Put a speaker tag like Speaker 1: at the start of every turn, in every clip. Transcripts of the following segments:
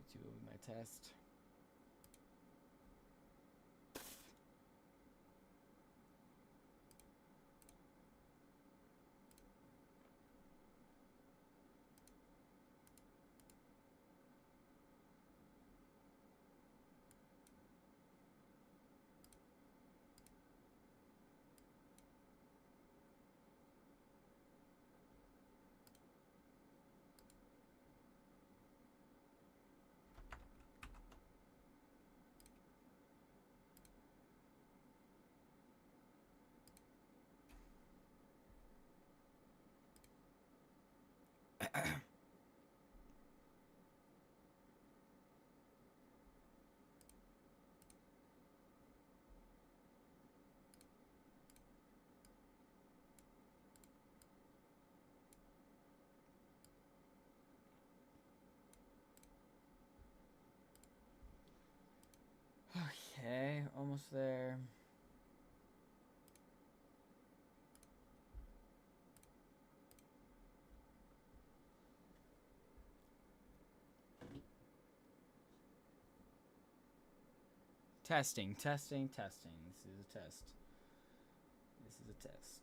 Speaker 1: YouTube will be my test. Okay, almost there. Testing, testing, testing. This is a test. This is a test.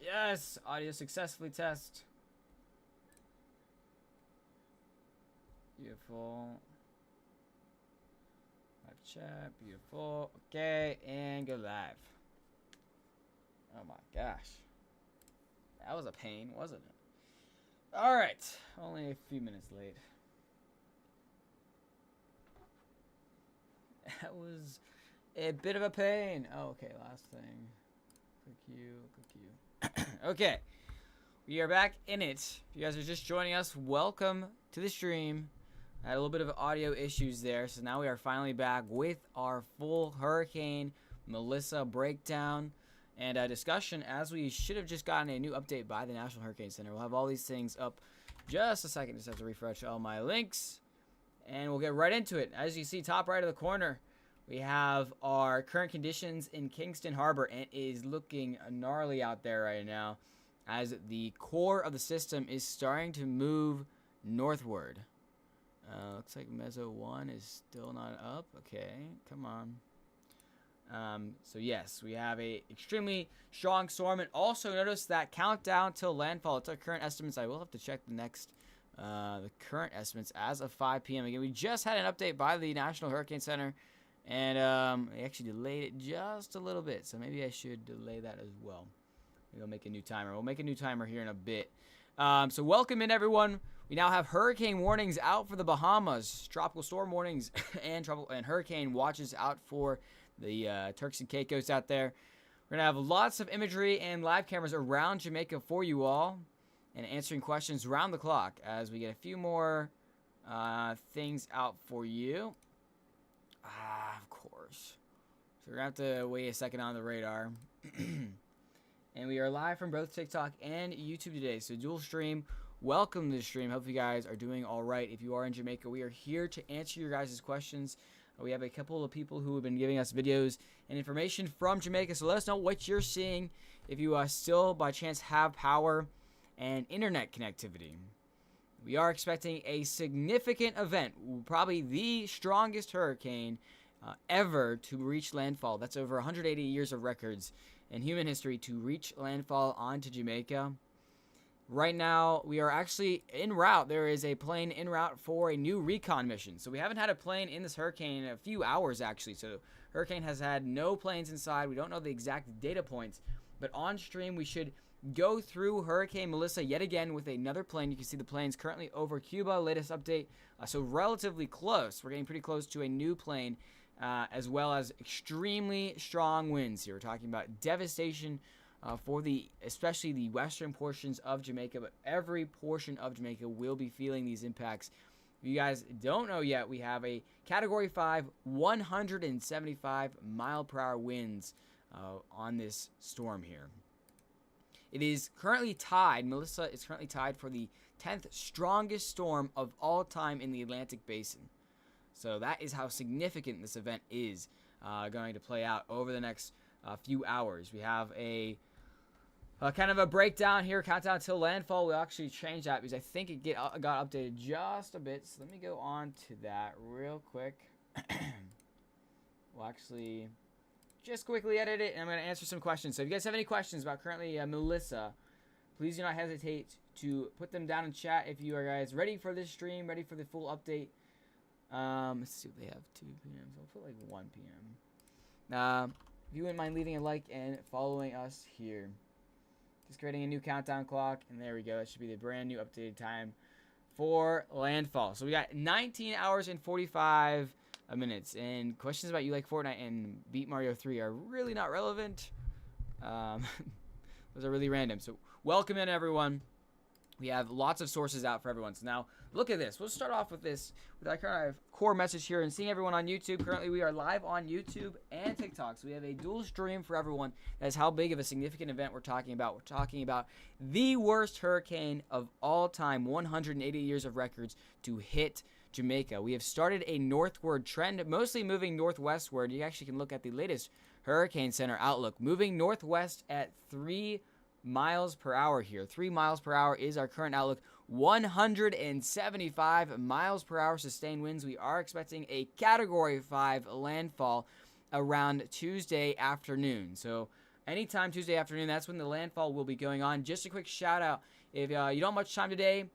Speaker 1: Yes, audio successfully test. Beautiful. Live chat, beautiful. Okay, and go live. Oh my gosh. That was a pain, wasn't it? Alright, only a few minutes late. That was a bit of a pain. Oh, okay, last thing. Click you. Okay, we are back in it. If you guys are just joining us, welcome to the stream. I had a little bit of audio issues there, so now we are finally back with our full Hurricane Melissa breakdown and discussion, as we should have just gotten a new update by the National Hurricane Center. We'll have all these things up just a second. Just have to refresh all my links, and we'll get right into it. As you see, top right of the corner, we have our current conditions in Kingston Harbor, and it is looking gnarly out there right now as the core of the system is starting to move northward. Looks like Meso 1 is still not up. Okay, come on. So yes, we have a extremely strong storm, and also notice that countdown till landfall. It's our current estimates. I will have to check the current estimates as of 5 p.m. Again, we just had an update by the National Hurricane Center, and they actually delayed it just a little bit. So maybe I should delay that as well. Maybe I'll make a new timer. We'll make a new timer here in a bit. So welcome in, everyone. We now have hurricane warnings out for the Bahamas, tropical storm warnings, and hurricane watches out for the Turks and Caicos out there. We're gonna have lots of imagery and live cameras around Jamaica for you all, and answering questions around the clock as we get a few more things out for you. Of course. So we're gonna have to wait a second on the radar. And we are live from both TikTok and YouTube today, so dual stream. Welcome to the stream. Hope you guys are doing all right. If you are in Jamaica, we are here to answer your guys' questions. We have a couple of people who have been giving us videos and information from Jamaica, so let us know what you're seeing. If you still, by chance, have power and internet connectivity. We are expecting a significant event, probably the strongest hurricane ever to reach landfall. That's over 180 years of records in human history to reach landfall onto Jamaica. Right now, we are actually en route. There is a plane en route for a new recon mission. So we haven't had a plane in this hurricane in a few hours, actually. So hurricane has had no planes inside. We don't know the exact data points. But on stream, we should go through Hurricane Melissa yet again with another plane. You can see the plane's currently over Cuba. Latest update. So relatively close. We're getting pretty close to a new plane, as well as extremely strong winds here. We're talking about devastation for especially the western portions of Jamaica, but every portion of Jamaica will be feeling these impacts. If you guys don't know yet, we have a Category 5, 175 mile per hour winds on this storm here. It is currently tied. Melissa is currently tied for the 10th strongest storm of all time in the Atlantic Basin. So that is how significant this event is going to play out over the next few hours. We have a Kind of a breakdown here, countdown till landfall. We'll actually change that because I think it got updated just a bit. So let me go on to that real quick. We'll actually just quickly edit it, and I'm going to answer some questions. So if you guys have any questions about currently Melissa, please do not hesitate to put them down in chat if you are guys ready for this stream, ready for the full update. Let's see what they have, 2 p.m. So I'll put like 1 p.m. If you wouldn't mind leaving a like and following us here. Just creating a new countdown clock, and there we go. That should be the brand new updated time for landfall. So we got 19 hours and 45 minutes. And questions about you like Fortnite and Beat Mario 3 are really not relevant. Those are really random. So welcome in, everyone. We have lots of sources out for everyone. So now, look at this. We'll start off with this, with our kind of core message here and seeing everyone on YouTube. Currently, we are live on YouTube and TikTok. So we have a dual stream for everyone. That's how big of a significant event we're talking about. We're talking about the worst hurricane of all time, 180 years of records to hit Jamaica. We have started a northward trend, mostly moving northwestward. You actually can look at the latest Hurricane Center outlook, moving northwest at 3 miles per hour here. 3 miles per hour is our current outlook. 175 miles per hour sustained winds. We are expecting a Category 5 landfall around Tuesday afternoon. So anytime Tuesday afternoon, that's when the landfall will be going on. Just a quick shout out. If you don't have much time today,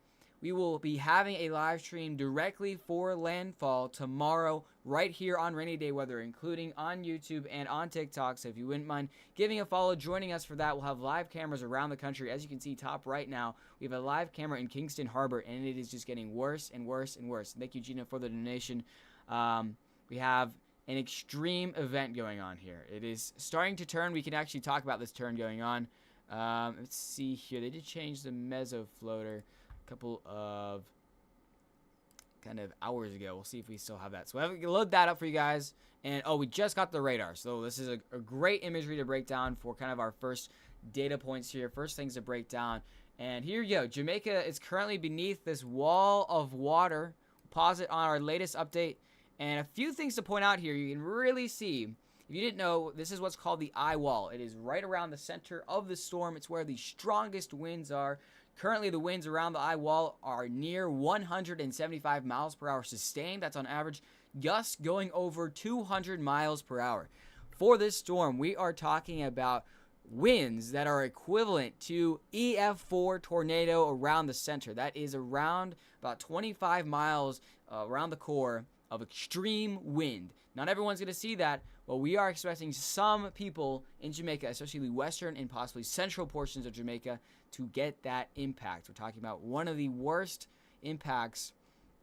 Speaker 1: we will be having a live stream directly for landfall tomorrow right here on Rainy Day Weather, including on YouTube and on TikTok. So if you wouldn't mind giving a follow, joining us for that, we'll have live cameras around the country. As you can see top right now, we have a live camera in Kingston Harbor, and it is just getting worse and worse and worse. Thank you, Gina, for the donation. We have an extreme event going on here. It is starting to turn. We can actually talk about this turn going on. Let's see here. They did change the meso floater couple of kind of hours ago. We'll see if we still have that. So I have to load that up for you guys. And we just got the radar. So this is a great imagery to break down for kind of our first data points here. First things to break down. And here you go. Jamaica is currently beneath this wall of water. Pause it on our latest update. And a few things to point out here. You can really see, if you didn't know, this is what's called the eye wall. It is right around the center of the storm. It's where the strongest winds are. Currently, the winds around the eye wall are near 175 miles per hour sustained. That's on average. Gusts going over 200 miles per hour. For this storm, we are talking about winds that are equivalent to EF4 tornado around the center. That is around about 25 miles around the core of extreme wind. Not everyone's going to see that, but we are expecting some people in Jamaica, especially the western and possibly central portions of Jamaica, to get that impact. We're talking about one of the worst impacts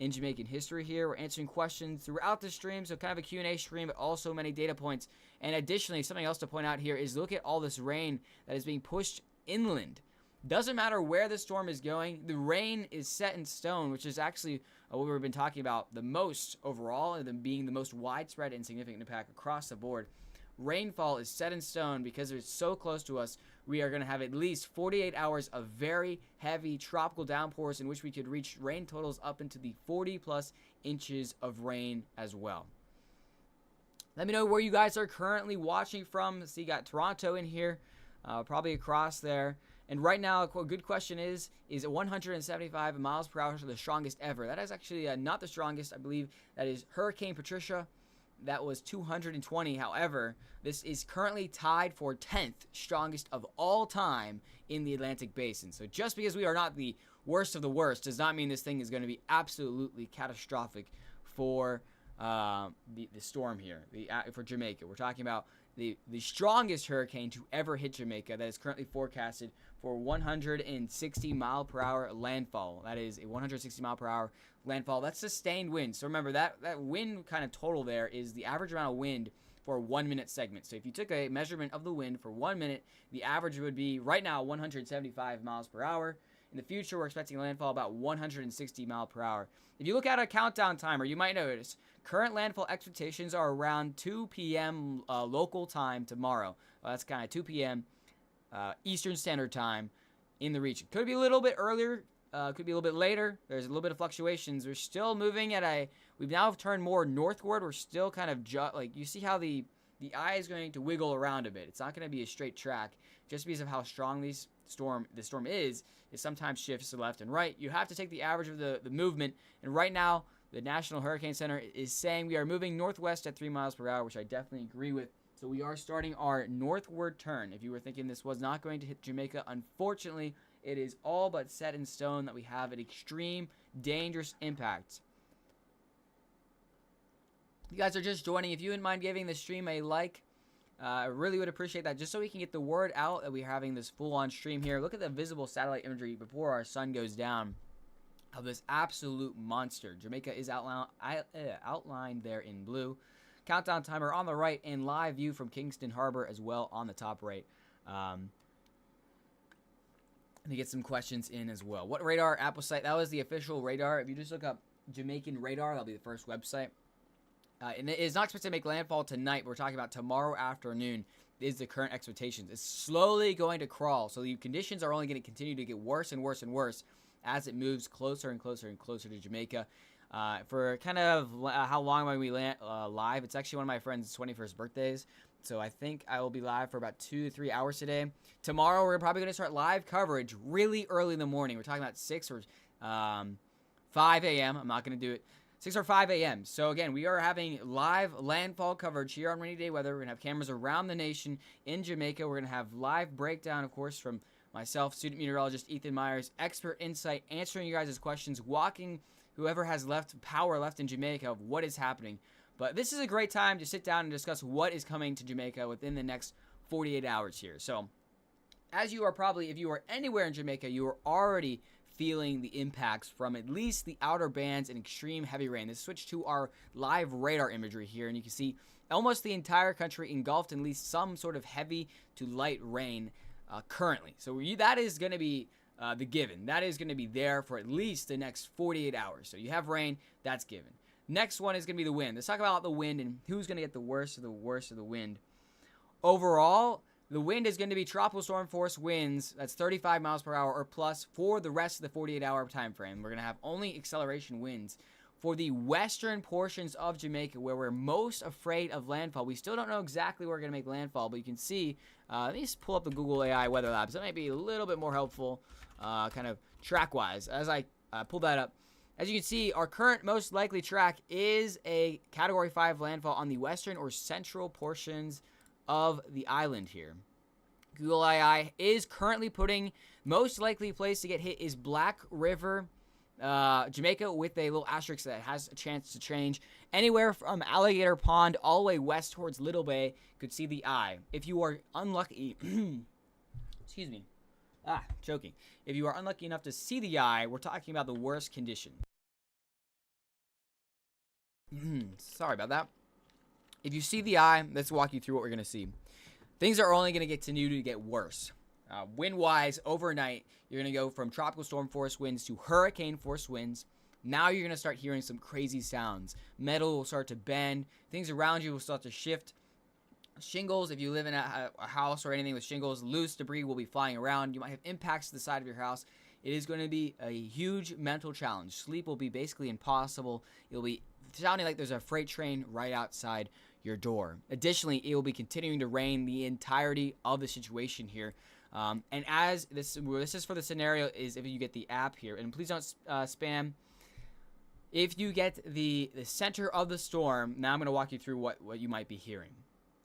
Speaker 1: in Jamaican history here. We're answering questions throughout the stream, so kind of a Q&A stream, but also many data points. And additionally, something else to point out here is look at all this rain that is being pushed inland. Doesn't matter where the storm is going, the rain is set in stone, which is actually what we've been talking about the most overall, and then being the most widespread and significant impact across the board. Rainfall is set in stone because it's so close to us. We are going to have at least 48 hours of very heavy tropical downpours in which we could reach rain totals up into the 40 plus inches of rain as well. Let me know where you guys are currently watching from. See, you got Toronto in here, probably across there. And right now, a good question is 175 miles per hour the strongest ever? That is actually not the strongest. I believe that is Hurricane Patricia. That was 220. However, this is currently tied for 10th strongest of all time in the Atlantic Basin. So just because we are not the worst of the worst does not mean this thing is going to be absolutely catastrophic for the storm here, for Jamaica. We're talking about the strongest hurricane to ever hit Jamaica that is currently forecasted for 160 mile per hour landfall. That is a 160 mile per hour landfall. That's sustained wind. So remember that wind kind of total there is the average amount of wind for a 1 minute segment. So if you took a measurement of the wind for 1 minute, the average would be right now 175 miles per hour. In the future, we're expecting a landfall about 160 mile per hour. If you look at a countdown timer, you might notice current landfall expectations are around 2 p.m. Local time tomorrow. That's kind of 2 p.m. Eastern Standard Time in the region. Could be a little bit earlier, could be a little bit later. There's a little bit of fluctuations. We're still moving at we've now turned more northward. We're still kind of, like, you see how the the eye is going to wiggle around a bit. It's not going to be a straight track just because of how strong the storm is. It sometimes shifts to left and right. You have to take the average of the movement, and right now the National Hurricane Center is saying we are moving northwest at 3 miles per hour, which I definitely agree with. So we are starting our northward turn. If you were thinking this was not going to hit Jamaica, unfortunately, it is all but set in stone that we have an extreme, dangerous impact. If you guys are just joining, if you wouldn't mind giving the stream a like, I really would appreciate that, just so we can get the word out that we're having this full-on stream here. Look at the visible satellite imagery before our sun goes down of this absolute monster. Jamaica is outlined there in blue. Countdown timer on the right, and live view from Kingston Harbor as well on the top right. To get some questions in as well. What radar app was site? That was the official radar. If you just look up Jamaican radar, that'll be the first website. And it is not expected to make landfall tonight. But we're talking about tomorrow afternoon is the current expectations. It's slowly going to crawl. So the conditions are only going to continue to get worse and worse and worse as it moves closer and closer and closer to Jamaica. For kind of how long when we land live, it's actually one of my friend's 21st birthdays. So I think I will be live for about 2 to 3 hours today. Tomorrow, we're probably going to start live coverage really early in the morning. We're talking about 6 or 5 a.m. I'm not going to do it. 6 or 5 a.m. So again, we are having live landfall coverage here on Rainy Day Weather. We're going to have cameras around the nation in Jamaica. We're going to have live breakdown, of course, from myself, student meteorologist Ethan Myers, expert insight, answering you guys' questions, walking whoever has power left in Jamaica of what is happening. But this is a great time to sit down and discuss what is coming to Jamaica within the next 48 hours here. So, as you are probably, if you are anywhere in Jamaica, you are already feeling the impacts from at least the outer bands and extreme heavy rain. Let's switch to our live radar imagery here, and you can see almost the entire country engulfed in at least some sort of heavy to light rain currently. So that is going to be the given. That is going to be there for at least the next 48 hours. So you have rain, that's given. Next one is going to be the wind. Let's talk about the wind and who's going to get the worst of the wind. Overall, the wind is going to be tropical storm force winds. That's 35 miles per hour or plus for the rest of the 48-hour time frame. We're going to have only acceleration winds. For the western portions of Jamaica, where we're most afraid of landfall, we still don't know exactly where we're going to make landfall, but you can see, let me just pull up the Google AI Weather Labs. That might be a little bit more helpful, kind of track-wise, as I pull that up. As you can see, our current most likely track is a Category 5 landfall on the western or central portions of the island here. Google AI is currently putting most likely place to get hit is Black River, Jamaica, with a little asterisk that has a chance to change. Anywhere from Alligator Pond all the way west towards Little Bay could see the eye. If you are unlucky, excuse me, choking. If you are unlucky enough to see the eye, we're talking about the worst condition. Sorry about that. If you see the eye, let's walk you through what we're going to see. Things are only going to continue to get worse. Wind-wise, overnight, you're going to go from tropical storm force winds to hurricane force winds. Now you're going to start hearing some crazy sounds. Metal will start to bend. Things around you will start to shift. Shingles, if you live in a house or anything with shingles, loose debris will be flying around. You might have impacts to the side of your house. It is going to be a huge mental challenge. Sleep will be basically impossible. It'll be sounding like there's a freight train right outside your door. Additionally, it will be continuing to rain the entirety of the situation here. And as this is for the scenario is if you get the app here, and please don't spam. If you get the center of the storm, now I'm going to walk you through what you might be hearing.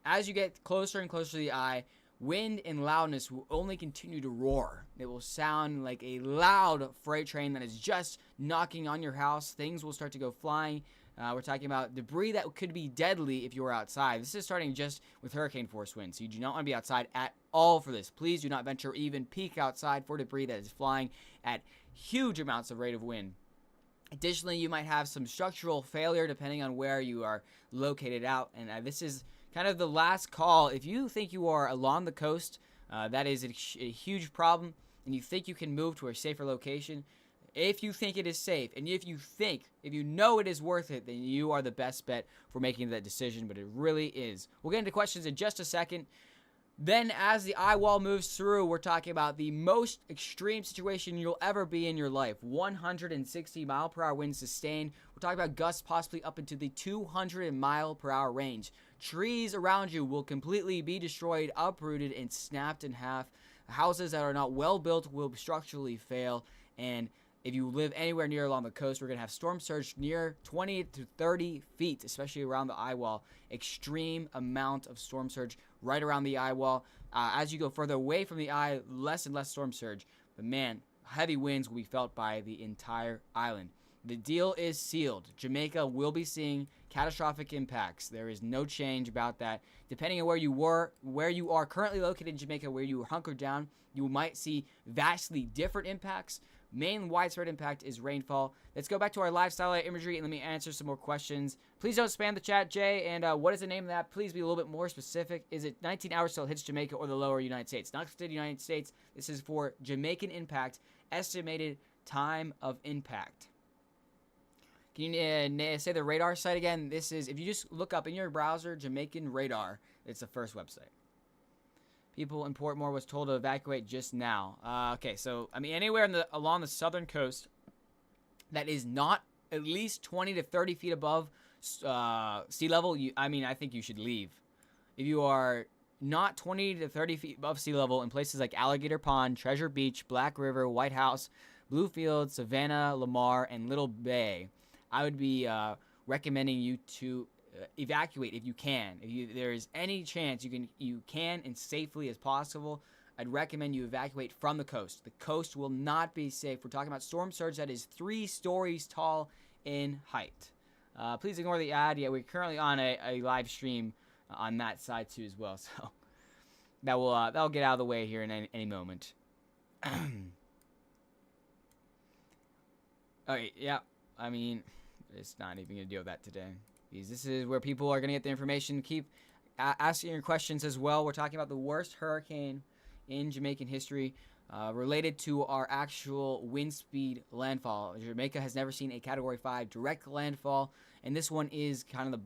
Speaker 1: As you get closer and closer to the eye, wind and loudness will only continue to roar. It will sound like a loud freight train that is just knocking on your house. Things will start to go flying. We're talking about debris that could be deadly if you were outside. This is starting just with hurricane force winds. So you do not want to be outside at all for this. Please do not venture or even peek outside for debris that is flying at huge amounts of rate of wind. Additionally, you might have some structural failure depending on where you are located out. And this is kind of the last call. If you think you are along the coast, that is a huge problem, and you think you can move to a safer location, if you think it is safe, and if you know it is worth it, then you are the best bet for making that decision, but it really is. We'll get into questions in just a second. Then as the eye wall moves through, we're talking about the most extreme situation you'll ever be in your life. 160 mile per hour winds sustained. We're talking about gusts possibly up into the 200 mile per hour range. Trees around you will completely be destroyed, uprooted, and snapped in half. Houses that are not well built will structurally fail. And if you live anywhere near along the coast, we're going to have storm surge near 20 to 30 feet, especially around the eye wall. Extreme amount of storm surge right around the eye wall. As you go further away from the eye, less and less storm surge. But man, heavy winds will be felt by the entire island. The deal is sealed. Jamaica will be seeing catastrophic impacts. There is no change about that. Depending on where you are currently located in Jamaica, where you are hunkered down, you might see vastly different impacts. Main widespread impact is rainfall. Let's go back to our live satellite imagery and let me answer some more questions. Please don't spam the chat, Jay. And what is the name of that? Please be a little bit more specific. Is it 19 hours till it hits Jamaica or the lower United States? Not the United States. This is for Jamaican impact. Estimated time of impact. Can you say the radar site again? This is, if you just look up in your browser, Jamaican radar, it's the first website. People in Portmore was told to evacuate just now. Okay, so, I mean, anywhere along the southern coast that is not at least 20 to 30 feet above sea level, I think you should leave. If you are not 20 to 30 feet above sea level in places like Alligator Pond, Treasure Beach, Black River, White House, Bluefield, Savannah, Lamar, and Little Bay, I would be recommending you to evacuate if you can. If there is any chance you can and safely as possible, I'd recommend you evacuate from the coast. The coast will not be safe. We're talking about storm surge that is 3 stories tall in height. Please ignore the ad. Yeah, we're currently on a live stream on that side too as well, so that'll get out of the way here in any moment. Okay, yeah, I mean, it's not even gonna deal with that today. This is where people are gonna get the information. Keep asking your questions as well. We're talking about the worst hurricane in Jamaican history, related to our actual wind speed landfall. Jamaica has never seen a Category 5 direct landfall, and this one is kind of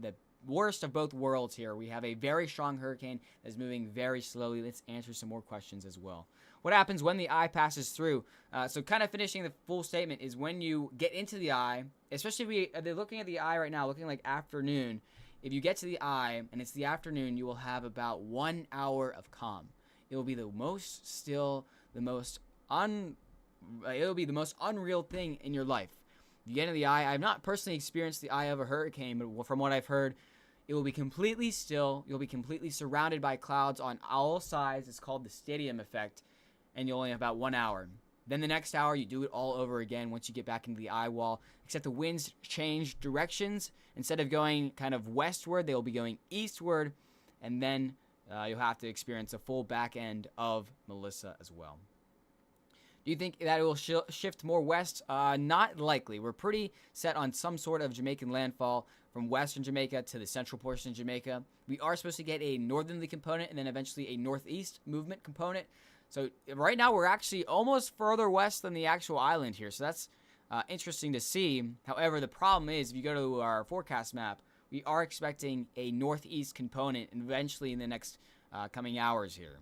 Speaker 1: the worst of both worlds here. We have a very strong hurricane that's moving very slowly. Let's answer some more questions as well. What happens when the eye passes through? So kind of finishing the full statement is when you get into the eye, especially if they're looking at the eye right now, looking like afternoon. If you get to the eye and it's the afternoon, you will have about 1 hour of calm. It will be the most still, it'll be the most unreal thing in your life. You get into the eye. I've not personally experienced the eye of a hurricane, but from what I've heard, it will be completely still. You'll be completely surrounded by clouds on all sides. It's called the stadium effect, and you'll only have about 1 hour. Then the next hour, you do it all over again once you get back into the eye wall, except the winds change directions. Instead of going kind of westward, they will be going eastward, and then you'll have to experience a full back end of Melissa as well. Do you think that it will shift more west? Not likely. We're pretty set on some sort of Jamaican landfall from western Jamaica to the central portion of Jamaica. We are supposed to get a northerly component and then eventually a northeast movement component. So right now we're actually almost further west than the actual island here. So that's interesting to see. However, the problem is if you go to our forecast map, we are expecting a northeast component eventually in the next coming hours here.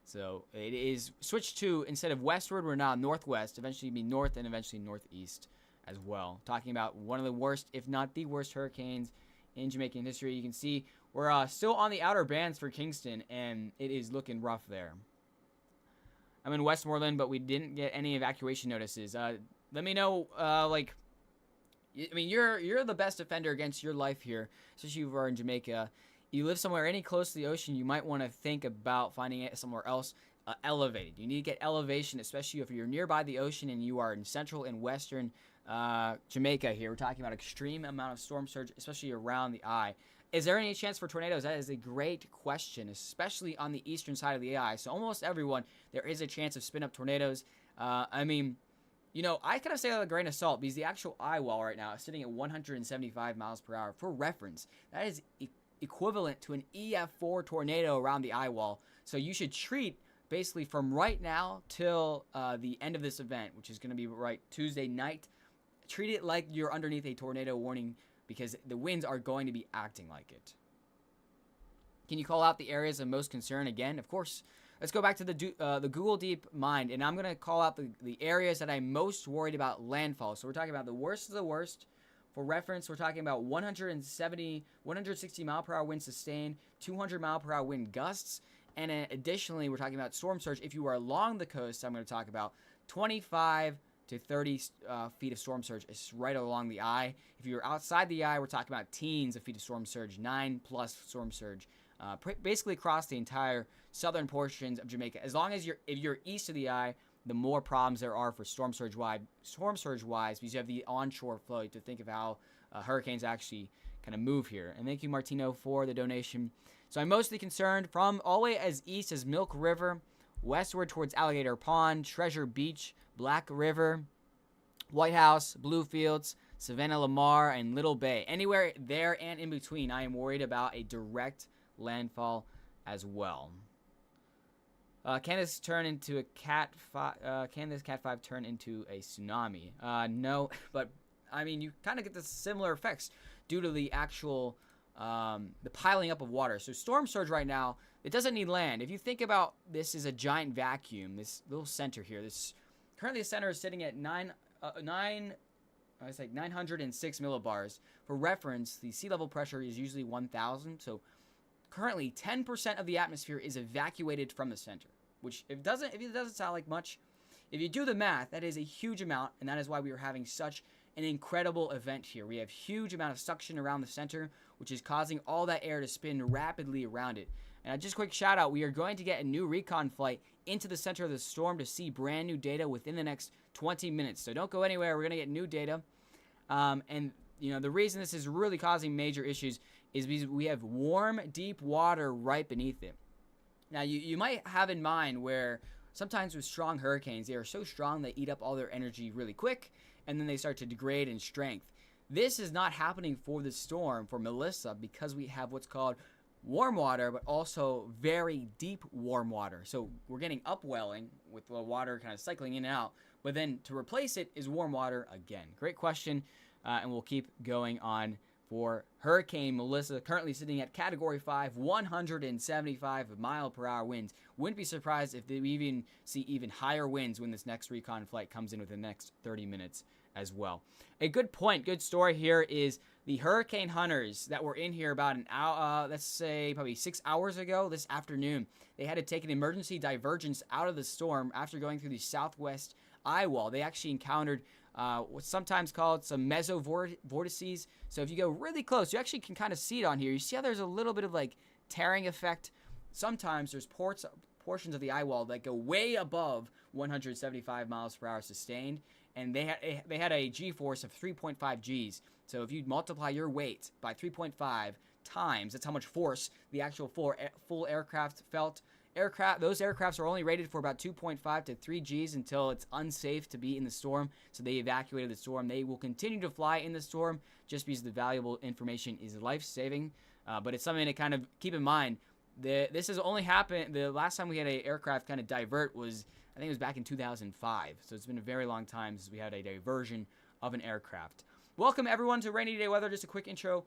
Speaker 1: So it is switched to, instead of westward, we're now northwest, eventually be north and eventually northeast as well. Talking about one of the worst, if not the worst hurricanes in Jamaican history. You can see we're still on the outer bands for Kingston, and it is looking rough there. I'm in Westmoreland, but we didn't get any evacuation notices. Let me know, you're the best defender against your life here, especially if you are in Jamaica. You live somewhere any close to the ocean, you might want to think about finding it somewhere else elevated. You need to get elevation, especially if you're nearby the ocean and you are in central and western Jamaica here. We're talking about extreme amount of storm surge, especially around the eye. Is there any chance for tornadoes? That is a great question, especially on the eastern side of the eye. So almost everyone, there is a chance of spin-up tornadoes. I kind of say that with a grain of salt because the actual eye wall right now is sitting at 175 miles per hour. For reference, that is equivalent to an EF4 tornado around the eye wall. So you should treat basically from right now till the end of this event, which is going to be right Tuesday night. Treat it like you're underneath a tornado warning because the winds are going to be acting like it. Can you call out the areas of most concern again? Of course. Let's go back to the Google Deep Mind, and I'm going to call out the areas that I'm most worried about landfall. So we're talking about the worst of the worst. For reference, we're talking about 160 mile per hour wind sustained, 200 mile per hour wind gusts, and additionally, we're talking about storm surge. If you are along the coast, I'm going to talk about 25 to 30 feet of storm surge is right along the eye. If you're outside the eye, we're talking about teens of feet of storm surge, 9+ storm surge, basically across the entire southern portions of Jamaica. As long as if you're east of the eye, the more problems there are for storm surge wise, because you have the onshore flow to think of how hurricanes actually kind of move here. And thank you, Martino, for the donation. So I'm mostly concerned from all the way as east as Milk River, westward towards Alligator Pond, Treasure Beach, Black River, White House, Bluefields, Savannah Lamar, and Little Bay. Anywhere there and in between, I am worried about a direct landfall as well. Can this turn into a Cat 5? Can this Cat 5 turn into a tsunami? No, but I mean you kind of get the similar effects due to the actual the piling up of water. So storm surge right now, it doesn't need land. If you think about this is a giant vacuum, this little center here. Currently the center is sitting at 906 millibars. For reference, the sea level pressure is usually 1,000. So currently 10% of the atmosphere is evacuated from the center, which if it doesn't sound like much, if you do the math, that is a huge amount, and that is why we are having such an incredible event here. We have huge amount of suction around the center, which is causing all that air to spin rapidly around it. And just a quick shout out, we are going to get a new recon flight into the center of the storm to see brand new data within the next 20 minutes. So don't go anywhere. We're going to get new data. And you know, the reason this is really causing major issues is because we have warm, deep water right beneath it. Now, you might have in mind where sometimes with strong hurricanes, they are so strong they eat up all their energy really quick, and then they start to degrade in strength. This is not happening for the storm, for Melissa, because we have what's called warm water, but also very deep warm water. So we're getting upwelling with the water kind of cycling in and out, but then to replace it is warm water again. Great question, and we'll keep going on for Hurricane Melissa, currently sitting at Category 5, 175 mile per hour winds. Wouldn't be surprised if we even see even higher winds when this next recon flight comes in within the next 30 minutes as well. A good point, good story here is the hurricane hunters that were in here about an hour, let's say probably 6 hours ago this afternoon. They had to take an emergency divergence out of the storm after going through the southwest eye wall. They actually encountered what's sometimes called some mesovortices. So if you go really close, you actually can kind of see it on here. You see how there's a little bit of like tearing effect. Sometimes there's portions of the eye wall that go way above 175 miles per hour sustained, and they had a G-force of 3.5 Gs. So if you multiply your weight by 3.5 times, that's how much force the actual full aircraft felt. Those aircrafts are only rated for about 2.5 to 3 Gs until it's unsafe to be in the storm, so they evacuated the storm. They will continue to fly in the storm just because the valuable information is life-saving, but it's something to kind of keep in mind. This has only happened, the last time we had an aircraft kind of divert was, I think it was back in 2005, so it's been a very long time since we had a diversion of an aircraft. Welcome everyone to Rainy Day Weather. Just a quick intro.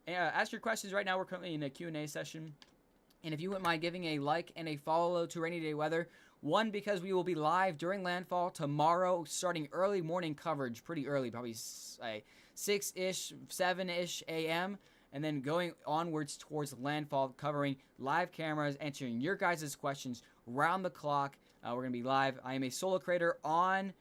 Speaker 1: Ask your questions right now. We're currently in a Q&A session. And if you wouldn't mind giving a like and a follow to Rainy Day Weather, one, because we will be live during landfall tomorrow, starting early morning coverage, pretty early, probably 6-ish, 7-ish a.m., and then going onwards towards landfall, covering live cameras, answering your guys' questions round the clock. We're going to be live. I am a solo creator on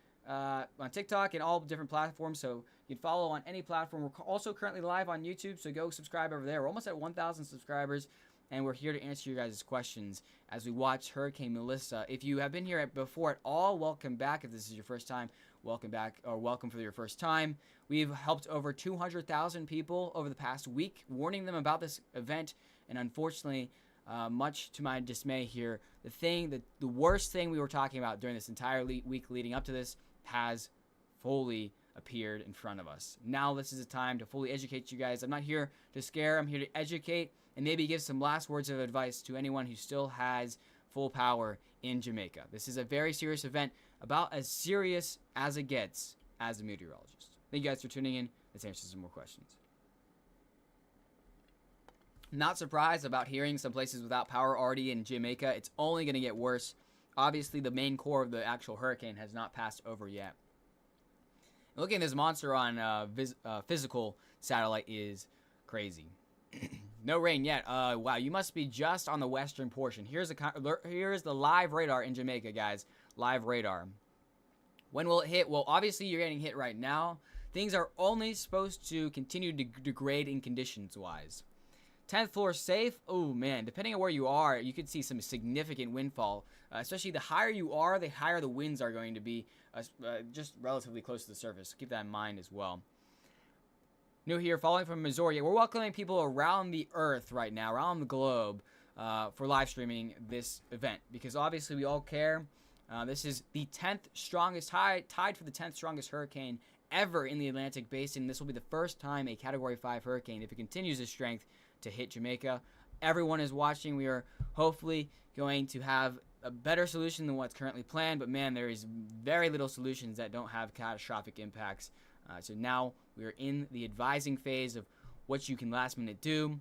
Speaker 1: TikTok and all different platforms, so you can follow on any platform. We're also currently live on YouTube, so go subscribe over there. We're almost at 1,000 subscribers. And we're here to answer your guys' questions as we watch Hurricane Melissa. If you have been here before at all, welcome back. If this is your first time, welcome back, or welcome for your first time. We've helped over 200,000 people over the past week, warning them about this event. And unfortunately, much to my dismay here, the worst thing we were talking about during this entire week leading up to this has fully appeared in front of us. Now this is a time to fully educate you guys. I'm not here to scare. I'm here to educate and maybe give some last words of advice to anyone who still has full power in Jamaica. This is a very serious event, about as serious as it gets as a meteorologist. Thank you guys for tuning in. Let's answer some more questions. Not surprised about hearing some places without power already in Jamaica. It's only going to get worse. Obviously, the main core of the actual hurricane has not passed over yet. Looking at this monster on physical satellite is crazy. No rain yet. Wow, you must be just on the western portion. Here's the live radar in Jamaica, guys. Live radar. When will it hit? Well, obviously, you're getting hit right now. Things are only supposed to continue to degrade in conditions-wise. 10th floor safe. Oh, man. Depending on where you are, you could see some significant windfall. Especially the higher you are, the higher the winds are going to be. Just relatively close to the surface. So keep that in mind as well. New here, following from Missouri. We're welcoming people around the earth right now, around the globe, for live streaming this event. Because obviously we all care. This is the 10th strongest, tied for the 10th strongest hurricane ever in the Atlantic Basin. This will be the first time a Category 5 hurricane, if it continues its strength, to hit Jamaica. Everyone is watching. We are hopefully going to have a better solution than what's currently planned, but man, there is very little solutions that don't have catastrophic impacts. So now we are in the advising phase of what you can last minute do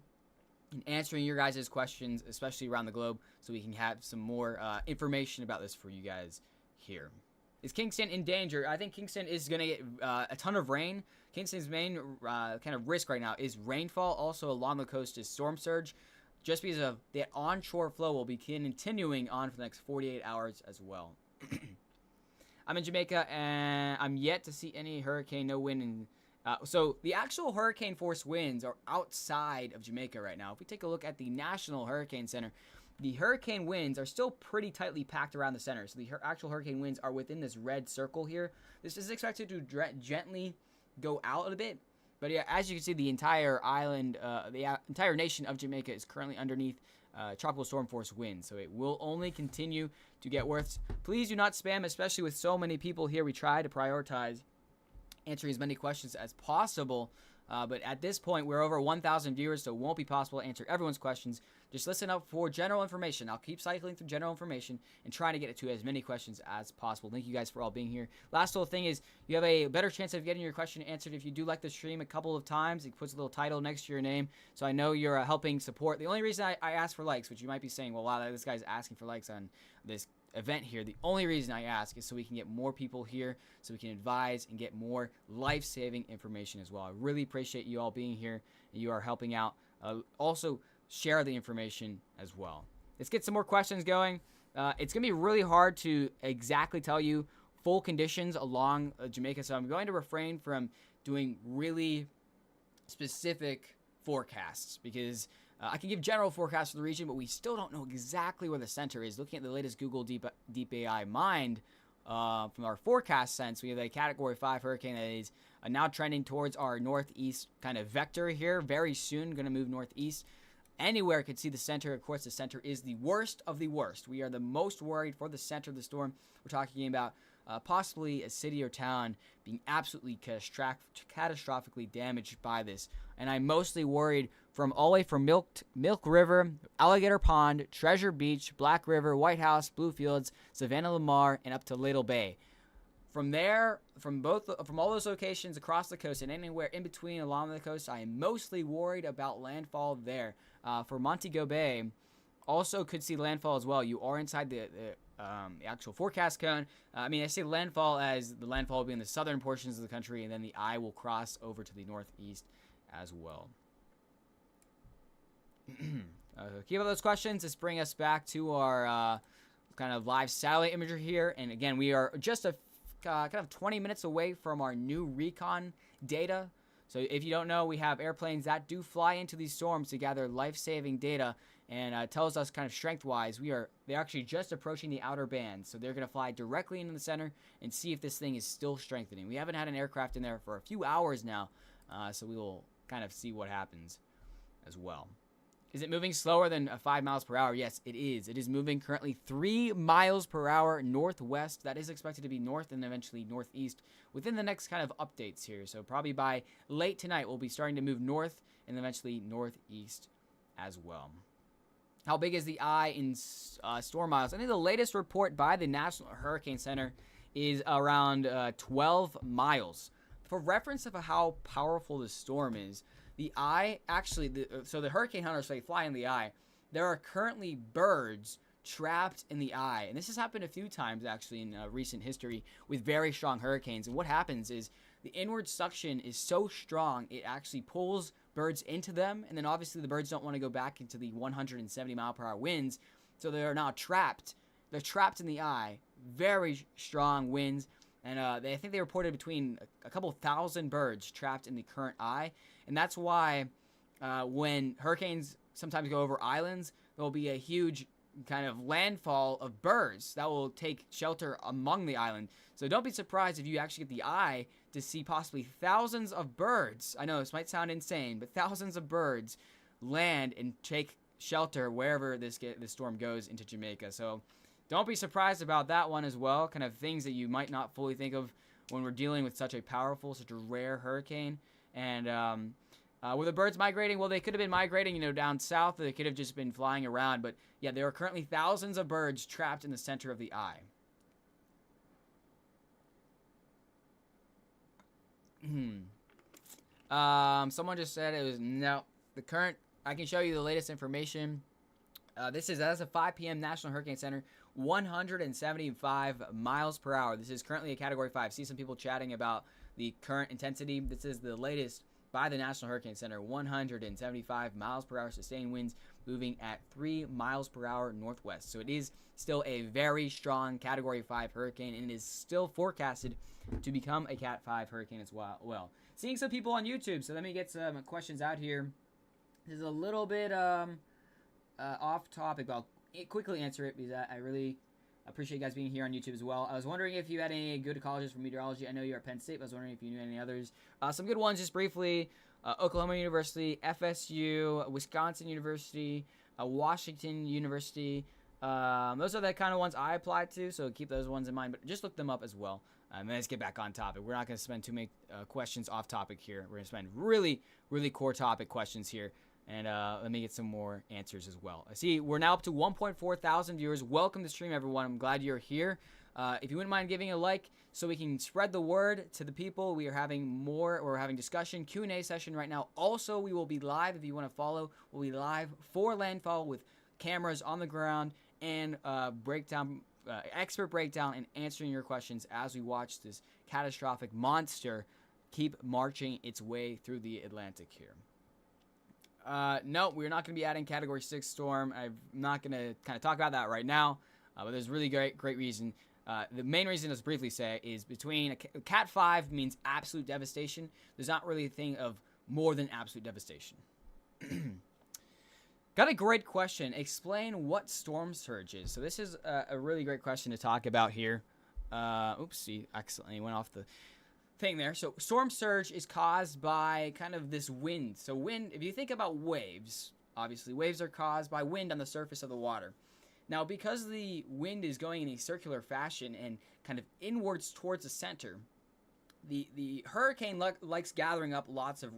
Speaker 1: and answering your guys' questions, especially around the globe, so we can have some more information about this for you guys here. Is Kingston in danger? I think Kingston is going to get a ton of rain. Kingston's main kind of risk right now is rainfall. Also along the coast is storm surge, just because of that onshore flow will be continuing on for the next 48 hours as well. I'm in Jamaica, and I'm yet to see any hurricane, no wind. So the actual hurricane force winds are outside of Jamaica right now. If we take a look at the National Hurricane Center, the hurricane winds are still pretty tightly packed around the center. So the actual hurricane winds are within this red circle here. This is expected to gently go out a bit. But yeah, as you can see, the entire island, the entire nation of Jamaica is currently underneath tropical storm force winds. So it will only continue to get worse. Please do not spam, especially with so many people here. We try to prioritize answering as many questions as possible. But at this point, we're over 1,000 viewers, so it won't be possible to answer everyone's questions. Just listen up for general information. I'll keep cycling through general information and trying to get it to as many questions as possible. Thank you guys for all being here. Last little thing is, you have a better chance of getting your question answered if you do like the stream a couple of times. It puts a little title next to your name, so I know you're helping support. The only reason I ask for likes, which you might be saying, well, wow, this guy's asking for likes on this event here. The only reason I ask is so we can get more people here, so we can advise and get more life-saving information as well. I really appreciate you all being here, and you are helping out. Also, share the information as well. Let's get some more questions going. It's going to be really hard to exactly tell you full conditions along Jamaica, so I'm going to refrain from doing really specific forecasts because I can give general forecasts for the region, but we still don't know exactly where the center is. Looking at the latest Google Deep AI Mind, from our forecast sense, we have a Category 5 hurricane that is now trending towards our northeast kind of vector here. Very soon, going to move northeast. Anywhere could see the center. Of course, the center is the worst of the worst. We are the most worried for the center of the storm. We're talking about possibly a city or town being absolutely catastrophically damaged by this. And I'm mostly worried from all the way from Milk River, Alligator Pond, Treasure Beach, Black River, White House, Bluefields, Savannah Lamar, and up to Little Bay. From there, from all those locations across the coast and anywhere in between along the coast, I am mostly worried about landfall there. For Montego Bay, also could see landfall as well. You are inside the actual forecast cone. I mean, I say landfall as the landfall will be in the southern portions of the country, and then the eye will cross over to the northeast as well. Keep up those questions. Let's bring us back to our kind of live satellite imagery here. And again, we are just a kind of 20 minutes away from our new recon data. So if you don't know, we have airplanes that do fly into these storms to gather life-saving data, and tells us kind of strength-wise they're actually just approaching the outer band. So they're going to fly directly into the center and see if this thing is still strengthening. We haven't had an aircraft in there for a few hours now, so we will kind of see what happens as well. Is it moving slower than 5 miles per hour? Yes, it is. It is moving currently 3 miles per hour northwest. That is expected to be north and eventually northeast within the next kind of updates here. So probably by late tonight, we'll be starting to move north and eventually northeast as well. How big is the eye in storm miles? I think the latest report by the National Hurricane Center is around 12 miles. For reference of how powerful this storm is, The eye, actually, so the hurricane hunters, they fly in the eye. There are currently birds trapped in the eye. And this has happened a few times, actually, in recent history with very strong hurricanes. And what happens is the inward suction is so strong, it actually pulls birds into them. And then obviously the birds don't want to go back into the 170 mile per hour winds. So they are now trapped. They're trapped in the eye. Very strong winds. And I think they reported between a couple thousand birds trapped in the current eye. And that's why when hurricanes sometimes go over islands, there will be a huge kind of landfall of birds that will take shelter among the island. So don't be surprised if you actually get the eye to see possibly thousands of birds. I know this might sound insane, but thousands of birds land and take shelter wherever this storm goes into Jamaica. So don't be surprised about that one as well. Kind of things that you might not fully think of when we're dealing with such a powerful, such a rare hurricane. And were the birds migrating? Well, they could have been migrating, down south. They could have just been flying around. But yeah, there are currently thousands of birds trapped in the center of the eye. Someone just said it was no. The current. I can show you the latest information. This is as of 5 p.m. National Hurricane Center, 175 miles per hour. This is currently a Category 5. See some people chatting about the current intensity. This is the latest by the National Hurricane Center, 175 miles per hour sustained winds moving at 3 miles per hour northwest. So it is still a very strong Category 5 hurricane, and it is still forecasted to become a Cat 5 hurricane as well. Seeing some people on YouTube, so let me get some questions out here. This is a little bit off topic, but I'll quickly answer it because I really appreciate you guys being here on YouTube as well. I was wondering if you had any good colleges for meteorology. I know you're at Penn State, but I was wondering if you knew any others. Some good ones, just briefly. Oklahoma University, FSU, Wisconsin University, Washington University. Those are the kind of ones I applied to, so keep those ones in mind. But just look them up as well. And let's get back on topic. We're not going to spend too many questions off topic here. We're going to spend really, really core topic questions here. And let me get some more answers as well. I see we're now up to 1.4 thousand viewers. Welcome to the stream, everyone. I'm glad you're here. If you wouldn't mind giving a like so we can spread the word to the people. We're having discussion, Q&A session right now. Also, we will be live if you want to follow. We'll be live for landfall with cameras on the ground and expert breakdown and answering your questions as we watch this catastrophic monster keep marching its way through the Atlantic here. No, we're not going to be adding Category 6 storm. I'm not going to kind of talk about that right now, but there's really great reason. The main reason, let's briefly say, is between Cat 5 means absolute devastation. There's not really a thing of more than absolute devastation. Got a great question. Explain what storm surge is. So this is a really great question to talk about here. Oopsie, accidentally went off the thing there. So storm surge is caused by kind of this wind. So wind, if you think about waves, obviously waves are caused by wind on the surface of the water. Now, because the wind is going in a circular fashion and kind of inwards towards the center, the hurricane likes gathering up lots of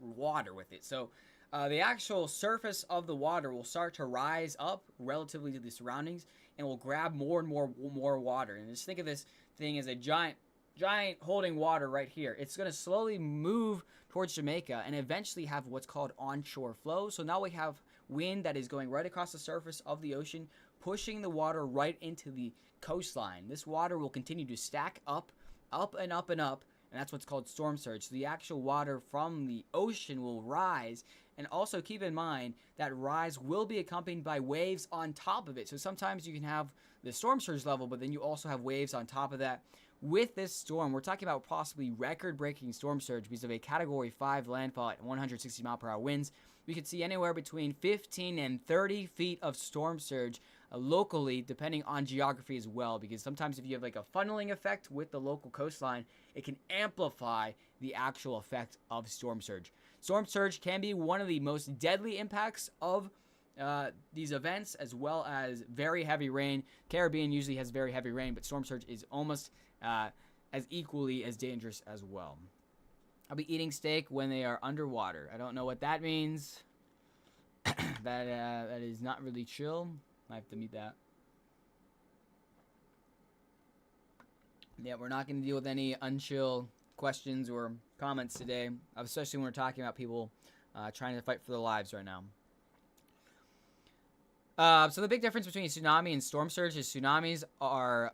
Speaker 1: water with it. So the actual surface of the water will start to rise up relatively to the surroundings and will grab more and more water. And just think of this thing as a giant holding water right here. It's going to slowly move towards Jamaica and eventually have what's called onshore flow. So now we have wind that is going right across the surface of the ocean, pushing the water right into the coastline. This water will continue to stack up and up and up, and that's what's called storm surge. So the actual water from the ocean will rise, and also keep in mind that rise will be accompanied by waves on top of it. So sometimes you can have the storm surge level, but then you also have waves on top of that. With this storm, we're talking about possibly record-breaking storm surge because of a Category 5 landfall at 160 mile per hour winds. We could see anywhere between 15 and 30 feet of storm surge locally, depending on geography as well, because sometimes if you have like a funneling effect with the local coastline, it can amplify the actual effect of storm surge. Storm surge can be one of the most deadly impacts of these events, as well as very heavy rain. Caribbean usually has very heavy rain, but storm surge is almost as equally as dangerous as well. I'll be eating steak when they are underwater. I don't know what that means. That is not really chill. I have to meet that. Yeah, we're not going to deal with any unchill questions or comments today, especially when we're talking about people trying to fight for their lives right now. So the big difference between tsunami and storm surge is tsunamis are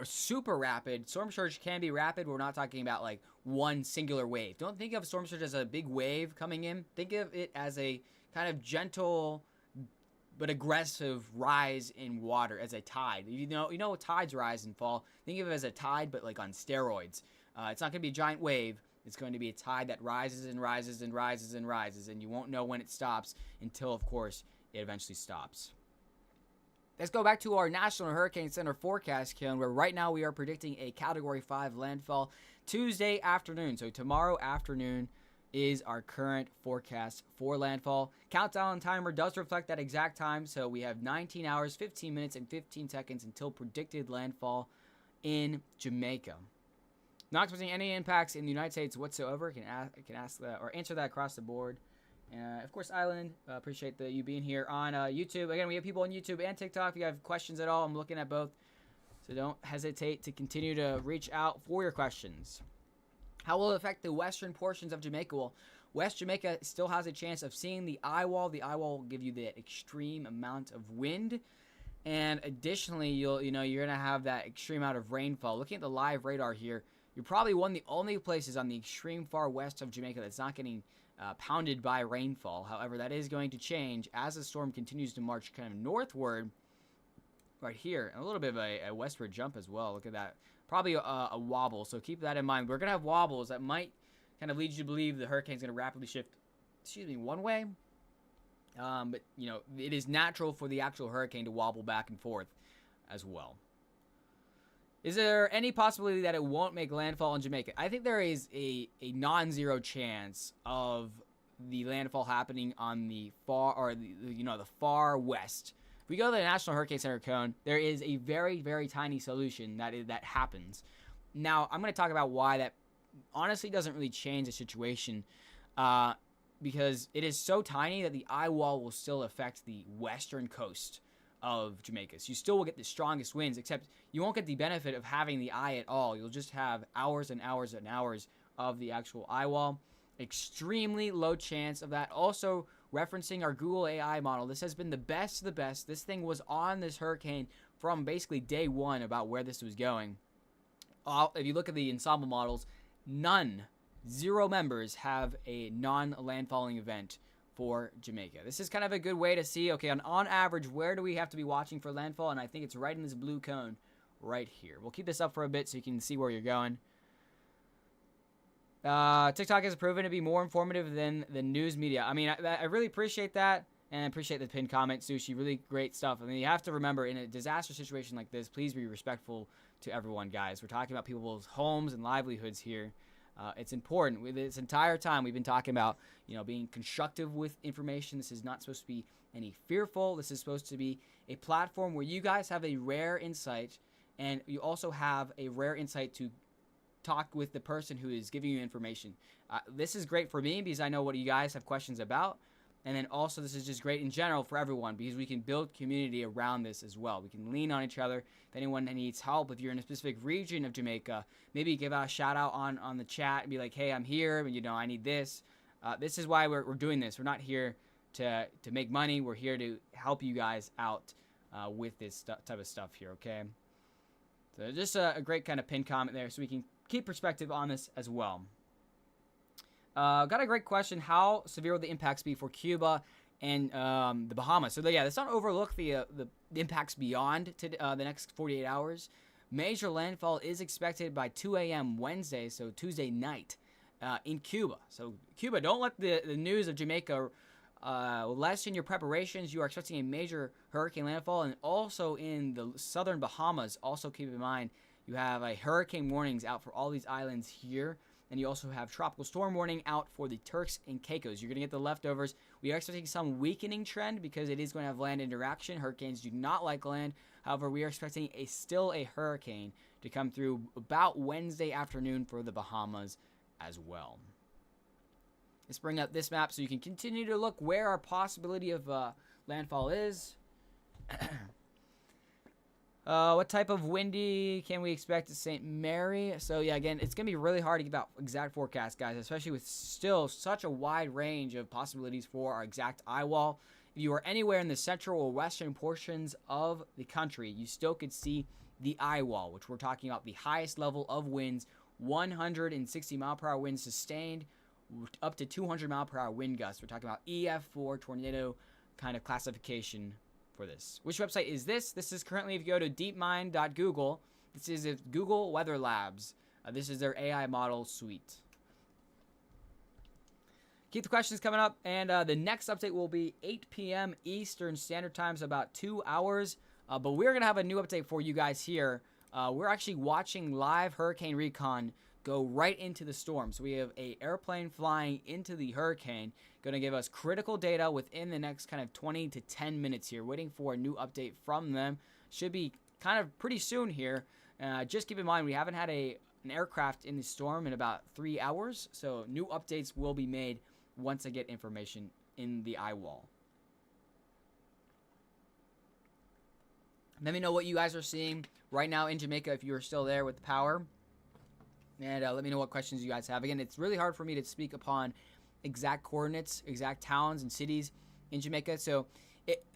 Speaker 1: super rapid. Storm surge can be rapid. We're not talking about like one singular wave. Don't think of storm surge as a big wave coming in. Think of it as a kind of gentle but aggressive rise in water, as a tide. You know tides rise and fall. Think of it as a tide, but like on steroids. It's not going to be a giant wave. It's going to be a tide that rises and rises and rises and rises, and you won't know when it stops until, of course, it eventually stops. Let's go back to our National Hurricane Center forecast, Keon, where right now we are predicting a Category 5 landfall Tuesday afternoon. So tomorrow afternoon is our current forecast for landfall. Countdown timer does reflect that exact time, so we have 19 hours, 15 minutes, and 15 seconds until predicted landfall in Jamaica. Not expecting any impacts in the United States whatsoever. Can ask that or answer that across the board. Of course, Island, appreciate you being here on YouTube. Again, we have people on YouTube and TikTok. If you have questions at all, I'm looking at both. So don't hesitate to continue to reach out for your questions. How will it affect the western portions of Jamaica? Well, West Jamaica still has a chance of seeing the eye wall. The eye wall will give you that extreme amount of wind. And additionally, you're going to have that extreme amount of rainfall. Looking at the live radar here, you're probably one of the only places on the extreme far west of Jamaica that's not getting pounded by rainfall. However, that is going to change as the storm continues to march kind of northward right here. And a little bit of a westward jump as well. Look at that. Probably a wobble, so keep that in mind. We're going to have wobbles that might kind of lead you to believe the hurricane's going to rapidly shift, one way. But, it is natural for the actual hurricane to wobble back and forth as well. Is there any possibility that it won't make landfall in Jamaica? I think there is a non-zero chance of the landfall happening on the far west. If we go to the National Hurricane Center cone, there is a very, very tiny solution that happens. Now, I'm going to talk about why that honestly doesn't really change the situation, because it is so tiny that the eye wall will still affect the western coast of Jamaica. So you still will get the strongest winds, except you won't get the benefit of having the eye at all. You'll just have hours and hours and hours of the actual eye wall. Extremely low chance of that. Also, referencing our Google AI model, this has been the best of the best. This thing was on this hurricane from basically day one about where this was going. If you look at the ensemble models, zero members have a non-landfalling event for Jamaica. This is kind of a good way to see, okay, on average, where do we have to be watching for landfall? And I think it's right in this blue cone right here. We'll keep this up for a bit so you can see where you're going. TikTok has proven to be more informative than the news media. I mean, I really appreciate that, and I appreciate the pinned comment, Sushi. Really great stuff. I mean, you have to remember, in a disaster situation like this, please be respectful to everyone, guys. We're talking about people's homes and livelihoods here. It's important. This entire time we've been talking about, being constructive with information. This is not supposed to be any fearful. This is supposed to be a platform where you guys have a rare insight, and you also have a rare insight to talk with the person who is giving you information. This is great for me because I know what you guys have questions about. And then also this is just great in general for everyone because we can build community around this as well. We can lean on each other. If anyone needs help, if you're in a specific region of Jamaica, maybe give out a shout out on the chat and be like, hey, I'm here, and I need this. This is why we're doing this. We're not here to make money. We're here to help you guys out with this type of stuff here, okay? So just a great kind of pinned comment there so we can keep perspective on this as well. Got a great question. How severe will the impacts be for Cuba and the Bahamas? So, let's not overlook the impacts beyond the next 48 hours. Major landfall is expected by 2 a.m. Wednesday, so Tuesday night, in Cuba. So, Cuba, don't let the news of Jamaica lessen your preparations. You are expecting a major hurricane landfall, and also in the southern Bahamas. Also, keep in mind, you have hurricane warnings out for all these islands here. And you also have tropical storm warning out for the Turks and Caicos. You're going to get the leftovers. We are expecting some weakening trend because it is going to have land interaction. Hurricanes do not like land. However, we are expecting still a hurricane to come through about Wednesday afternoon for the Bahamas as well. Let's bring up this map so you can continue to look where our possibility of landfall is. What type of windy can we expect at St. Mary? So yeah, again, it's gonna be really hard to give out exact forecasts, guys, especially with still such a wide range of possibilities for our exact eye wall. If you are anywhere in the central or western portions of the country, you still could see the eye wall, which we're talking about the highest level of winds, 160 mile per hour winds sustained, up to 200 mile per hour wind gusts. We're talking about EF4 tornado kind of classification for this. Which website is this? This is currently, if you go to deepmind.google, this is Google Weather Labs. This is their AI model suite. Keep the questions coming up, and the next update will be 8 p.m. Eastern Standard Time, so about 2 hours. But we're going to have a new update for you guys here. We're actually watching live hurricane recon go right into the storm. So we have an airplane flying into the hurricane, going to give us critical data within the next kind of 20 to 10 minutes here. Waiting for a new update from them. Should be kind of pretty soon here. Just keep in mind, we haven't had an aircraft in the storm in about 3 hours. So new updates will be made once I get information in the eye wall. Let me know what you guys are seeing right now in Jamaica if you are still there with the power. And let me know what questions you guys have. Again, it's really hard for me to speak upon exact coordinates, exact towns and cities in Jamaica. So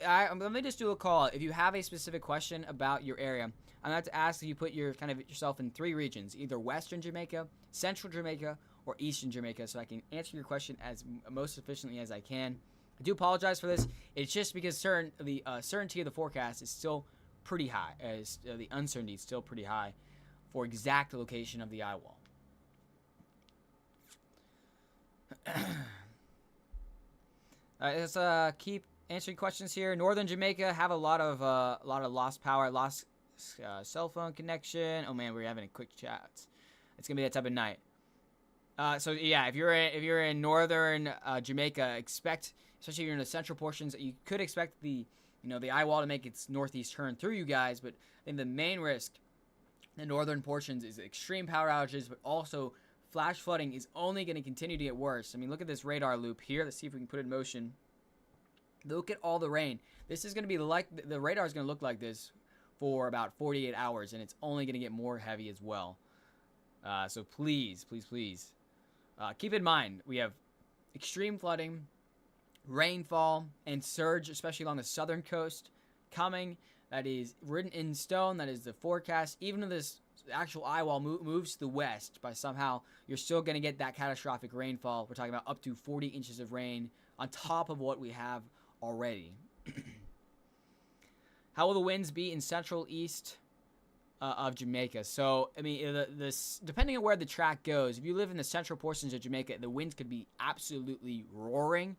Speaker 1: let me just do a call. If you have a specific question about your area, I'm going to have to ask if you put yourself in 3 regions, either Western Jamaica, Central Jamaica, or Eastern Jamaica, so I can answer your question as most efficiently as I can. I do apologize for this. It's just because the certainty of the forecast is still pretty high. The uncertainty is still pretty high for exact location of the eye wall. Let's keep answering questions here. Northern Jamaica have a lot of lost power, lost cell phone connection. Oh man, we're having a quick chat. It's gonna be that type of night. So yeah, if you're in northern Jamaica, expect, especially if you're in the central portions, you could expect the eye wall to make its northeast turn through you guys. But I think the main risk in the northern portions is extreme power outages, but also flash flooding is only going to continue to get worse. I mean, look at this radar loop here. Let's see if we can put it in motion. Look at all the rain. This is going to be the radar is going to look like this for about 48 hours, and it's only going to get more heavy as well. So please, please, please. Keep in mind, we have extreme flooding, rainfall, and surge, especially along the southern coast, coming. That is written in stone. That is the forecast. Even if this actual eye wall moves to the west by somehow, you're still going to get that catastrophic rainfall. We're talking about up to 40 inches of rain on top of what we have already. How will the winds be in central east of Jamaica? So, I mean, depending on where the track goes, if you live in the central portions of Jamaica, the winds could be absolutely roaring.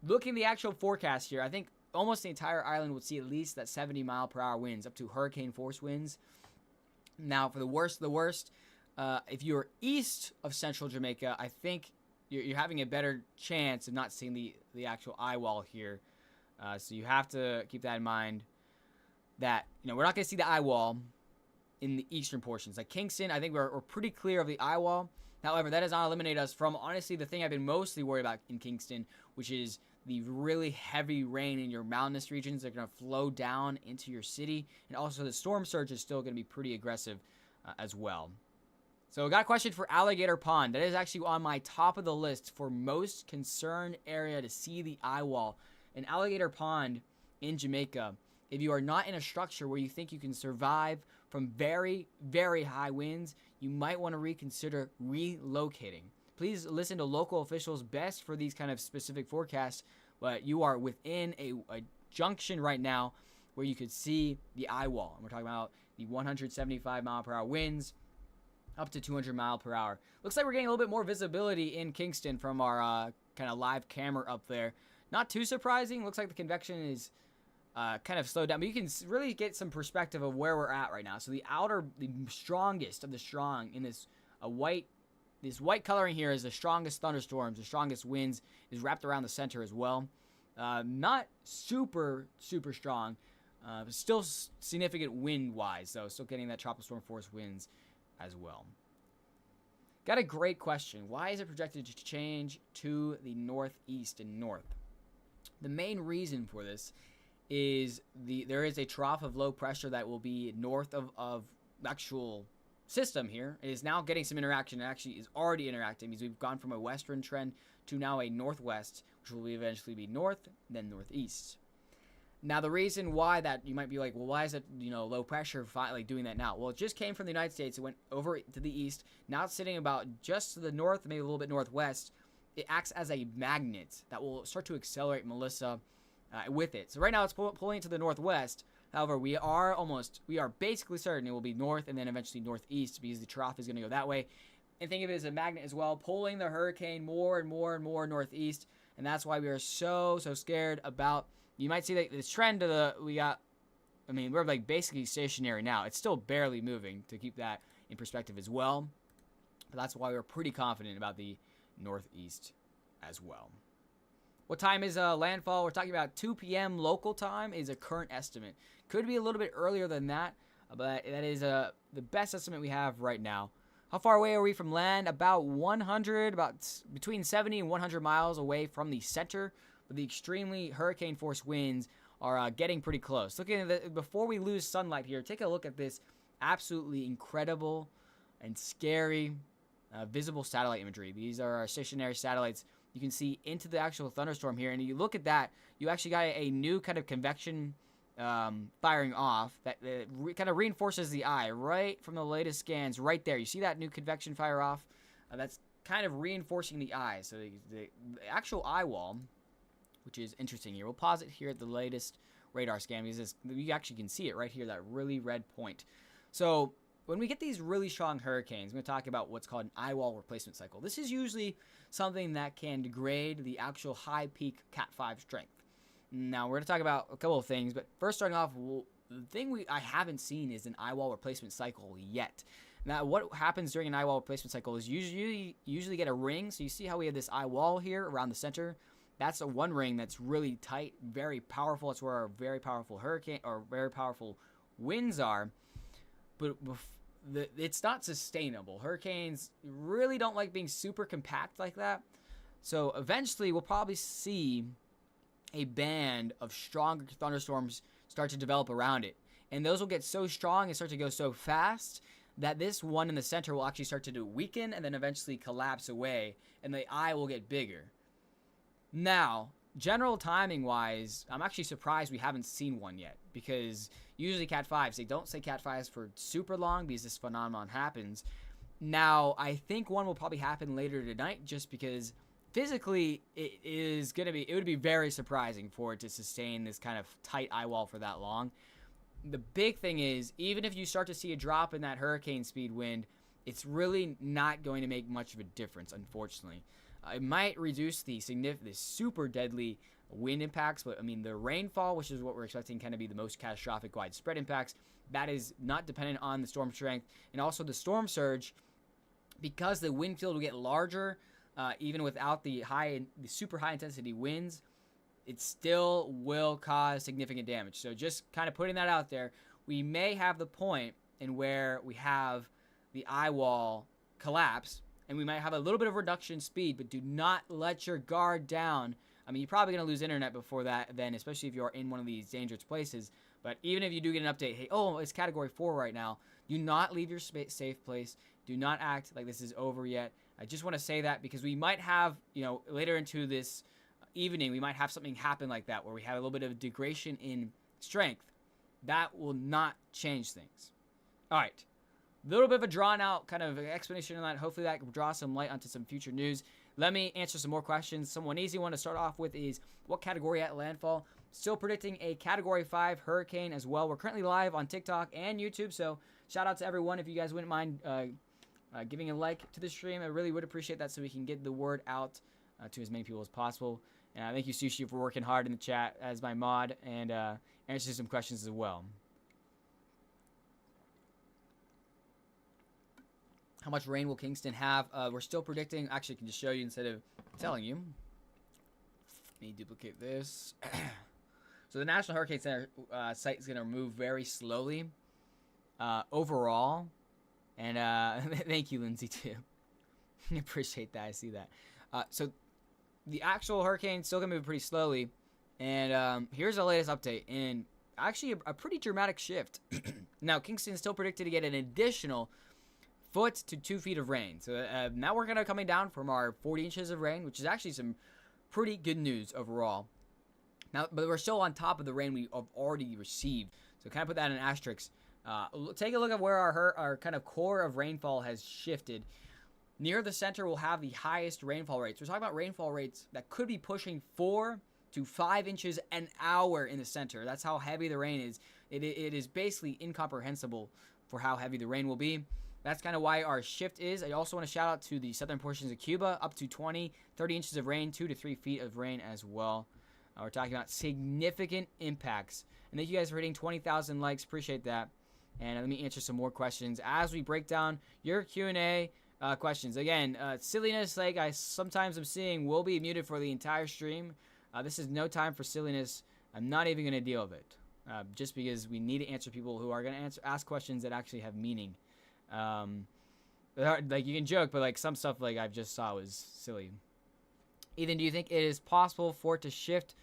Speaker 1: Looking at the actual forecast here, I think almost the entire island would see at least that 70 mile per hour winds, up to hurricane force winds. Now, for the worst of the worst, if you're east of central Jamaica, I think you're having a better chance of not seeing the actual eye wall here. So you have to keep that in mind, that we're not going to see the eye wall in the eastern portions. Like Kingston, I think we're pretty clear of the eye wall. However, that does not eliminate us from, honestly, the thing I've been mostly worried about in Kingston, which is the really heavy rain in your mountainous regions that are going to flow down into your city. And also the storm surge is still going to be pretty aggressive as well. So I got a question for Alligator Pond. That is actually on my top of the list for most concerned area to see the eye wall. In Alligator Pond in Jamaica, if you are not in a structure where you think you can survive from very, very high winds, you might want to reconsider relocating. Please listen to local officials best for these kind of specific forecasts, but you are within a junction right now where you could see the eye wall. And we're talking about the 175 mile per hour winds up to 200 mile per hour. Looks like we're getting a little bit more visibility in Kingston from our kind of live camera up there. Not too surprising. Looks like the convection is kind of slowed down, but you can really get some perspective of where we're at right now. So the strongest of the strong in this white coloring here is the strongest thunderstorms, the strongest winds is wrapped around the center as well. Not super strong, but still significant wind-wise, though. Still getting that tropical storm force winds as well. Got a great question. Why is it projected to change to the northeast and north? The main reason for this is there is a trough of low pressure that will be north of the actual system here. It is now getting some interaction. It actually is already interacting because we've gone from a western trend to now a northwest, which will eventually be north, then northeast. Now, the reason why that, you might be like, well, why is it, low pressure like doing that now? Well, it just came from the United States. It went over to the east. Now it's sitting about just to the north, maybe a little bit northwest. It acts as a magnet that will start to accelerate Melissa with it. So right now it's pulling to the northwest. However, we are basically certain it will be north and then eventually northeast because the trough is going to go that way. And think of it as a magnet as well, pulling the hurricane more and more and more northeast. And that's why we are so scared about. You might see that this trend we're like basically stationary now. It's still barely moving, to keep that in perspective as well. But that's why we're pretty confident about the northeast as well. What time is landfall? We're talking about 2 p.m. local time is a current estimate. Could be a little bit earlier than that, but that is the best estimate we have right now. How far away are we from land? About between 70 and 100 miles away from the center. But the extremely hurricane force winds are getting pretty close. Looking at before we lose sunlight here, take a look at this absolutely incredible and scary visible satellite imagery. These are our stationary satellites. You can see into the actual thunderstorm here, and you look at that, you actually got a new kind of convection firing off that kind of reinforces the eye right from the latest scans right there. You see that new convection fire off? That's kind of reinforcing the eye. So the actual eye wall, which is interesting here. We'll pause it here at the latest radar scan because you actually can see it right here, that really red point. So when we get these really strong hurricanes, I'm going to talk about what's called an eye wall replacement cycle. This is usually something that can degrade the actual high peak Cat 5 strength. Now, we're going to talk about a couple of things, but first starting off, the thing I haven't seen is an eye wall replacement cycle yet. Now, what happens during an eye wall replacement cycle is usually get a ring. So you see how we have this eye wall here around the center? That's a one ring that's really tight, very powerful. That's where our very powerful hurricane or very powerful winds are. But it's not sustainable. Hurricanes really don't like being super compact like that. So eventually we'll probably see a band of stronger thunderstorms start to develop around it. And those will get so strong and start to go so fast that this one in the center will actually start to weaken and then eventually collapse away, and the eye will get bigger. Now, general timing wise, I'm actually surprised we haven't seen one yet, because usually Cat 5s, they don't say Cat 5s for super long because this phenomenon happens. Now, I think one will probably happen later tonight just because physically it would be very surprising for it to sustain this kind of tight eye wall for that long. The big thing is, even if you start to see a drop in that hurricane speed wind, it's really not going to make much of a difference, unfortunately. It might reduce the super deadly wind impacts, but I mean the rainfall, which is what we're expecting kind of be the most catastrophic widespread impacts, that is not dependent on the storm strength. And also the storm surge, because the wind field will get larger, even without the super high intensity winds, it still will cause significant damage. So just kind of putting that out there, we may have the point in where we have the eye wall collapse, and we might have a little bit of reduction in speed, but do not let your guard down. I mean, you're probably going to lose internet before that then, especially if you're in one of these dangerous places. But even if you do get an update, hey, it's Category 4 right now, do not leave your safe place. Do not act like this is over yet. I just want to say that because we might have, later into this evening, we might have something happen like that where we have a little bit of degradation in strength. That will not change things. All right. A little bit of a drawn out kind of explanation on that. Hopefully that will draw some light onto some future news. Let me answer some more questions. One easy one to start off with is what category at landfall? Still predicting a Category 5 hurricane as well. We're currently live on TikTok and YouTube, so shout out to everyone. If you guys wouldn't mind giving a like to the stream, I really would appreciate that so we can get the word out to as many people as possible. And thank you, Sushi, for working hard in the chat as my mod and answering some questions as well. How much rain will Kingston have? We're still predicting. Actually, I can just show you instead of telling you. Let me duplicate this. So the National Hurricane Center site is going to move very slowly overall. And thank you, Lindsay, too. Appreciate that. I see that. So the actual hurricane is still going to move pretty slowly. And here's the latest update, and actually a pretty dramatic shift. Now, Kingston is still predicted to get an additional foot to 2 feet of rain. So now we're going to coming down from our 40 inches of rain, which is actually some pretty good news overall. Now, but we're still on top of the rain we have already received. So kind of put that in asterisks. Take a look at where our kind of core of rainfall has shifted. Near the center, we'll have the highest rainfall rates. We're talking about rainfall rates that could be pushing 4 to 5 inches an hour in the center. That's how heavy the rain is. It is basically incomprehensible for how heavy the rain will be. That's kind of why our shift is. I also want to shout out to the southern portions of Cuba, up to 20, 30 inches of rain, 2 to 3 feet of rain as well. We're talking about significant impacts. And thank you guys for hitting 20,000 likes. Appreciate that. And let me answer some more questions as we break down your Q&A questions. Again, silliness, like I sometimes am seeing, will be muted for the entire stream. This is no time for silliness. I'm not even going to deal with it. Just because we need to answer people who are going to ask questions that actually have meaning. Like, you can joke, but like some stuff like I've just saw was silly. Ethan, do you think it is possible for it to shift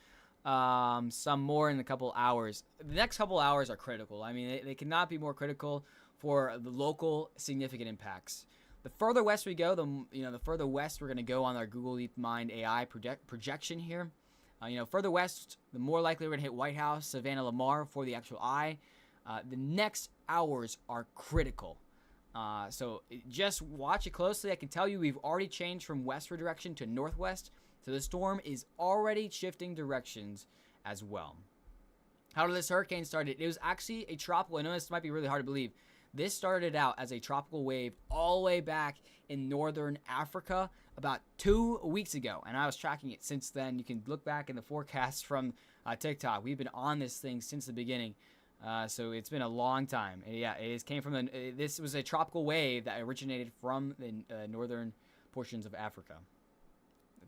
Speaker 1: some more in a couple hours? The next couple hours are critical. I mean, they cannot be more critical for the local significant impacts. The further west we go, the further west we're going to go on our Google DeepMind AI projection here. Further west, the more likely we're going to hit White House, Savannah, Lamar for the actual eye. The next hours are critical. So just watch it closely. I can tell you we've already changed from westward direction to northwest. So the storm is already shifting directions as well. How did this hurricane start? It was actually a tropical. I know this might be really hard to believe. This started out as a tropical wave all the way back in northern Africa about 2 weeks ago. And I was tracking it since then. You can look back in the forecasts from TikTok. We've been on this thing since the beginning. So it's been a long time. And yeah, this was a tropical wave that originated from the northern portions of Africa.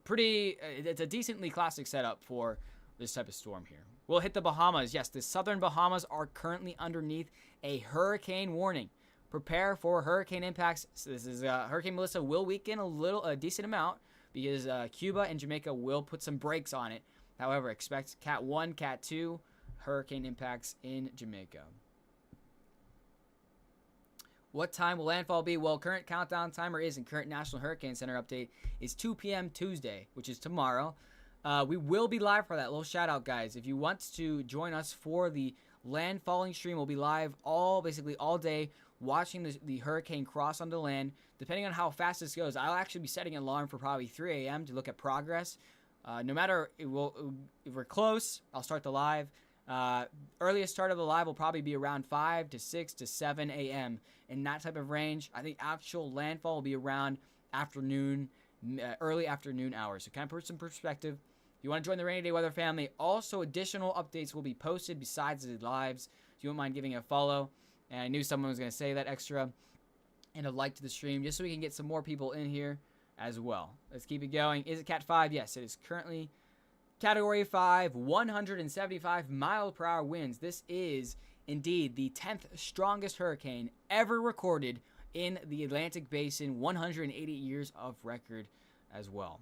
Speaker 1: It's a decently classic setup for this type of storm here. We'll hit the Bahamas. Yes, the southern Bahamas are currently underneath a hurricane warning. Prepare for hurricane impacts. So this is Hurricane Melissa will weaken a decent amount because Cuba and Jamaica will put some brakes on it. However, expect Cat 1, Cat 2 hurricane impacts in Jamaica. What time will landfall be? Well, current countdown timer is, and current National Hurricane Center update is 2 p.m. Tuesday, which is tomorrow. We will be live for that. Little shout out, guys. If you want to join us for the landfalling stream, we'll be live basically all day watching the hurricane cross onto land. Depending on how fast this goes, I'll actually be setting an alarm for probably 3 a.m. to look at progress. No matter if we're close, I'll start the live. Earliest start of the live will probably be around 5 to 6 to 7 a.m. in that type of range. I think actual landfall will be around afternoon, early afternoon hours. So kind of put some perspective. If you want to join the Rainy Day Weather family, also additional updates will be posted besides the lives. If you wouldn't mind giving a follow, and I knew someone was going to say that extra, and a like to the stream, just so we can get some more people in here as well. Let's keep it going. Is it Cat 5? Yes, it is currently Category 5, 175 mile per hour winds. This is indeed the 10th strongest hurricane ever recorded in the Atlantic Basin, 180 years of record as well.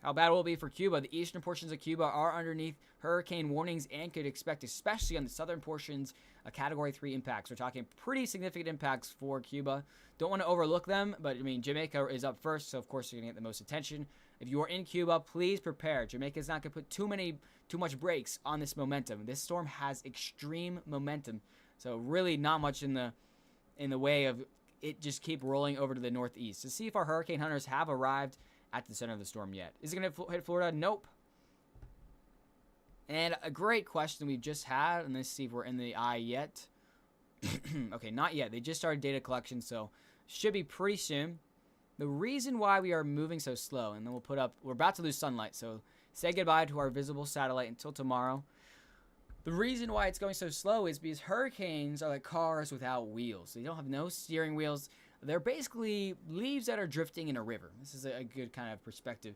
Speaker 1: How bad will it be for Cuba? The eastern portions of Cuba are underneath hurricane warnings and could expect, especially on the southern portions, a Category 3 impacts. We're talking pretty significant impacts for Cuba. Don't want to overlook them, but I mean, Jamaica is up first, so of course you're going to get the most attention. If you are in Cuba, please prepare. Jamaica is not going to put too much brakes on this momentum. This storm has extreme momentum, so really not much in the way of it just keep rolling over to the northeast. To see if our hurricane hunters have arrived at the center of the storm yet. Is it going to hit Florida? Nope. And a great question we've just had, and let's see if we're in the eye yet. Okay, not yet. They just started data collection, so should be pretty soon. The reason why we are moving so slow, and then we're about to lose sunlight, so say goodbye to our visible satellite until tomorrow. The reason why it's going so slow is because hurricanes are like cars without wheels. They don't have no steering wheels. They're basically leaves that are drifting in a river. This is a good kind of perspective.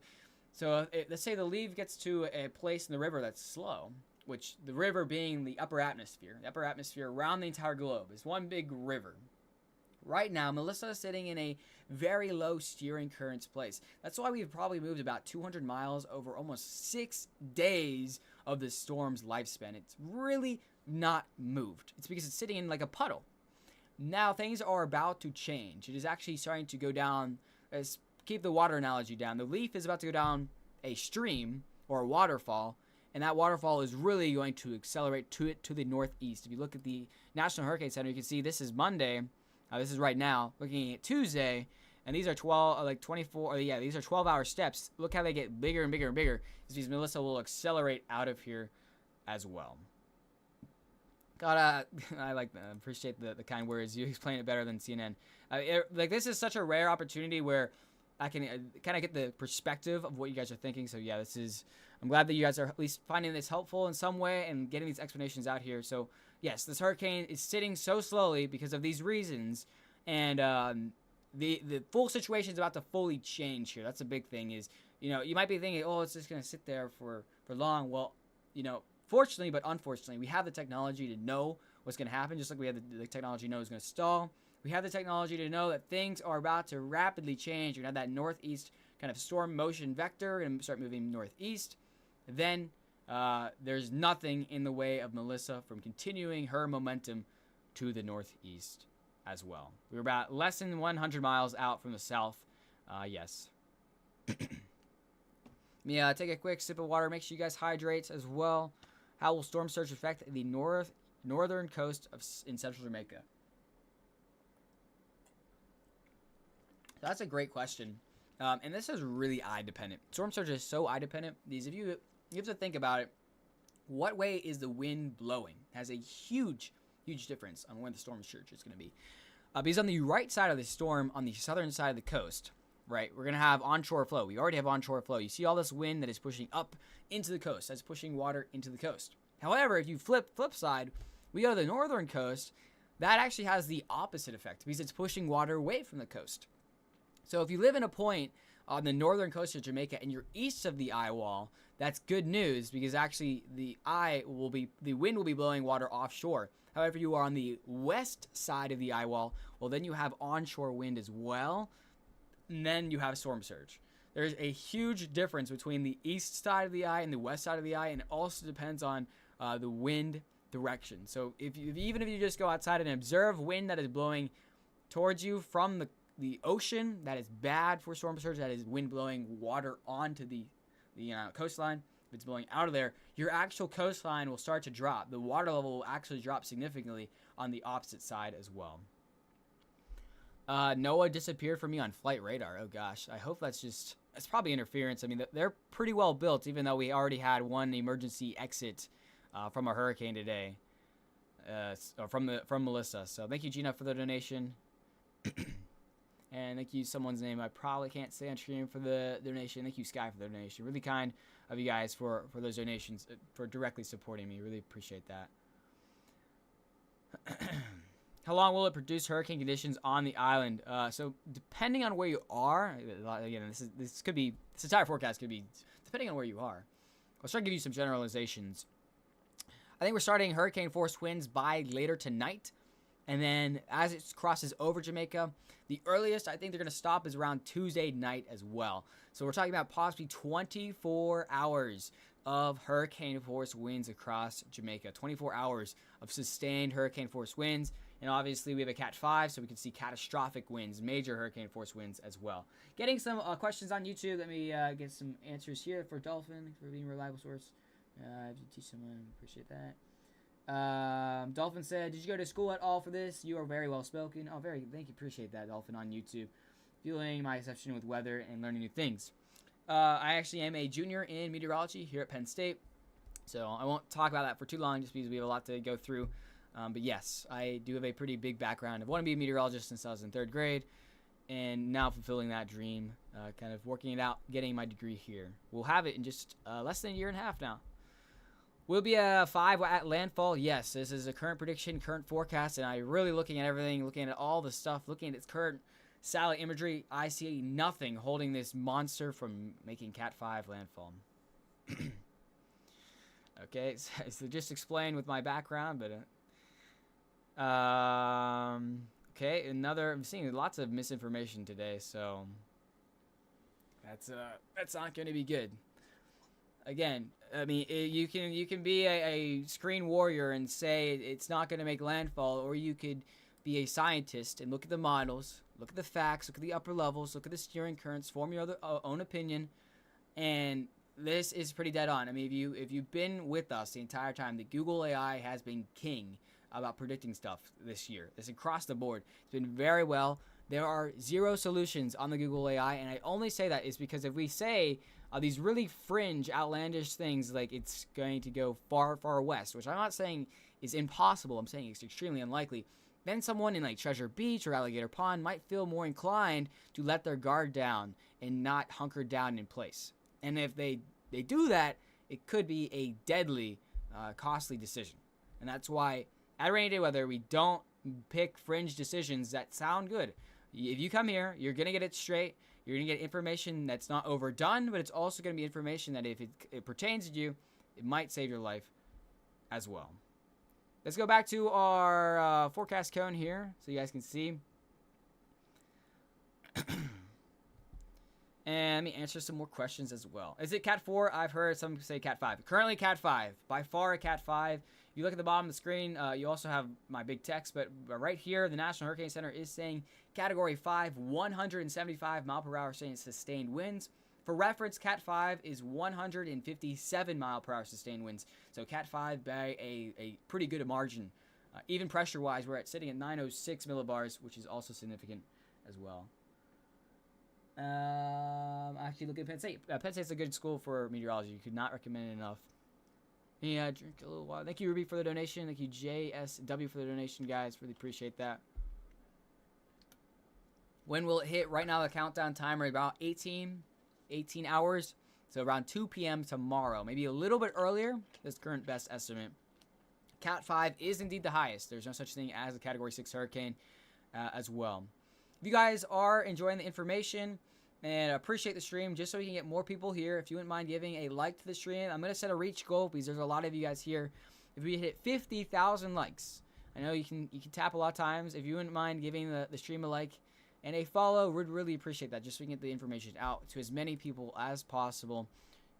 Speaker 1: So let's say the leaf gets to a place in the river that's slow, which the river being the upper atmosphere. The upper atmosphere around the entire globe is one big river. right now, Melissa is sitting in a very low steering currents place. That's why we've probably moved about 200 miles over almost 6 days of the storm's lifespan. It's really not moved. It's because it's sitting in like a puddle. Now things are about to change. It is actually starting to go down. Keep the water analogy down. The leaf is about to go down a stream or a waterfall, and that waterfall is really going to accelerate to the northeast. If you look at the National Hurricane Center, you can see this is Monday. This is right now. Looking at Tuesday, and these are 24. These are 12-hour steps. Look how they get bigger and bigger and bigger. It's because Melissa will accelerate out of here as well. God, I appreciate the kind words. You explain it better than CNN. This is such a rare opportunity where I can kind of get the perspective of what you guys are thinking. So yeah, I'm glad that you guys are at least finding this helpful in some way and getting these explanations out here. So yes, this hurricane is sitting so slowly because of these reasons, and the full situation is about to fully change here. That's a big thing. Is you might be thinking, oh, it's just gonna sit there for long. Well, fortunately, but unfortunately, we have the technology to know what's going to happen, just like we have the technology to know it's going to stall. We have the technology to know that things are about to rapidly change. You're going to have that northeast kind of storm motion vector and start moving northeast. Then there's nothing in the way of Melissa from continuing her momentum to the northeast as well. We're about less than 100 miles out from the south. Yes. Yeah, take a quick sip of water. Make sure you guys hydrate as well. How will storm surge affect the northern coast in central Jamaica? That's a great question. And this is really eye dependent. Storm surge is so eye dependent. If you have to think about it, what way is the wind blowing? It has a huge difference on where the storm surge is going to be. Because on the right side of the storm, on the southern side of the coast, right, we're going to have onshore flow. We already have onshore flow. You see all this wind that is pushing up into the coast. That's pushing water into the coast. However, if you flip side, we go to the northern coast. That actually has the opposite effect because it's pushing water away from the coast. So if you live in a point on the northern coast of Jamaica and you're east of the eye wall, that's good news because actually the wind will be blowing water offshore. However, if you are on the west side of the eye wall, well, then you have onshore wind as well. And then you have storm surge. There's a huge difference between the east side of the eye and the west side of the eye, and it also depends on the wind direction. So even if you just go outside and observe wind that is blowing towards you from the ocean, that is bad for storm surge. That is wind blowing water onto the coastline. If it's blowing out of there, your actual coastline will start to drop. The water level will actually drop significantly on the opposite side as well. Noah disappeared from me on flight radar. Oh gosh, I hope that's probably interference. I mean, they're pretty well built, even though we already had one emergency exit from a hurricane today, from Melissa. So thank you, Gina, for the donation, and thank you, someone's name I probably can't say on stream, for the donation. Thank you, Sky, for the donation. Really kind of you guys for those donations, for directly supporting me. Really appreciate that. How long will it produce hurricane conditions on the island? So depending on where you are, again, this entire forecast could be depending on where you are. I'll start to give you some generalizations. I think we're starting hurricane force winds by later tonight, and then as it crosses over Jamaica, the earliest I think they're going to stop is around Tuesday night as well. So we're talking about possibly 24 hours of hurricane force winds across Jamaica. 24 hours of sustained hurricane force winds. And obviously we have a Cat 5, so we can see catastrophic winds, major hurricane force winds as well. Getting some questions on YouTube. Let me get some answers here for Dolphin. Thanks for being a reliable source. If you teach someone, appreciate that. Dolphin said, did you go to school at all for this? You are very well spoken. Oh, thank you. Appreciate that, Dolphin, on YouTube. Fueling my obsession with weather and learning new things. I actually am a junior in meteorology here at Penn State. So I won't talk about that for too long just because we have a lot to go through. But yes, I do have a pretty big background. I've wanted to be a meteorologist since I was in 3rd grade, and now fulfilling that dream, kind of working it out, getting my degree here. We'll have it in just less than a year and a half now. Will be a 5 at landfall? Yes, this is a current prediction, current forecast, and I'm really looking at everything, looking at all the stuff, looking at its current satellite imagery. I see nothing holding this monster from making Cat 5 landfall. Okay, so just explain with my background, but Okay, I'm seeing lots of misinformation today, so that's not going to be good. Again, I mean, you can be a screen warrior and say it's not going to make landfall, or you could be a scientist and look at the models, look at the facts, look at the upper levels, look at the steering currents, form your own opinion, and this is pretty dead on. I mean, if you've been with us the entire time, the Google AI has been king about predicting stuff this year. It's across the board. It's been very well. There are zero solutions on the Google AI, and I only say that is because if we say these really fringe, outlandish things like it's going to go far, far west, which I'm not saying is impossible, I'm saying it's extremely unlikely, then someone in like Treasure Beach or Alligator Pond might feel more inclined to let their guard down and not hunker down in place. And if they do that, it could be a deadly, costly decision. And that's why at Rainy Day Weather, we don't pick fringe decisions that sound good. If you come here, you're going to get it straight. You're going to get information that's not overdone, but it's also going to be information that if it pertains to you, it might save your life as well. Let's go back to our forecast cone here so you guys can see. And let me answer some more questions as well. Is it Cat 4? I've heard some say Cat 5. Currently Cat 5. By far a Cat 5. If you look at the bottom of the screen, you also have my big text. But right here, the National Hurricane Center is saying Category 5, 175 mile per hour sustained winds. For reference, Cat 5 is 157 mile per hour sustained winds. So Cat 5 by a pretty good margin. Even pressure-wise, we're sitting at 906 millibars, which is also significant as well. Actually, look at Penn State. Penn State's a good school for meteorology. You could not recommend it enough. Yeah, drink a little water. Thank you, Ruby, for the donation. Thank you, JSW, for the donation, guys. Really appreciate that. When will it hit? Right now, the countdown timer is about 18 hours. So around 2 p.m. tomorrow. Maybe a little bit earlier. That's current best estimate. Cat 5 is indeed the highest. There's no such thing as a Category 6 hurricane as well. If you guys are enjoying the information and appreciate the stream, just so we can get more people here, if you wouldn't mind giving a like to the stream, I'm going to set a reach goal because there's a lot of you guys here. If we hit 50,000 likes, I know you can tap a lot of times. If you wouldn't mind giving the stream a like and a follow, we'd really appreciate that, just so we can get the information out to as many people as possible.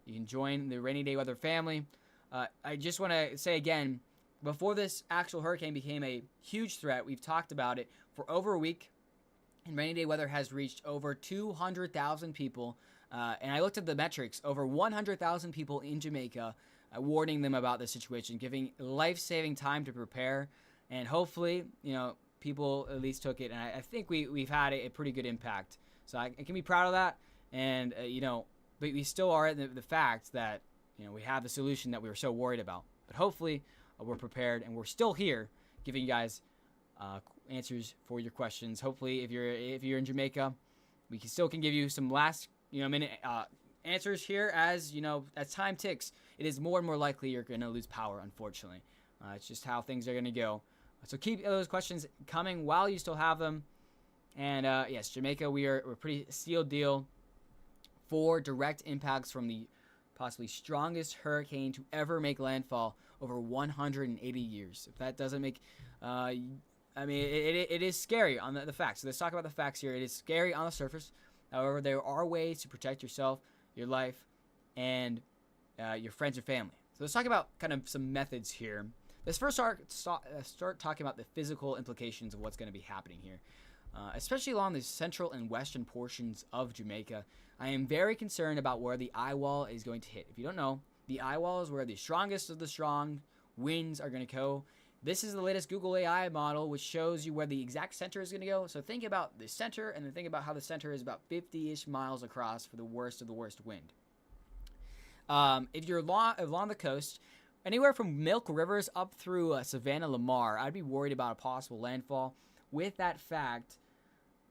Speaker 1: You can join the Rainy Day Weather family. I just want to say again, before this actual hurricane became a huge threat, we've talked about it for over a week. And Rainy Day Weather has reached over 200,000 people. And I looked at the metrics, over 100,000 people in Jamaica, warning them about the situation, giving life-saving time to prepare. And hopefully, people at least took it. And I think we've had a pretty good impact. So I can be proud of that. And, but we still are at the fact that, we have the solution that we were so worried about. But hopefully, we're prepared and we're still here giving you guys answers for your questions. Hopefully, if you're in Jamaica, we still can give you some last minute answers here. As as time ticks, it is more and more likely you're going to lose power. Unfortunately, it's just how things are going to go. So keep those questions coming while you still have them. And yes, Jamaica, we're pretty sealed deal for direct impacts from the possibly strongest hurricane to ever make landfall over 180 years. If that doesn't make it is scary on the facts. So let's talk about the facts here. It is scary on the surface. However, there are ways to protect yourself, your life, and your friends and family. So let's talk about kind of some methods here. Let's first start talking about the physical implications of what's going to be happening here, especially along the central and western portions of Jamaica. I am very concerned about where the eye wall is going to hit. If you don't know, the eye wall is where the strongest of the strong winds are going to go. This is the latest Google AI model, which shows you where the exact center is going to go. So think about the center, and then think about how the center is about 50-ish miles across for the worst of the worst wind. If you're along the coast, anywhere from Milk Rivers up through Savannah, Lamar, I'd be worried about a possible landfall. With that fact,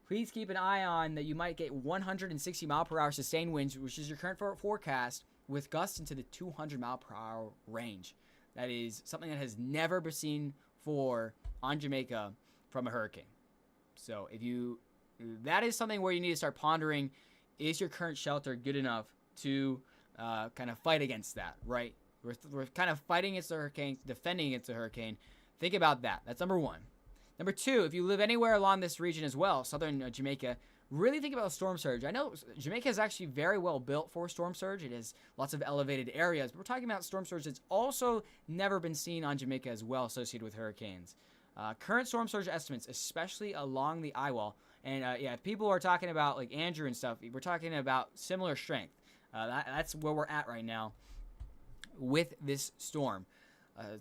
Speaker 1: please keep an eye on that you might get 160 mile per hour sustained winds, which is your current forecast, with gusts into the 200 mile per hour range. That is something that has never been seen on Jamaica from a hurricane. So that is something where you need to start pondering, is your current shelter good enough to kind of fight against that, right? We're kind of fighting against the hurricane, defending against the hurricane. Think about that. That's number one. Number 2, if you live anywhere along this region as well, southern Jamaica, really think about storm surge. I know Jamaica is actually very well built for storm surge. It has lots of elevated areas, but we're talking about storm surge that's also never been seen on Jamaica as well associated with hurricanes. Current storm surge estimates, especially along the eye wall, and yeah, people are talking about like Andrew and stuff. We're talking about similar strength. That's where we're at right now with this storm.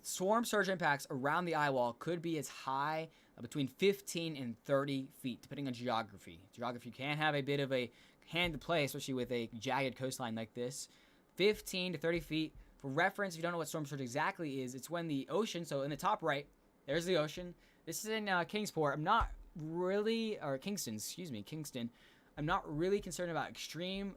Speaker 1: Storm surge impacts around the eye wall could be as high between 15 and 30 feet, depending on geography. Geography can have a bit of a hand to play, especially with a jagged coastline like this. 15 to 30 feet. For reference, if you don't know what storm surge exactly is, it's when the ocean, so in the top right, there's the ocean. This is in Kingsport. I'm not really, or Kingston, excuse me, Kingston. I'm not really concerned about extreme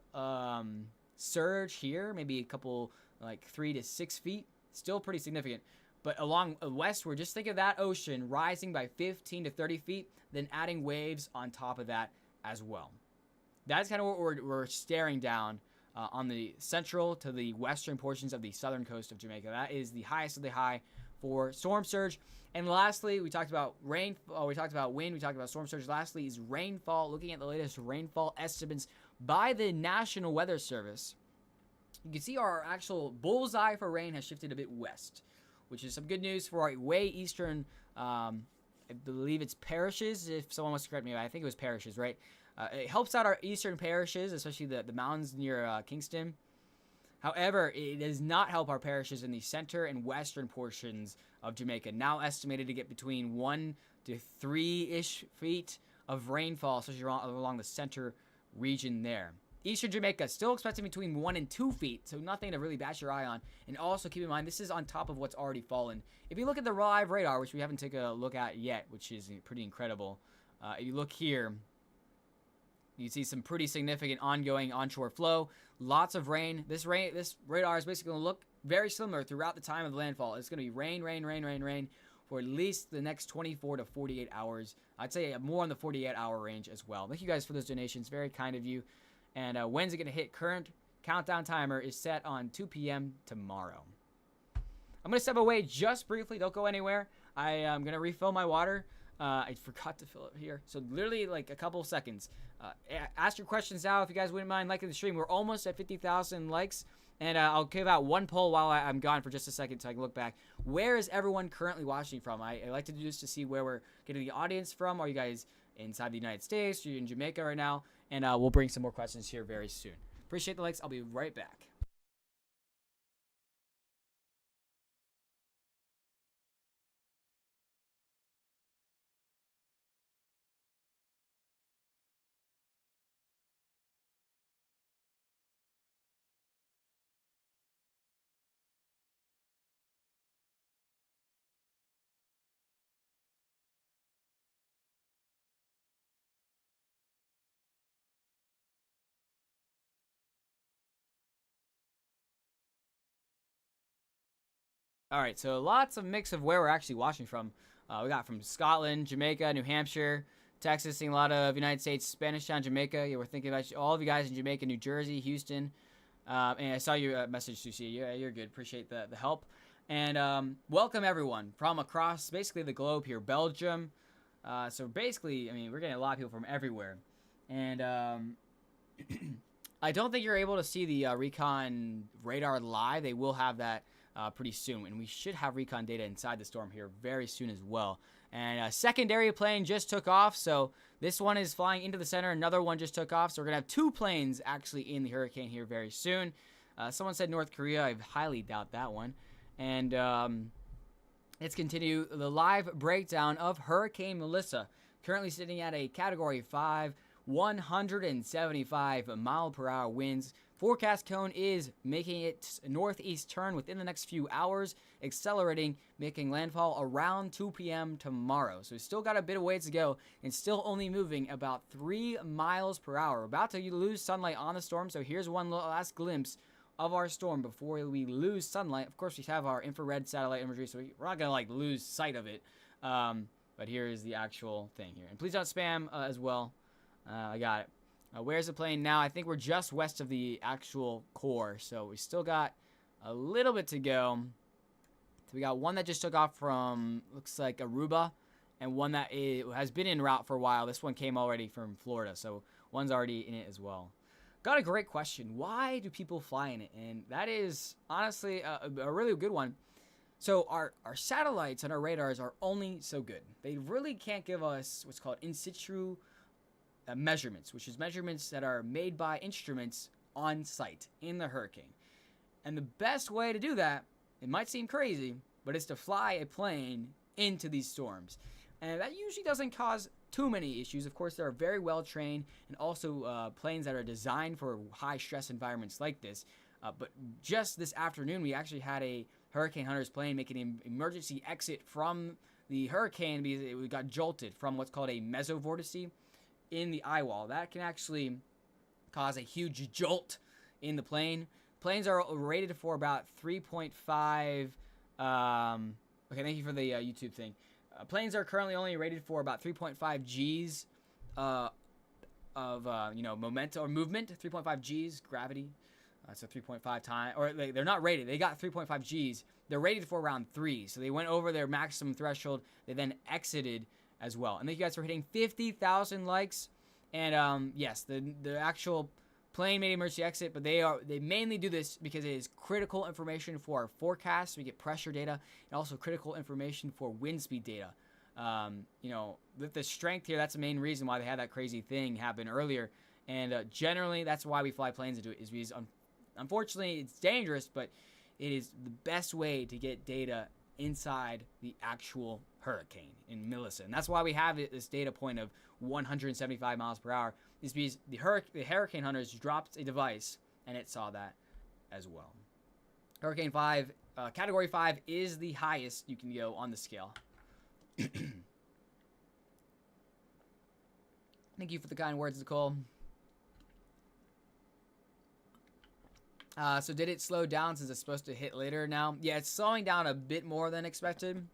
Speaker 1: surge here, maybe a couple, like 3 to 6 feet. Still pretty significant. But along westward, just think of that ocean rising by 15 to 30 feet, then adding waves on top of that as well. That's kind of what we're staring down on the central to the western portions of the southern coast of Jamaica. That is the highest of the high for storm surge. And lastly, we talked about rain. We talked about wind. We talked about storm surge. Lastly is rainfall. Looking at the latest rainfall estimates by the National Weather Service, you can see our actual bullseye for rain has shifted a bit west, which is some good news for our way eastern, I believe it's parishes, if someone wants to correct me, I think it was parishes, right? It helps out our eastern parishes, especially the mountains near Kingston. However, it does not help our parishes in the center and western portions of Jamaica, now estimated to get between 1 to 3-ish feet of rainfall, especially along the center region there. Eastern Jamaica still expecting between 1 and 2 feet, so nothing to really bat your eye on. And also keep in mind, this is on top of what's already fallen. If you look at the live radar, which we haven't taken a look at yet, which is pretty incredible. If you look here, you see some pretty significant ongoing onshore flow. Lots of rain. This radar is basically going to look very similar throughout the time of landfall. It's going to be rain, rain, rain, rain, rain for at least the next 24 to 48 hours. I'd say more in the 48-hour range as well. Thank you guys for those donations. Very kind of you. And when's it going to hit? Current countdown timer is set on 2 p.m. tomorrow. I'm going to step away just briefly. Don't go anywhere. I am going to refill my water. I forgot to fill it here. So literally like a couple seconds. Ask your questions now if you guys wouldn't mind liking the stream. We're almost at 50,000 likes. And I'll give out one poll while I'm gone for just a second so I can look back. Where is everyone currently watching from? I like to do this to see where we're getting the audience from. Are you guys inside the United States? Are you in Jamaica right now? And we'll bring some more questions here very soon. Appreciate the likes. I'll be right back. All right, so lots of mix of where we're actually watching from. We got from Scotland, Jamaica, New Hampshire, Texas, seeing a lot of United States, Spanish Town, Jamaica. Yeah, we're thinking about all of you guys in Jamaica, New Jersey, Houston. And I saw your message, Susie. Yeah, you're good. Appreciate the help. And welcome everyone from across basically the globe here. Belgium. So basically, I mean, we're getting a lot of people from everywhere. And I don't think you're able to see the recon radar live. They will have that pretty soon, and we should have recon data inside the storm here very soon as well. And a secondary plane just took off, so this one is flying into the center. Another one just took off, so we're gonna have 2 planes actually in the hurricane here very soon. Someone said North Korea. I highly doubt that one. And let's continue the live breakdown of Hurricane Melissa, currently sitting at a Category 5, 175 mile per hour winds. Forecast cone is making its northeast turn within the next few hours, accelerating, making landfall around 2 p.m. tomorrow. So we've still got a bit of ways to go and still only moving about 3 miles per hour. We're about to lose sunlight on the storm, so here's one last glimpse of our storm before we lose sunlight. Of course, we have our infrared satellite imagery, so we're not going to like lose sight of it. But here is the actual thing here. And please don't spam as well. I got it. Where's the plane now? I think we're just west of the actual core, so we still got a little bit to go. So we got one that just took off from, looks like Aruba, and one that has been en route for a while. This one came already from Florida, so one's already in it as well. Got a great question. Why do people fly in it? And that is honestly a really good one. So our satellites and our radars are only so good. They really can't give us what's called in situ measurements, which is measurements that are made by instruments on site in the hurricane. And the best way to do that, it might seem crazy, but it's to fly a plane into these storms. And that usually doesn't cause too many issues. Of course, they're very well trained, and also planes that are designed for high stress environments like this. But just this afternoon, we actually had a Hurricane Hunter's plane making an emergency exit from the hurricane because it got jolted from what's called a mesovortice in the eye wall. That can actually cause a huge jolt in the plane. Planes are rated for about 3.5. Okay, thank you for the YouTube thing. Planes are currently only rated for about 3.5 Gs of momentum or movement. 3.5 Gs gravity. So 3.5 times, or they're not rated. They got 3.5 Gs. They're rated for around 3. So they went over their maximum threshold. They then exited as well. And thank you guys for hitting 50,000 likes. And yes, the actual plane made emergency exit, but they mainly do this because it is critical information for our forecast. We get pressure data and also critical information for wind speed data. With the strength here, that's the main reason why they had that crazy thing happen earlier. And generally, that's why we fly planes into it, is because unfortunately, it's dangerous, but it is the best way to get data inside the actual hurricane in millisecond. And that's why we have this data point of 175 miles per hour, is because the Hurricane Hunters dropped a device, and it saw that as well. Hurricane 5, Category 5 is the highest you can go on the scale. Thank you for the kind words, Nicole. So did it slow down since it's supposed to hit later now? Yeah, it's slowing down a bit more than expected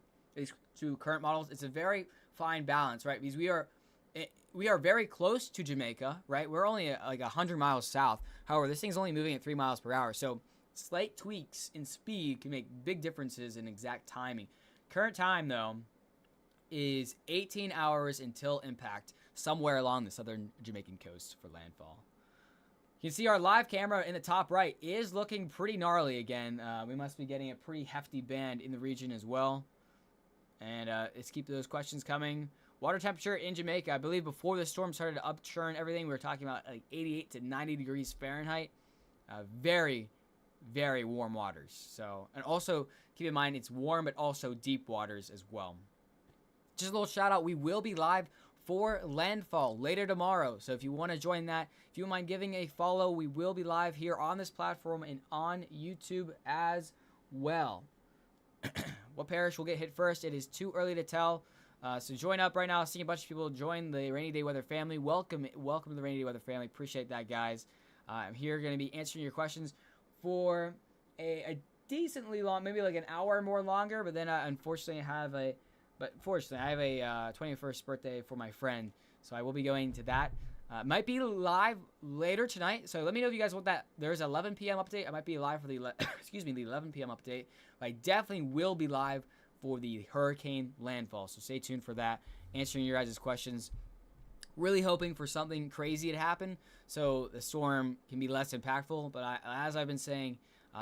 Speaker 1: to current models. It's a very fine balance, right? Because we are very close to Jamaica, right? We're only like 100 miles south. However, this thing's only moving at 3 miles per hour. So slight tweaks in speed can make big differences in exact timing. Current time, though, is 18 hours until impact somewhere along the southern Jamaican coast for landfall. You can see our live camera in the top right is looking pretty gnarly again. We must be getting a pretty hefty band in the region as well. And let's keep those questions coming. Water temperature in Jamaica, I believe before the storm started to upchurn everything, we were talking about like 88 to 90 degrees Fahrenheit. Very, very warm waters. So, and also keep in mind it's warm but also deep waters as well. Just a little shout out, we will be live for landfall later tomorrow. So if you want to join that, if you don't mind giving a follow, we will be live here on this platform and on YouTube as well. What parish will get hit first? It is too early to tell. So join up right now. Seeing a bunch of people join the Rainy Day Weather family. Welcome to the Rainy Day Weather family. Appreciate that, guys. I'm here going to be answering your questions for a decently long, maybe like an hour or more longer. But then unfortunately I have a 21st birthday for my friend, so I will be going to that. Might be live later tonight, so let me know if you guys want that. There's an 11 p.m. update. I might be live for the the 11 p.m. update, but I definitely will be live for the hurricane landfall, so stay tuned for that, answering your guys' questions. Really hoping for something crazy to happen so the storm can be less impactful, but as I've been saying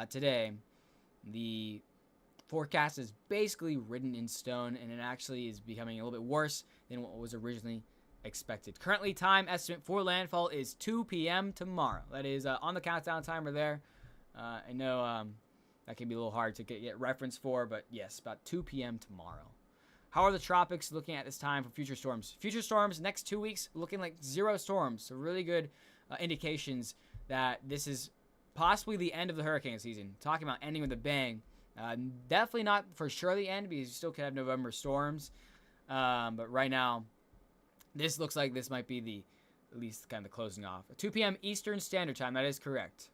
Speaker 1: today, the forecast is basically written in stone, and it actually is becoming a little bit worse than what was originally expected. Currently, time estimate for landfall is 2 p.m. tomorrow. That is on the countdown timer there. I know that can be a little hard to get reference for, but yes, about 2 p.m. tomorrow. How are the tropics looking at this time for future storms? Future storms, next 2 weeks, looking like 0 storms. So really good indications that this is possibly the end of the hurricane season. Talking about ending with a bang. Definitely not for sure the end, because you still could have November storms. But right now, this looks like this might be at least kind of the closing off. 2 p.m. Eastern Standard Time, that is correct.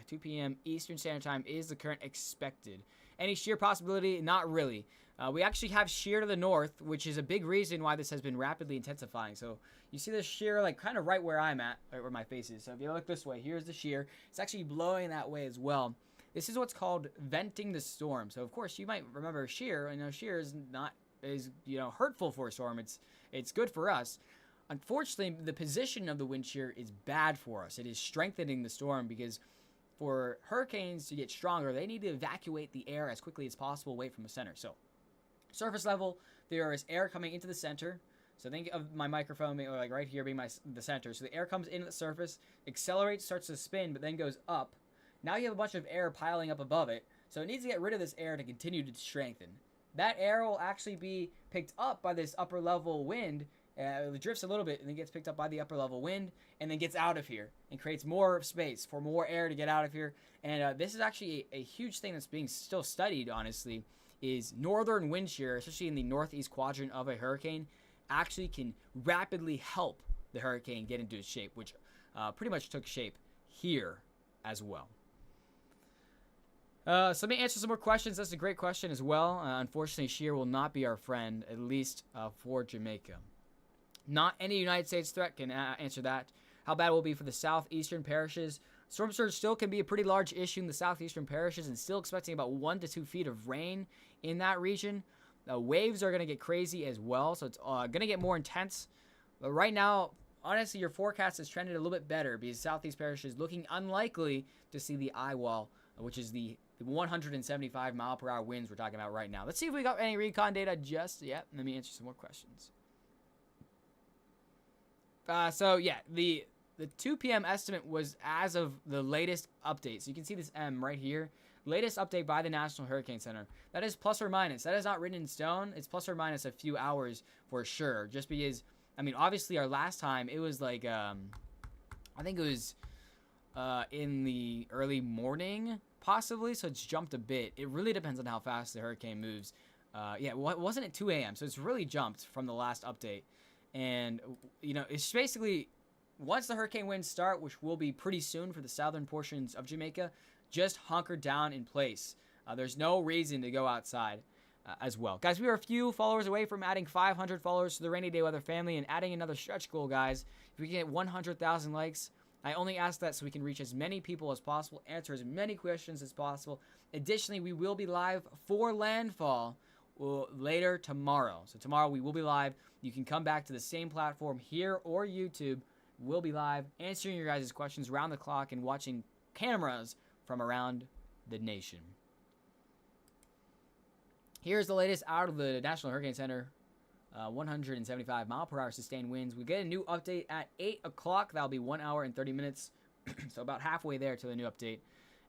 Speaker 1: 2 p.m. Eastern Standard Time is the current expected. Any shear possibility? Not really. We actually have shear to the north, which is a big reason why this has been rapidly intensifying. So you see the shear like kind of right where I'm at, right where my face is. So if you look this way, here's the shear. It's actually blowing that way as well. This is what's called venting the storm. So of course you might remember shear. I know shear is not hurtful for a storm. It's good for us. Unfortunately, the position of the wind shear is bad for us. It is strengthening the storm because for hurricanes to get stronger, they need to evacuate the air as quickly as possible away from the center. So, surface level, there is air coming into the center. So think of my microphone being like right here being the center. So the air comes in at the surface, accelerates, starts to spin, but then goes up. Now you have a bunch of air piling up above it. So it needs to get rid of this air to continue to strengthen. That air will actually be picked up by this upper level wind. It drifts a little bit and then gets picked up by the upper level wind and then gets out of here and creates more space for more air to get out of here. And this is actually a huge thing that's being still studied, honestly, is northern wind shear, especially in the northeast quadrant of a hurricane, actually can rapidly help the hurricane get into its shape, which pretty much took shape here as well. So let me answer some more questions. That's a great question as well. Unfortunately, shear will not be our friend, at least for Jamaica. Not any United States threat can answer that. How bad will it be for the southeastern parishes? Storm surge still can be a pretty large issue in the southeastern parishes, and still expecting about 1 to 2 feet of rain in that region. Waves are going to get crazy as well, so it's going to get more intense. But right now, honestly, your forecast has trended a little bit better because southeast parishes looking unlikely to see the eye wall, which is the 175 mile per hour winds we're talking about right now. Let's see if we got any recon data just yet. Let me answer some more questions. So yeah, the 2 p.m. estimate was as of the latest update. So you can see this M right here. Latest update by the National Hurricane Center. That is plus or minus. That is not written in stone. It's plus or minus a few hours for sure. Just because, I mean, obviously our last time, it was like, I think it was in the early morning, possibly. So it's jumped a bit. It really depends on how fast the hurricane moves. Yeah, it wasn't at 2 a.m. So it's really jumped from the last update. And, it's basically, once the hurricane winds start, which will be pretty soon for the southern portions of Jamaica, just hunker down in place. There's no reason to go outside as well. Guys, we are a few followers away from adding 500 followers to the Rainy Day Weather family and adding another stretch goal, guys. If we can get 100,000 likes, I only ask that so we can reach as many people as possible, answer as many questions as possible. Additionally, we will be live for landfall later tomorrow. So tomorrow we will be live. You can come back to the same platform here or YouTube. We'll be live answering your guys' questions around the clock and watching cameras from around the nation. Here's the latest out of the National Hurricane Center. 175 mile per hour sustained winds. We get a new update at 8 o'clock. That'll be 1 hour and 30 minutes. So about halfway there to the new update.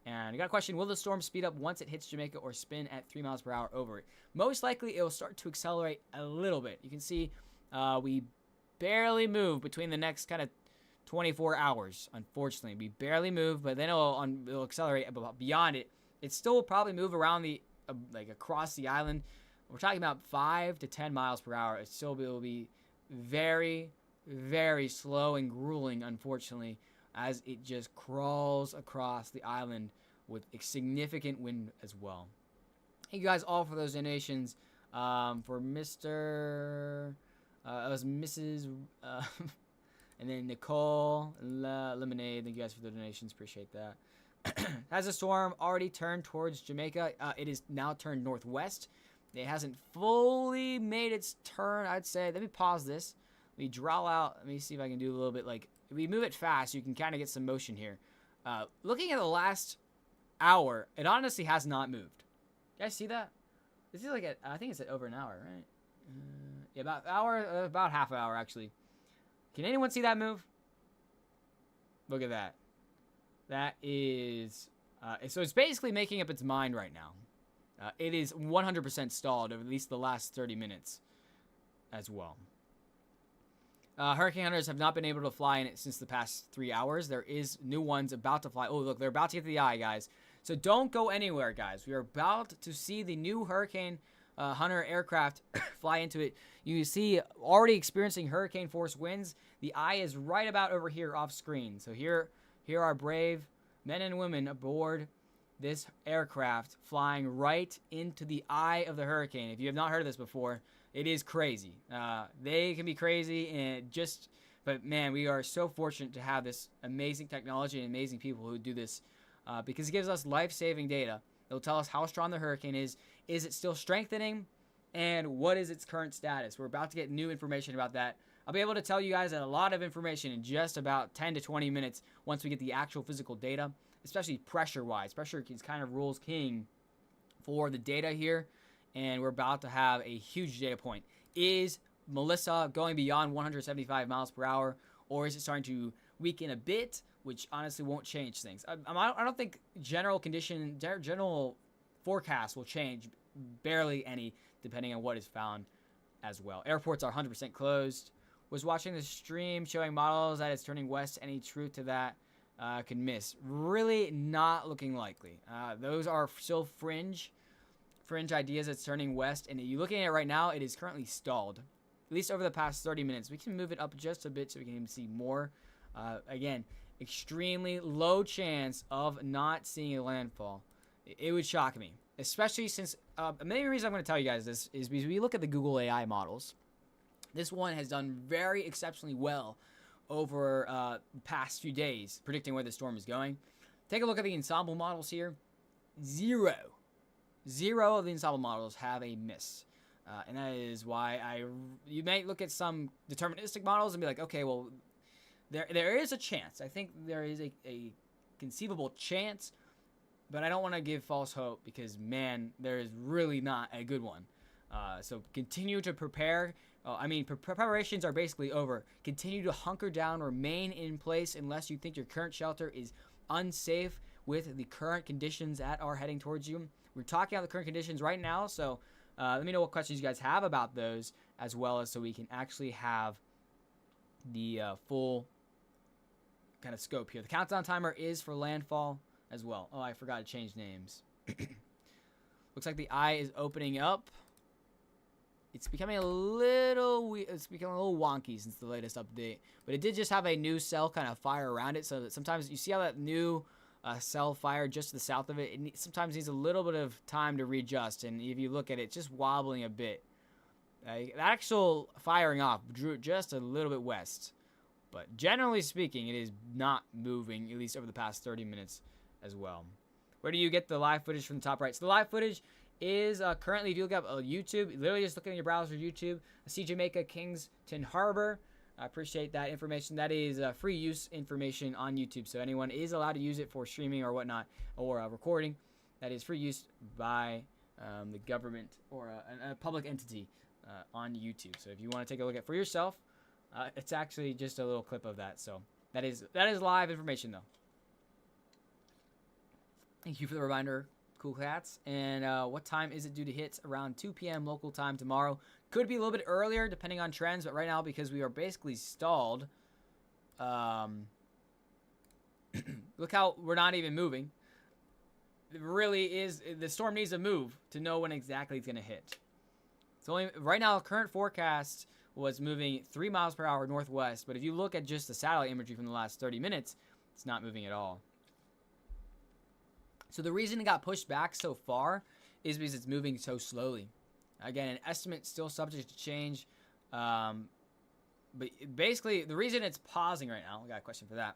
Speaker 1: And I got a question. Will the storm speed up once it hits Jamaica or spin at 3 miles per hour over it? Most likely it will start to accelerate a little bit. You can see we barely move between the next kind of 24 hours, unfortunately. We barely move, but then it'll accelerate beyond it. It still will probably move around across the island. We're talking about 5 to 10 miles per hour. It still will be very, very slow and grueling, unfortunately, as it just crawls across the island with a significant wind as well. Thank you guys all for those donations. For Mr. It was Mrs. And then Nicole Lemonade, thank you guys for the donations. Appreciate that. Has the storm already turned towards Jamaica? It is now turned northwest. It hasn't fully made its turn, I'd say. Let me pause this. Let me draw out. Let me see if I can do a little bit. Like, if we move it fast, you can kind of get some motion here. Looking at the last hour, it honestly has not moved. You guys see that? This is like I think it's at over an hour, right? Yeah, about half an hour, actually. Can anyone see that move? Look at that. That is... so it's basically making up its mind right now. It is 100% stalled over at least the last 30 minutes as well. Hurricane hunters have not been able to fly in it since the past 3 hours. There is new ones about to fly. Oh, look, they're about to get to the eye, guys. So don't go anywhere, guys. We are about to see the new Hurricane Hunter aircraft fly into it. You see already experiencing hurricane force winds. The eye is right about over here off screen. So here are brave men and women aboard this aircraft flying right into the eye of the hurricane. If you have not heard of this before, it is crazy. They can be crazy, but man, we are so fortunate to have this amazing technology and amazing people who do this because it gives us life-saving data. It'll tell us how strong the hurricane is. Is it still strengthening? and what is its current status. We're about to get new information about that. I'll be able to tell you guys a lot of information in just about 10 to 20 minutes once we get the actual physical data, especially pressure-wise. Pressure is kind of rules king for the data here, and we're about to have a huge data point. Is Melissa going beyond 175 miles per hour, or is it starting to weaken a bit, which honestly won't change things? I don't think general forecast will change barely any, depending on what is found as well. Airports are 100% closed. Was watching the stream showing models that it's turning west. Any truth to that? Could miss. Really not looking likely. Those are still fringe ideas. It's turning west, and you looking at it right now, it is currently stalled. At least over the past 30 minutes. We can move it up just a bit so we can even see more. Again, extremely low chance of not seeing a landfall. It would shock me, especially since the main reason I'm going to tell you guys this is because we look at the Google AI models. This one has done very exceptionally well over the past few days, predicting where the storm is going. Take a look at the ensemble models here. Zero of the ensemble models have a miss. And that is why you might look at some deterministic models and be like, okay, well, there is a chance. I think there is a conceivable chance, but I don't want to give false hope because, man, there is really not a good one. So continue to prepare. Preparations are basically over. Continue to hunker down, remain in place unless you think your current shelter is unsafe with the current conditions that are heading towards you. We're talking about the current conditions right now, so let me know what questions you guys have about those, as well as so we can actually have the full kind of scope here. The countdown timer is for landfall as well. Oh, I forgot to change names. Looks like the eye is opening up. It's becoming a little wonky since the latest update, but it did just have a new cell kind of fire around it, so that sometimes you see how that new cell fire just to the south of it, sometimes needs a little bit of time to readjust, and if you look at it, it's just wobbling a bit. The actual firing off drew just a little bit west, but generally speaking, it is not moving, at least over the past 30 minutes as well. Where do you get the live footage from the top right? So the live footage is currently, if you look up YouTube, literally just looking at your browser, YouTube, I see Jamaica, Kingston Harbor. I appreciate that information. That is free use information on YouTube, so anyone is allowed to use it for streaming or whatnot, or recording. That is free use by the government or a public entity on YouTube. So if you want to take a look at it for yourself, it's actually just a little clip of that. So that is live information, though. Thank you for the reminder, Cool Cats. And what time is it due to hit? Around 2 p.m. local time tomorrow. Could be a little bit earlier depending on trends, but right now, because we are basically stalled, look how we're not even moving. It really is, the storm needs to move to know when exactly it's going to hit. It's only right now, current forecast was moving 3 miles per hour northwest, but if you look at just the satellite imagery from the last 30 minutes, it's not moving at all. So the reason it got pushed back so far is because it's moving so slowly. Again, an estimate still subject to change. But basically, the reason it's pausing right now, I got a question for that,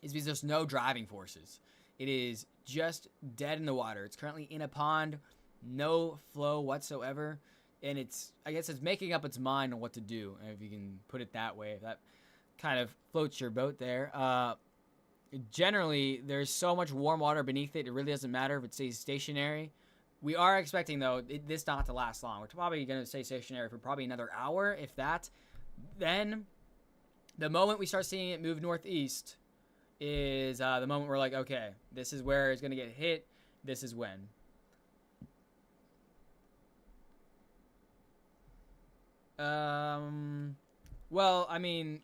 Speaker 1: is because there's no driving forces. It is just dead in the water. It's currently in a pond, no flow whatsoever. And I guess it's making up its mind on what to do, if you can put it that way. If that kind of floats your boat there. Generally, there's so much warm water beneath it, it really doesn't matter if it stays stationary. We are expecting, though, this not to last long. We're probably going to stay stationary for probably another hour, if that. Then, the moment we start seeing it move northeast is the moment we're like, okay, this is where it's going to get hit. This is when. Well, I mean,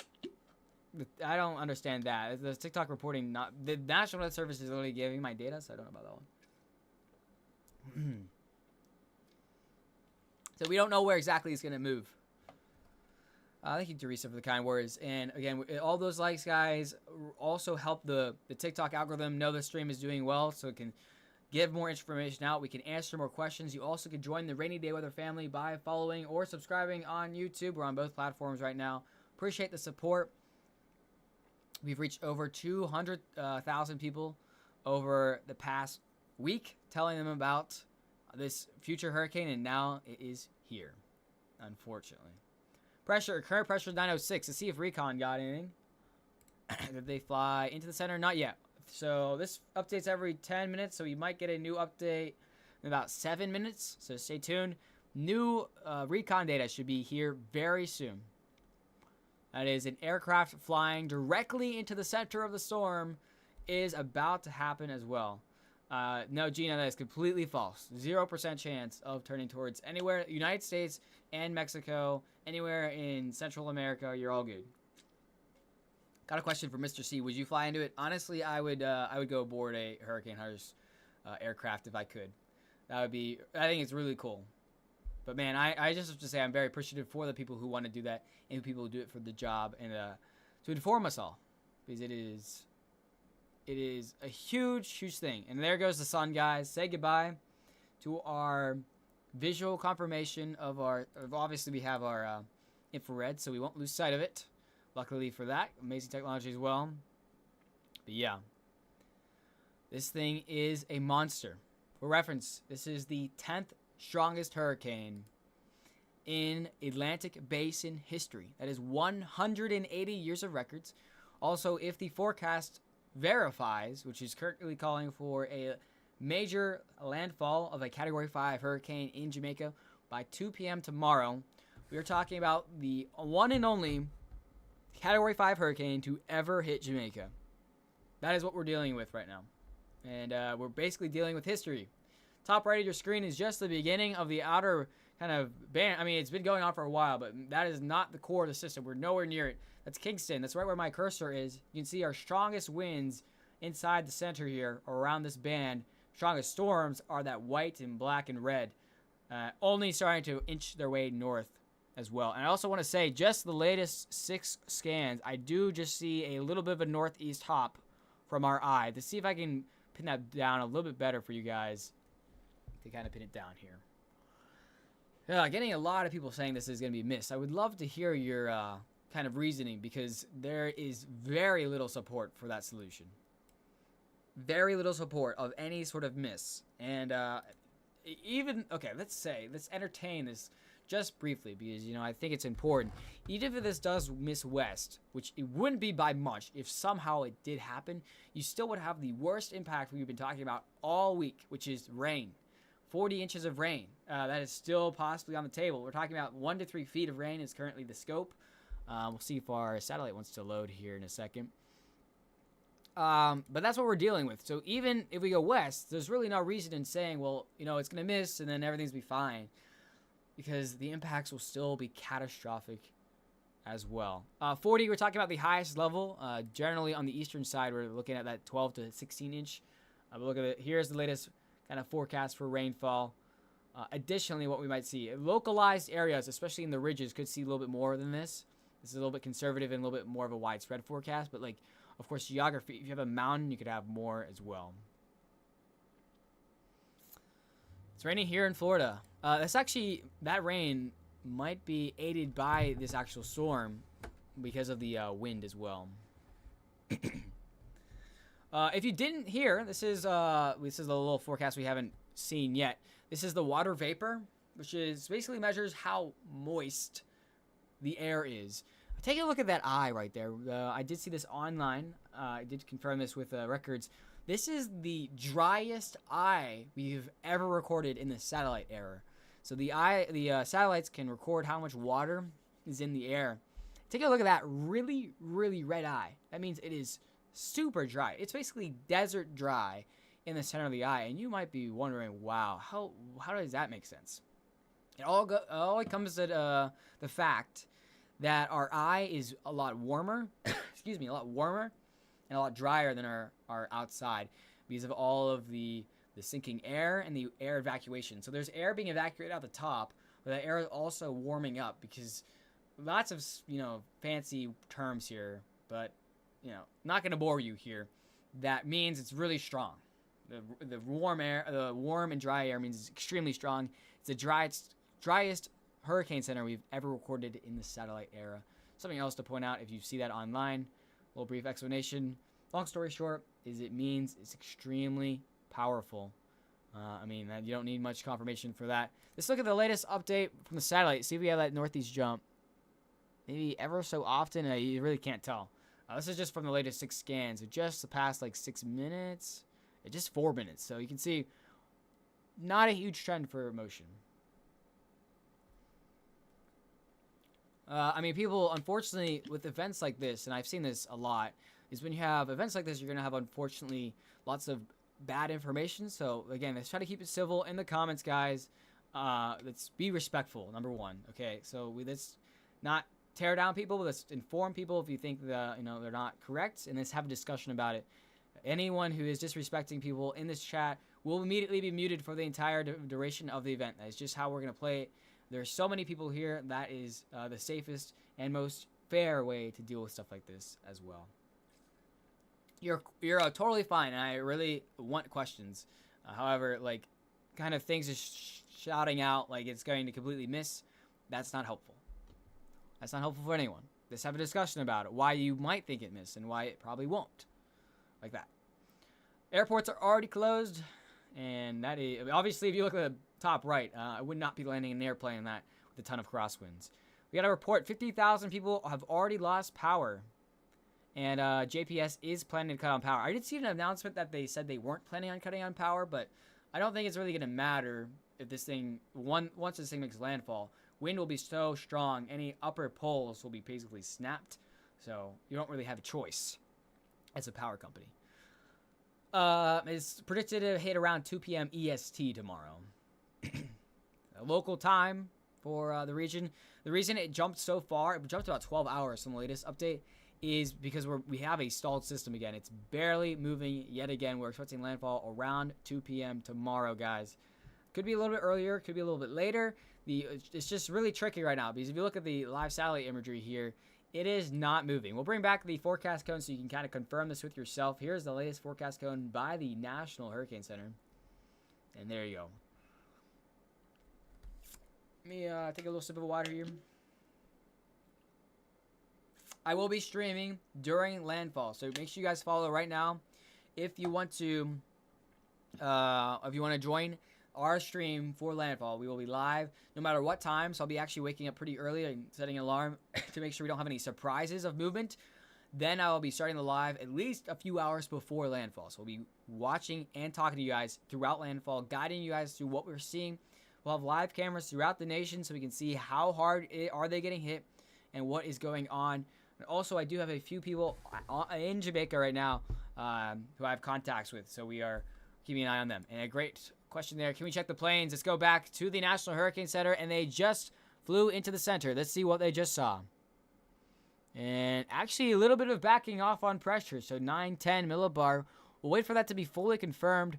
Speaker 1: I don't understand that. The TikTok reporting, the National Weather Service is literally giving my data, so I don't know about that one. So we don't know where exactly it's going to move. Thank you, Teresa, for the kind words. And again, all those likes, guys, also help the TikTok algorithm know the stream is doing well, so it can give more information out. We can answer more questions. You also can join the Rainy Day Weather family by following or subscribing on YouTube. We're on both platforms right now. Appreciate the support. We've reached over 200,000 people over the past week, telling them about this future hurricane, and now it is here, unfortunately. Current pressure is 906. Let's see if Recon got anything. Did they fly into the center? Not yet. So this updates every 10 minutes, so we might get a new update in about 7 minutes. So stay tuned. New Recon data should be here very soon. That is, an aircraft flying directly into the center of the storm is about to happen as well. No, Gina, that is completely false. 0% chance of turning towards anywhere, United States and Mexico, anywhere in Central America. You're all good. Got a question for Mr. C. Would you fly into it? Honestly, I would go aboard a Hurricane Hunters aircraft if I could. That would be, I think it's really cool. But man, I just have to say I'm very appreciative for the people who want to do that and people who do it for the job and to inform us all, because it is a huge thing. And there goes the sun, guys. Say goodbye to our visual confirmation of obviously we have our infrared, so we won't lose sight of it. Luckily for that, amazing technology as well. But yeah, this thing is a monster. For reference, this is the 10th strongest hurricane in Atlantic Basin history. That is 180 years of records. Also, if the forecast verifies, which is currently calling for a major landfall of a Category 5 hurricane in Jamaica by 2 p.m. tomorrow, we are talking about the one and only Category 5 hurricane to ever hit Jamaica. That is what we're dealing with right now. And we're basically dealing with history. Top right of your screen is just the beginning of the outer kind of band. I mean, it's been going on for a while, but that is not the core of the system. We're nowhere near it. That's Kingston. That's right where my cursor is. You can see our strongest winds inside the center here, or around this band. Strongest storms are that white and black and red. Only starting to inch their way north as well. And I also want to say, just the latest 6 scans, I do just see a little bit of a northeast hop from our eye. To see if I can pin that down a little bit better for you guys. To kind of pin it down here. Getting a lot of people saying this is going to be missed. I would love to hear your kind of reasoning, because there is very little support for that solution. Very little support of any sort of miss. And let's entertain this just briefly, because, I think it's important. Even if this does miss west, which it wouldn't be by much, if somehow it did happen, you still would have the worst impact we've been talking about all week, which is rain. 40 inches of rain. That is still possibly on the table. We're talking about 1 to 3 feet of rain is currently the scope. We'll see if our satellite wants to load here in a second. But that's what we're dealing with. So even if we go west, there's really no reason in saying, well, it's going to miss and then everything's be fine. Because the impacts will still be catastrophic as well. 40, we're talking about the highest level. Generally on the eastern side, we're looking at that 12 to 16 inch. But look at it. Here's the latest kind of forecast for rainfall. Additionally, what we might see, localized areas, especially in the ridges, could see a little bit more than this. This is a little bit conservative and a little bit more of a widespread forecast. But, of course, geography, if you have a mountain, you could have more as well. It's raining here in Florida. That rain might be aided by this actual storm because of the wind as well. If you didn't hear, this is a little forecast we haven't seen yet. This is the water vapor, which basically measures how moist the air is. Take a look at that eye right there. I did see this online. I did confirm this with records. This is the driest eye we've ever recorded in the satellite era. So the satellites can record how much water is in the air. Take a look at that really, really red eye. That means it is super dry. It's basically desert dry in the center of the eye. And you might be wondering, wow, how does that make sense? It all comes to the fact that our eye is a lot warmer, a lot warmer and a lot drier than our outside because of all of the sinking air and the air evacuation. So there's air being evacuated out the top, but the air is also warming up because lots of, fancy terms here, but, not going to bore you here. That means it's really strong. The warm and dry air means it's extremely strong. It's the driest hurricane center we've ever recorded in the satellite era. Something else to point out if you see that online, a little brief explanation. Long story short is it means it's extremely powerful I mean, you don't need much confirmation for that. Let's look at the latest update from the satellite. See if we have that northeast jump. Maybe ever so often. You really can't tell. This is just from the latest 6 scans. It just the past like 6 minutes. Just 4 minutes. So you can see not a huge trend for motion. I mean, people, unfortunately, with events like this, and I've seen this a lot, is when you have events like this, you're going to have, unfortunately, lots of bad information. So, again, let's try to keep it civil in the comments, guys. Let's be respectful, number one. Okay, so let's not tear down people. Let's inform people if you think that, they're not correct, and let's have a discussion about it. Anyone who is disrespecting people in this chat will immediately be muted for the entire duration of the event. That's just how we're going to play it. There's so many people here. That is the safest and most fair way to deal with stuff like this as well. You're totally fine. I really want questions. However, like, kind of things just shouting out like it's going to completely miss, that's not helpful. That's not helpful for anyone. Let's have a discussion about it. Why you might think it missed and why it probably won't. Like that. Airports are already closed. And that is, obviously, if you look at the top right, I would not be landing an airplane that with a ton of crosswinds. We got a report, 50,000 people have already lost power. And JPS is planning to cut on power. I did see an announcement that they said they weren't planning on cutting on power, but I don't think it's really going to matter if this thing, once this thing makes landfall. Wind will be so strong, any upper poles will be basically snapped. So you don't really have a choice as a power company. It's predicted to hit around 2 p.m. EST tomorrow. Local time for the region. The reason it jumped so far, it jumped about 12 hours from the latest update, is because we have a stalled system again. It's barely moving yet again. We're expecting landfall around 2 p.m. tomorrow, guys. Could be a little bit earlier, could be a little bit later. It's just really tricky right now because if you look at the live satellite imagery here, it is not moving. We'll bring back the forecast cone so you can kind of confirm this with yourself. Here's the latest forecast cone by the National Hurricane Center. And there you go. Let me take a little sip of water here. I will be streaming during landfall, so make sure you guys follow right now. If you want to join our stream for landfall, we will be live no matter what time. So I'll be actually waking up pretty early and setting an alarm to make sure we don't have any surprises of movement. Then I will be starting the live at least a few hours before landfall. So we'll be watching and talking to you guys throughout landfall, guiding you guys through what we're seeing. We'll have live cameras throughout the nation so we can see how hard are they getting hit and what is going on. And also, I do have a few people in Jamaica right now who I have contacts with, so we are keeping an eye on them. And a great question there. Can we check the planes? Let's go back to the National Hurricane Center, and they just flew into the center. Let's see what they just saw. And actually, a little bit of backing off on pressure, so 910 millibar. We'll wait for that to be fully confirmed.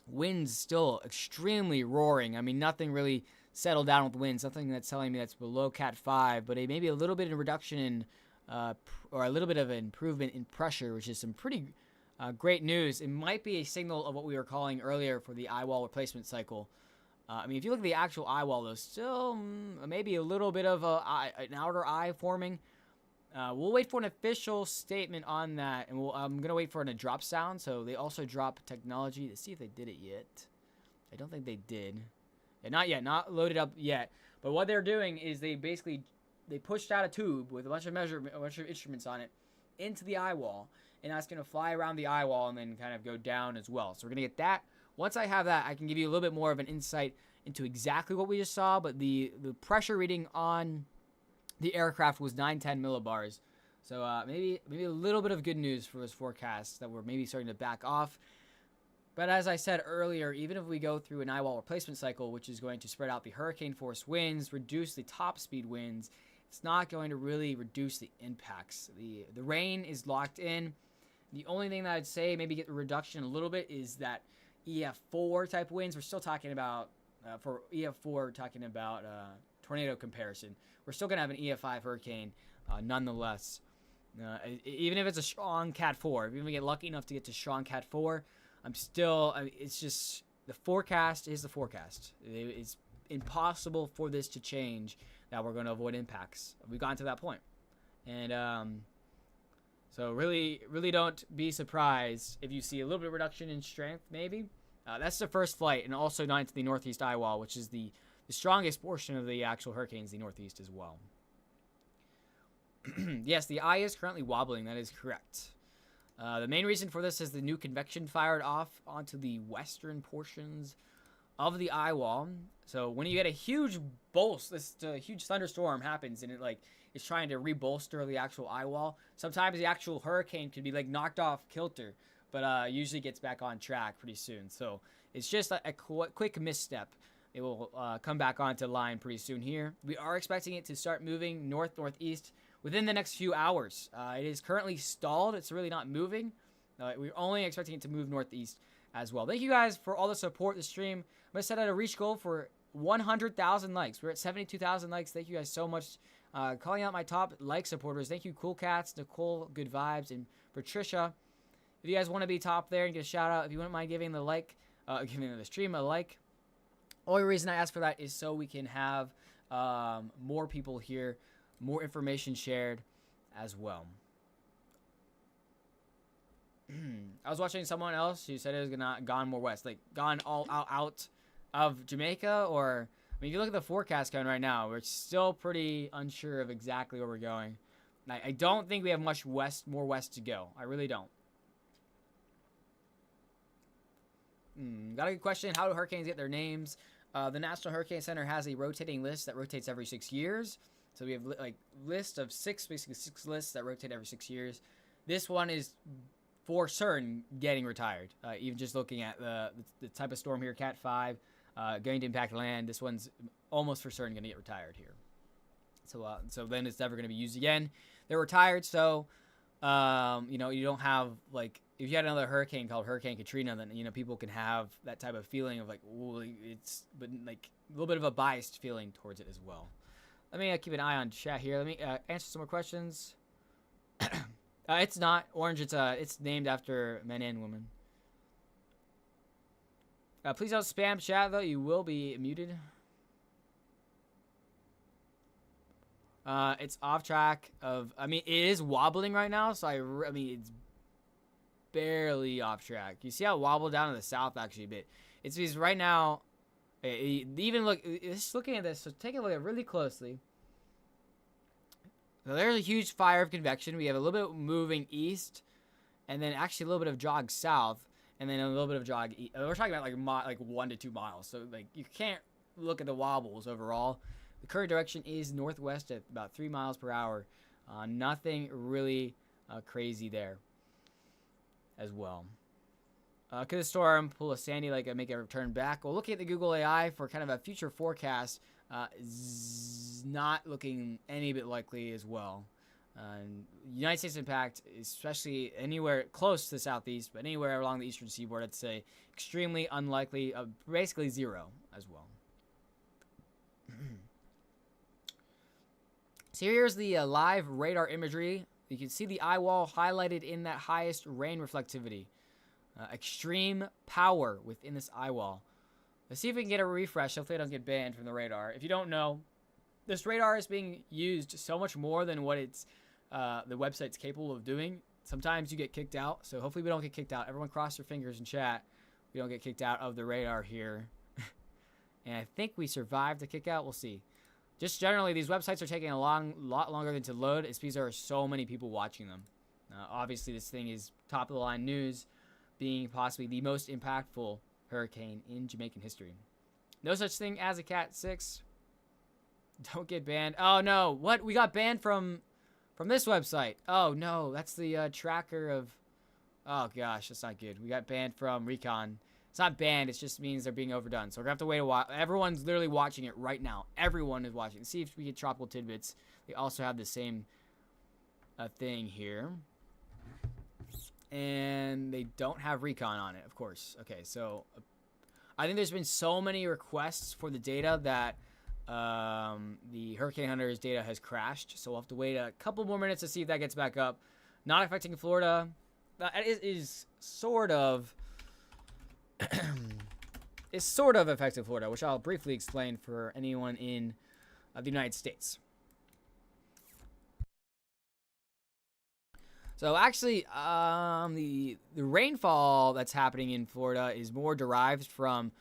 Speaker 1: Winds still extremely roaring. I mean, nothing really settled down with winds. Nothing that's telling me that's below Cat 5, but maybe a little bit of reduction in, or a little bit of an improvement in pressure, which is some pretty great news. It might be a signal of what we were calling earlier for the eye wall replacement cycle. I mean, if you look at the actual eye wall, though, still maybe a little bit of an outer eye forming. We'll wait for an official statement on that, and I'm going to wait for a drop sound. So they also drop technology to see if they did it yet. I don't think they did. And not yet, not loaded up yet. But what they're doing is they pushed out a tube with a bunch of instruments on it into the eye wall, and that's going to fly around the eye wall and then kind of go down as well. So we're going to get that. Once I have that, I can give you a little bit more of an insight into exactly what we just saw, but the pressure reading on the aircraft was 910 millibars. So maybe a little bit of good news for this forecast that we're maybe starting to back off. But as I said earlier, even if we go through an eye wall replacement cycle, which is going to spread out the hurricane force winds, reduce the top speed winds, it's not going to really reduce the impacts. The rain is locked in. The only thing that I'd say maybe get a reduction a little bit is that EF4 type winds. We're still talking about, for EF4, talking about tornado comparison. We're still going to have an EF5 hurricane nonetheless. Even if it's a strong Cat 4, if we get lucky enough to get to strong Cat 4, it's just, the forecast is the forecast. It's impossible for this to change that we're going to avoid impacts. We've gotten to that point. And so really don't be surprised if you see a little bit of reduction in strength, maybe. That's the first flight, and also not into the northeast eye wall, which is the strongest portion of the actual hurricanes, the northeast as well. Yes, the eye is currently wobbling. That is correct. The main reason for this is the new convection fired off onto the western portions of the eye wall. So when you get a huge huge thunderstorm happens, and it like is trying to rebolster the actual eye wall, sometimes the actual hurricane could be like knocked off kilter, but usually gets back on track pretty soon. So it's just a quick misstep. It will come back onto line pretty soon here. We are expecting it to start moving northeast within the next few hours. It is currently stalled. It's really not moving. We're only expecting it to move northeast as well. Thank you guys for all the support the stream. I'm going to set out a reach goal for 100,000 likes. We're at 72,000 likes. Thank you guys so much. Calling out my top like supporters. Thank you, Cool Cats, Nicole, Good Vibes, and Patricia. If you guys want to be top there and get a shout out, if you wouldn't mind giving giving the stream a like. Only reason I ask for that is so we can have more people here, more information shared as well. I was watching someone else who said it was gone more west, like gone all out of Jamaica, or I mean, if you look at the forecast going right now, we're still pretty unsure of exactly where we're going. I don't think we have much more west to go. I really don't. Got a good question. How do hurricanes get their names? The National Hurricane Center has a rotating list that rotates every 6 years. So we have like list of basically six lists that rotate every 6 years. This one is for certain getting retired. Even just looking at the type of storm here, Cat 5, going to impact land. This one's almost for certain going to get retired here. So then it's never going to be used again. They're retired, so you don't have like, if you had another hurricane called Hurricane Katrina, then people can have that type of feeling of like, but like a little bit of a biased feeling towards it as well. Let me keep an eye on chat here. Let me answer some more questions. It's not orange. It's named after men and women. Please don't spam chat though. You will be muted. It's off track of. I mean, it is wobbling right now. So I mean, it's barely off track. You see how it wobbled down to the south actually a bit. It's because right now, even just looking at this. So take a look at it really closely. So there's a huge fire of convection. We have a little bit moving east, and then actually a little bit of jog south, and then a little bit of jog east. We're talking about like 1 to 2 miles. So like you can't look at the wobbles overall. The current direction is northwest at about 3 miles per hour. Nothing really crazy there as well. Could the storm pull a Sandy like make a return back? Well, looking at the Google AI for kind of a future forecast, not looking any bit likely as well. United States impact, especially anywhere close to the southeast, but anywhere along the eastern seaboard, I'd say extremely unlikely, basically zero as well. So here's the live radar imagery. You can see the eye wall highlighted in that highest rain reflectivity. Extreme power within this eye wall. Let's see if we can get a refresh. Hopefully I don't get banned from the radar. If you don't know, this radar is being used so much more than what the website's capable of doing. Sometimes you get kicked out, so hopefully we don't get kicked out. Everyone cross your fingers in chat. We don't get kicked out of the radar here. And I think we survived the kick out. We'll see. Just generally, these websites are taking a lot longer than to load. It's because there are so many people watching them. Obviously, this thing is top of the line news, being possibly the most impactful hurricane in Jamaican history. No such thing as a Cat 6. Don't get banned. Oh no, what? We got banned from this website. Oh no, that's the tracker of. Oh gosh, that's not good. We got banned from Recon. It's not banned. It just means they're being overdone. So we're gonna have to wait a while. Everyone's literally watching it right now. Everyone is watching. See if we get Tropical Tidbits. They also have the same thing here. And they don't have Recon on it, of course. Okay, so I think there's been so many requests for the data that the Hurricane Hunter's data has crashed. So we'll have to wait a couple more minutes to see if that gets back up. Not affecting Florida. It is sort of... is sort of affecting Florida, which I'll briefly explain for anyone in the United States. So actually, the rainfall that's happening in Florida is more derived from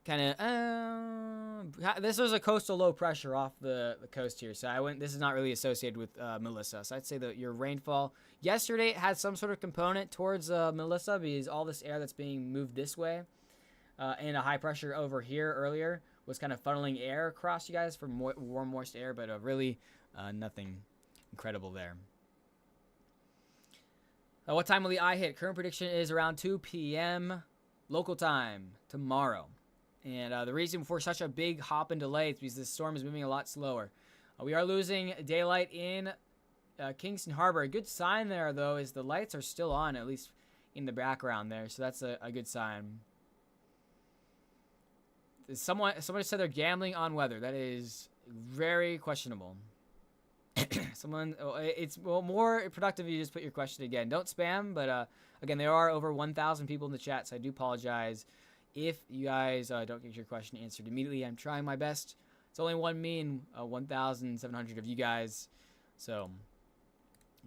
Speaker 1: kind of this was a coastal low pressure off the coast here. So this is not really associated with Melissa. So I'd say that your rainfall yesterday had some sort of component towards Melissa because all this air that's being moved this way and a high pressure over here earlier was kind of funneling air across you guys for warm, moist air, but really nothing incredible there. What time will the eye hit? Current prediction is around 2 p.m. local time tomorrow. And the reason for such a big hop and delay is because this storm is moving a lot slower. We are losing daylight in Kingston Harbor. A good sign there, though, is the lights are still on, at least in the background there. So that's a good sign. Someone said they're gambling on weather. That is very questionable. It's more productive if you just put your question again. Don't spam, but again, there are over 1,000 people in the chat, so I do apologize if you guys don't get your question answered immediately. I'm trying my best. It's only me and 1,700 of you guys, so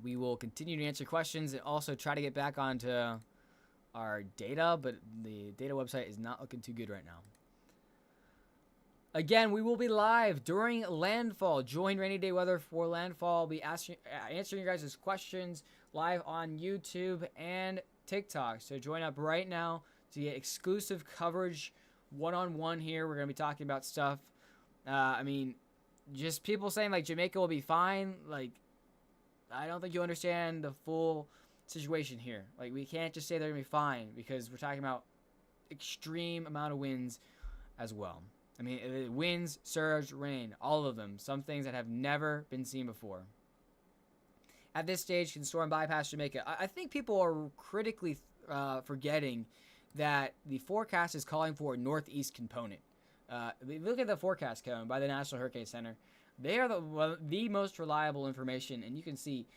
Speaker 1: we will continue to answer questions and also try to get back onto our data, but the data website is not looking too good right now. Again, we will be live during landfall. Join Rainy Day Weather for landfall. I'll be answering your guys' questions live on YouTube and TikTok. So join up right now to get exclusive coverage one-on-one here. We're going to be talking about stuff. I mean, just people saying, like, Jamaica will be fine. Like, I don't think you understand the full situation here. Like, we can't just say they're going to be fine because we're talking about extreme amount of winds as well. I mean, winds, surge, rain, all of them. Some things that have never been seen before. At this stage, can storm bypass Jamaica? I think people are critically forgetting that the forecast is calling for a northeast component. Look at the forecast cone by the National Hurricane Center. They are the most reliable information, and you can see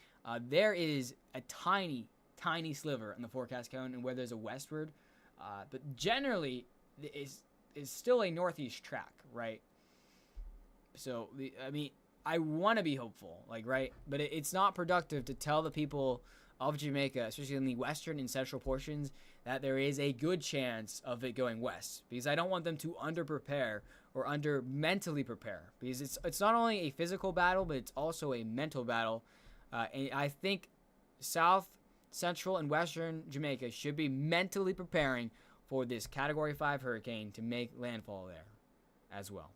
Speaker 1: there is a tiny, tiny sliver in the forecast cone and where there's a westward. But generally, is still a northeast track, right? So, I mean, I want to be hopeful, like, right? But it's not productive to tell the people of Jamaica, especially in the western and central portions, that there is a good chance of it going west. Because I don't want them to under-prepare or mentally prepare. Because it's not only a physical battle, but it's also a mental battle. And I think South, Central, and Western Jamaica should be mentally preparing for this Category 5 hurricane to make landfall there as well.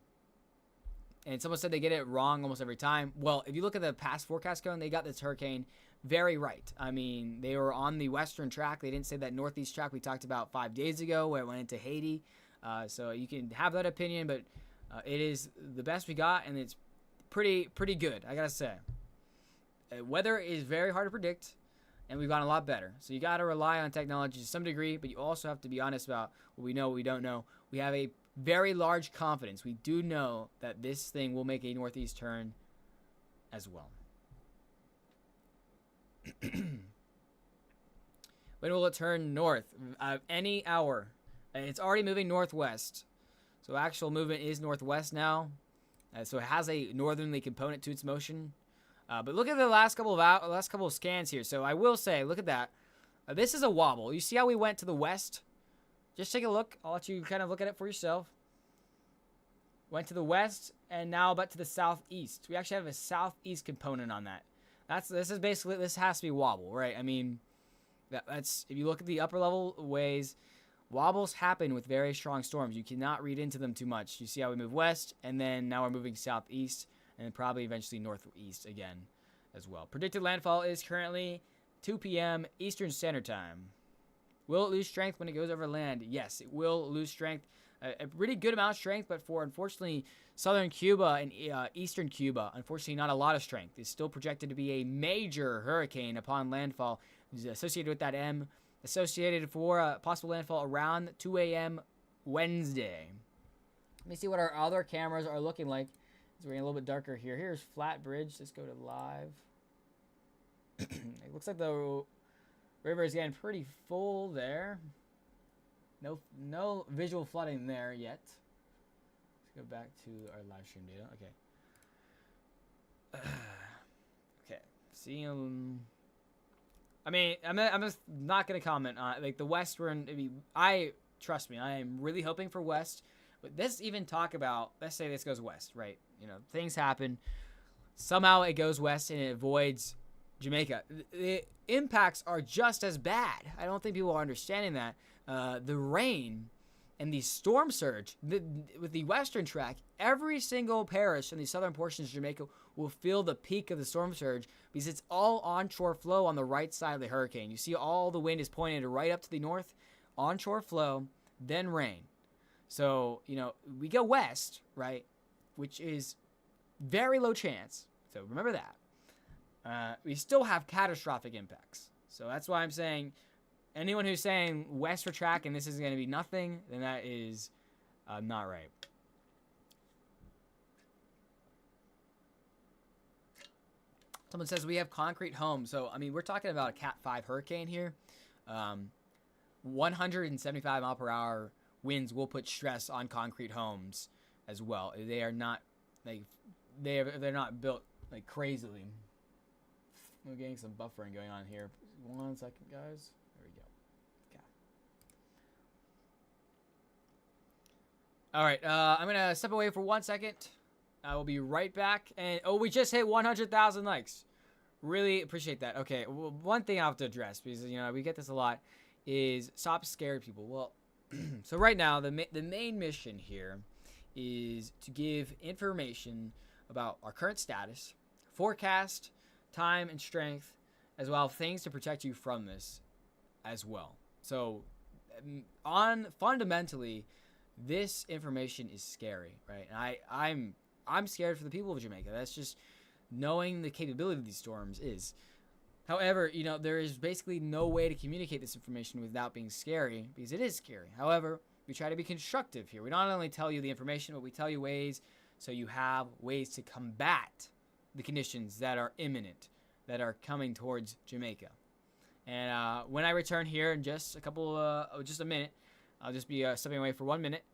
Speaker 1: And someone said they get it wrong almost every time. Well, if you look at the past forecast cone, they got this hurricane very right. I mean, they were on the western track. They didn't say that northeast track we talked about 5 days ago where it went into Haiti. So you can have that opinion, but it is the best we got, and it's pretty good, I gotta say. Weather is very hard to predict, and we've gotten a lot better. So you got to rely on technology to some degree, but you also have to be honest about what we know, what we don't know. We have a very large confidence. We do know that this thing will make a northeast turn as well. When will it turn north? Any hour. And it's already moving northwest. So actual movement is northwest now. So it has a northerly component to its motion. But look at the last couple of scans here. So I will say, look at that. This is a wobble. You see how we went to the west? Just take a look. I'll let you kind of look at it for yourself. Went to the west and now back to the southeast. We actually have a southeast component on that. This has to be wobble, right? I mean, that's if you look at the upper level ways, wobbles happen with very strong storms. You cannot read into them too much. You see how we move west, and then now we're moving southeast, and then probably eventually northeast again as well. Predicted landfall is currently 2 p.m. Eastern Standard Time. Will it lose strength when it goes over land? Yes, it will lose strength. A pretty good amount of strength, but for, unfortunately, southern Cuba and eastern Cuba, unfortunately, not a lot of strength. It's still projected to be a major hurricane upon landfall. It's associated with that M, associated for possible landfall around 2 a.m. Wednesday. Let me see what our other cameras are looking like. It's getting a little bit darker here. Here's Flatbridge. Let's go to live. It looks like the river is getting pretty full there. No visual flooding there yet. Let's go back to our live stream data. Okay. Okay. See I mean, I'm just not gonna comment on like the Western. I mean, trust me, I am really hoping for West. But let's even talk about. Let's say this goes West, right? Things happen. Somehow it goes West and it avoids Jamaica. The impacts are just as bad. I don't think people are understanding that. The rain and the storm surge with the western track, every single parish in the southern portions of Jamaica will feel the peak of the storm surge because it's all onshore flow on the right side of the hurricane. You see all the wind is pointed right up to the north, onshore flow, then rain. So, we go west, right, which is very low chance. So remember that. We still have catastrophic impacts. So that's why I'm saying anyone who's saying west for track and this is going to be nothing, then that is not right. Someone says we have concrete homes. So, I mean, we're talking about a Cat 5 hurricane here. 175 mile per hour winds will put stress on concrete homes as well. They are not like they're not built like crazily. We're getting some buffering going on here. 1 second, guys. There we go. Okay. All right. I'm gonna step away for 1 second. I will be right back. And we just hit 100,000 likes. Really appreciate that. Okay. Well, one thing I have to address because we get this a lot is stop scaring people. Well, so right now the main mission here is to give information about our current status, forecast, time, and strength, as well as things to protect you from this as well. So fundamentally, this information is scary, right? And I'm scared for the people of Jamaica. That's just knowing the capability of these storms is. However, there is basically no way to communicate this information without being scary because it is scary. However, we try to be constructive here. We not only tell you the information, but we tell you ways so you have ways to combat the conditions that are imminent, that are coming towards Jamaica. And when I return here in just a minute, I'll just be stepping away for 1 minute.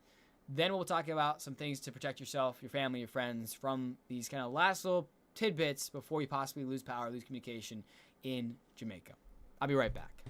Speaker 1: Then we'll talk about some things to protect yourself, your family, your friends from these kind of last little tidbits before you possibly lose power, lose communication in Jamaica. I'll be right back.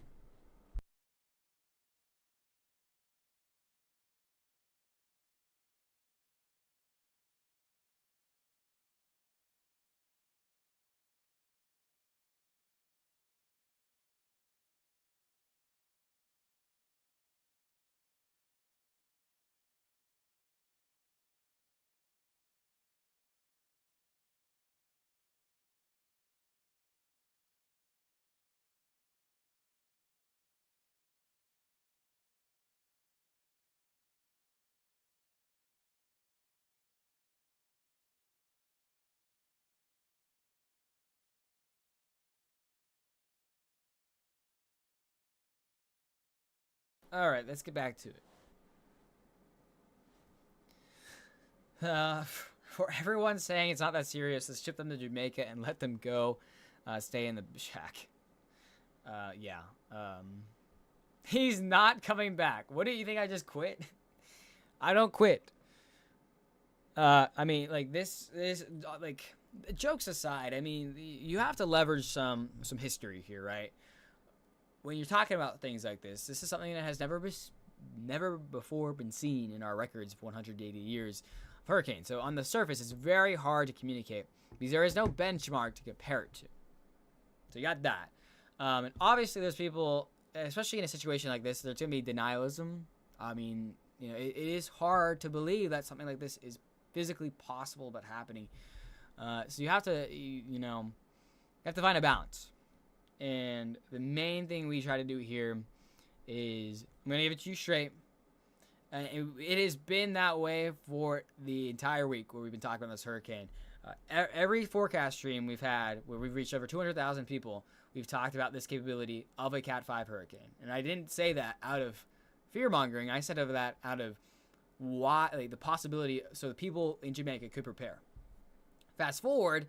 Speaker 1: All right, let's get back to it. For everyone saying it's not that serious, let's ship them to Jamaica and let them go stay in the shack. Yeah. He's not coming back. What do you think? I just quit? I don't quit. I mean, like this, like, jokes aside, I mean, you have to leverage some history here, right? When you're talking about things like this is something that has never before been seen in our records of 180 years of hurricanes. So on the surface, it's very hard to communicate because there is no benchmark to compare it to. So you got that. And obviously there's people, especially in a situation like this, there's going to be denialism. I mean, it is hard to believe that something like this is physically possible but happening. So you have to, you have to find a balance. And the main thing we try to do here is, I'm going to give it to you straight. It has been that way for the entire week where we've been talking about this hurricane. Every forecast stream we've had where we've reached over 200,000 people, we've talked about this capability of a Cat 5 hurricane. And I didn't say that out of fear-mongering. I said that out of the possibility so the people in Jamaica could prepare. Fast forward,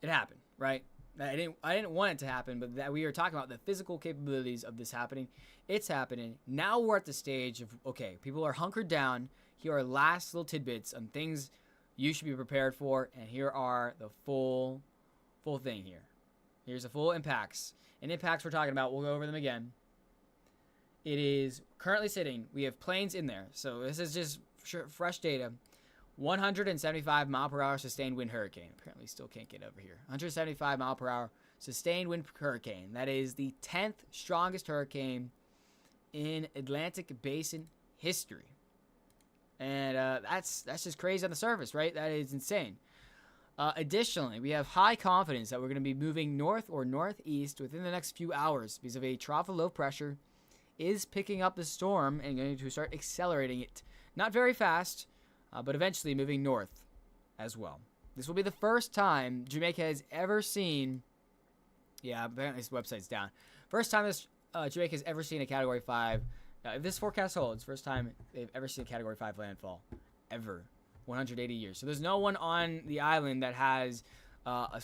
Speaker 1: it happened, right? I didn't want it to happen, but that we are talking about the physical capabilities of this happening. It's happening. Now we're at the stage of, okay, people are hunkered down. Here are last little tidbits on things you should be prepared for, and here are the full thing here. Here's the full impacts. And impacts we're talking about, we'll go over them again. It is currently sitting, we have planes in there. So this is just fresh data. 175 mile per hour sustained wind hurricane. Apparently still can't get over here. 175 mile per hour sustained wind hurricane. That is the 10th strongest hurricane in Atlantic Basin history. And that's just crazy on the surface, right? That is insane. Additionally, we have high confidence that we're going to be moving north or northeast within the next few hours because of a trough of low pressure is picking up the storm and going to start accelerating it. Not very fast, but eventually moving north as well. This will be the first time Jamaica has ever seen... Yeah, apparently this website's down. First time this Jamaica has ever seen a Category 5. If this forecast holds, first time they've ever seen a Category 5 landfall. Ever. 180 years. So there's no one on the island that has a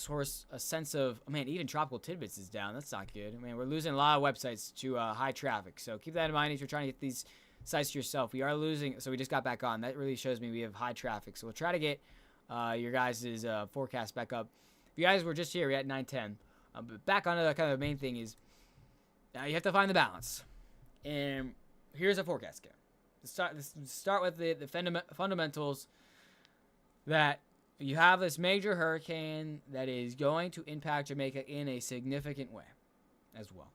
Speaker 1: sense of... Man, even Tropical Tidbits is down. That's not good. I mean, we're losing a lot of websites to high traffic. So keep that in mind if you're trying to get these sites to yourself. We are losing... So we just got back on. That really shows me we have high traffic. So we'll try to get your guys' forecast back up. If you guys were just here, we're at 910. But back on to the kind of the main thing is... you have to find the balance. And here's a forecast game. Let's start with the fundamentals that you have this major hurricane that is going to impact Jamaica in a significant way as well.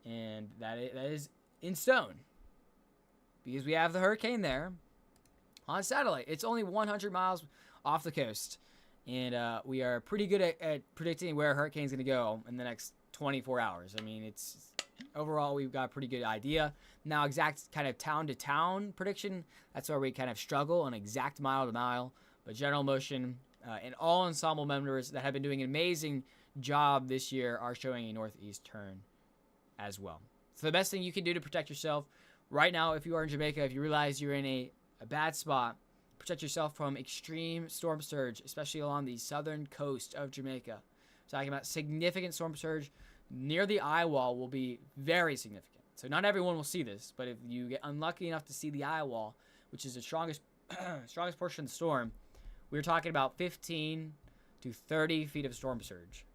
Speaker 1: And that is in stone. Because we have the hurricane there on satellite. It's only 100 miles off the coast. And we are pretty good at predicting where a hurricane's going to go in the next 24 hours. I mean, it's overall, we've got a pretty good idea. Now, exact kind of town-to-town prediction, that's where we kind of struggle on exact mile-to-mile. But general motion and all ensemble members that have been doing an amazing job this year are showing a northeast turn as well. So the best thing you can do to protect yourself right now, if you are in Jamaica, if you realize you're in a bad spot, protect yourself from extreme storm surge, especially along the southern coast of Jamaica. Talking about significant storm surge near the eye wall will be very significant. So not everyone will see this, but if you get unlucky enough to see the eye wall, which is the strongest portion of the storm, we're talking about 15 to 30 feet of storm surge.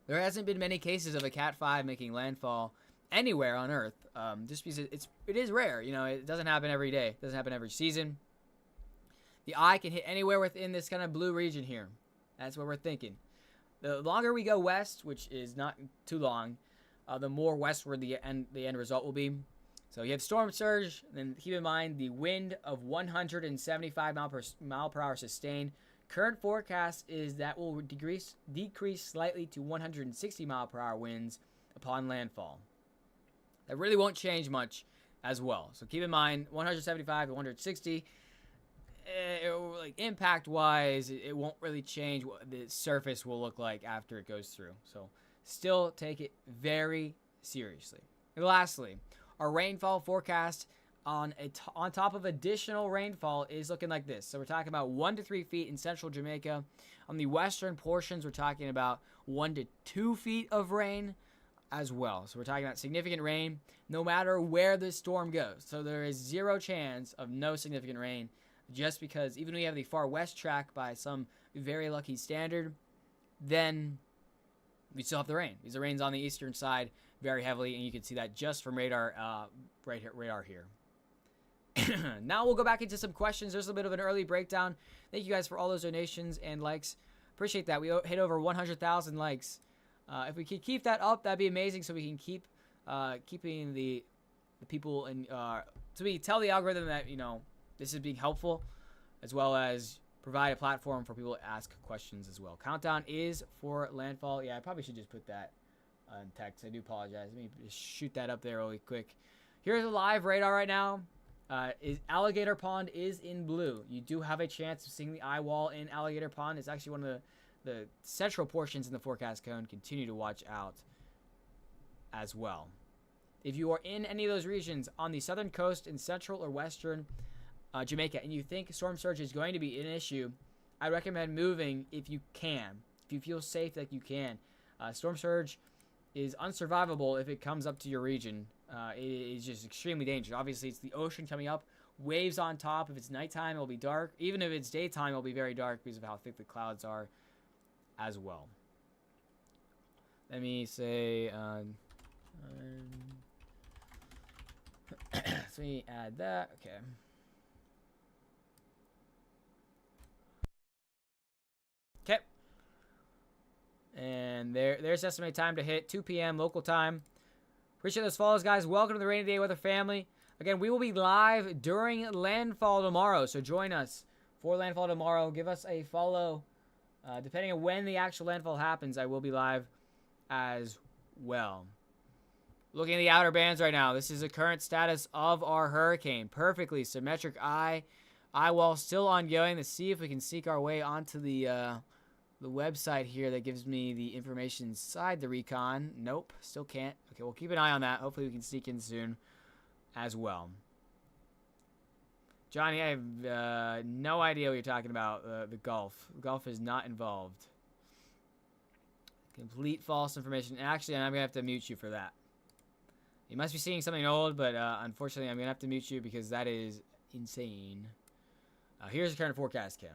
Speaker 1: There hasn't been many cases of a Cat 5 making landfall anywhere on Earth, just because it is rare. You know, it doesn't happen every day. It doesn't happen every season. The eye can hit anywhere within this kind of blue region here. That's what we're thinking. The longer we go west, which is not too long, the more westward the end result will be. So you have storm surge, then keep in mind the wind of 175 mile per hour sustained. Current forecast is that will decrease slightly to 160 mile per hour winds upon landfall. That really won't change much as well. So keep in mind 175 to 160. Like impact wise, it won't really change what the surface will look like after it goes through. So still take it very seriously. And lastly, our rainfall forecast on top of additional rainfall is looking like this. So we're talking about 1 to 3 feet in central Jamaica. On the western portions, we're talking about 1 to 2 feet of rain as well. So we're talking about significant rain no matter where the storm goes. So there is zero chance of no significant rain, just because even if we have the far west track by some very lucky standard, then we still have the rain. Because the rain's on the eastern side very heavily, and you can see that just from radar here. Now we'll go back into some questions. There's a bit of an early breakdown. Thank you guys for all those donations and likes. Appreciate that. We hit over 100,000 likes. If we could keep that up, that'd be amazing, so we can keep keeping the people in. So we tell the algorithm that, you know, this is being helpful, as well as provide a platform for people to ask questions as well. Countdown is for landfall. Yeah, I probably should just put that in text. I do apologize. Let me just shoot that up there really quick. Here's a live radar right now. Alligator Pond is in blue. You do have a chance of seeing the eye wall in Alligator Pond. It's actually one of the central portions in the forecast cone. Continue to watch out as well. If you are in any of those regions on the southern coast in central or western Jamaica, and you think storm surge is going to be an issue, I recommend moving if you can. If you feel safe that you can. Storm surge is unsurvivable if it comes up to your region. It is just extremely dangerous. Obviously, it's the ocean coming up, waves on top. If it's nighttime, it'll be dark. Even if it's daytime, it'll be very dark because of how thick the clouds are as well. Let me say, let me add that. Okay. Okay. And there's estimated time to hit 2 p.m. local time. Appreciate those follows, guys. Welcome to the Rainy Day Weather family. Again, we will be live during landfall tomorrow, so join us for landfall tomorrow. Give us a follow. Depending on when the actual landfall happens, I will be live as well. Looking at the outer bands right now, this is the current status of our hurricane. Perfectly symmetric eye wall still ongoing. Let's see if we can seek our way onto the website here that gives me the information inside the recon. Nope, still can't. Okay, we'll keep an eye on that. Hopefully we can sneak in soon as well. Johnny, I have no idea what you're talking about. The Gulf. The Gulf is not involved. Complete false information. Actually, I'm going to have to mute you for that. You must be seeing something old, but unfortunately, I'm going to have to mute you because that is insane. Here's the current forecast, Kim.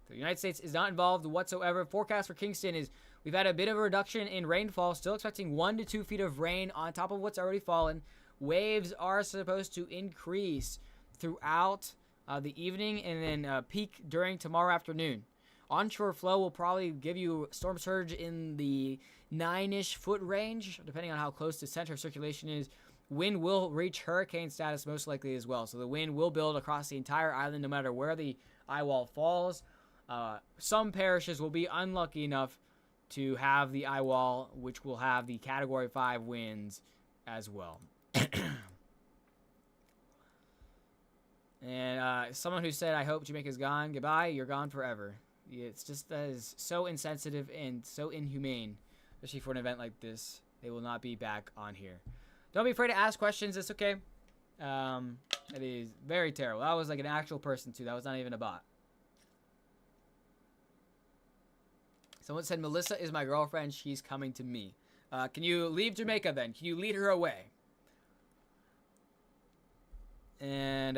Speaker 1: The United States is not involved whatsoever. Forecast for Kingston is we've had a bit of a reduction in rainfall. Still expecting 1 to 2 feet of rain on top of what's already fallen. Waves are supposed to increase throughout the evening and then peak during tomorrow afternoon. Onshore flow will probably give you storm surge in the 9-ish foot range, depending on how close the center of circulation is. Wind will reach hurricane status most likely as well. So the wind will build across the entire island no matter where the eye wall falls. Some parishes will be unlucky enough to have the eye wall, which will have the Category 5 winds as well. And someone who said, I hope Jamaica's gone. Goodbye, you're gone forever. It's just that is so insensitive and so inhumane, especially for an event like this. They will not be back on here. Don't be afraid to ask questions. It's okay. It is very terrible. That was like an actual person, too. That was not even a bot. Someone said, Melissa is my girlfriend. She's coming to me. Can you leave Jamaica then? Can you lead her away? And,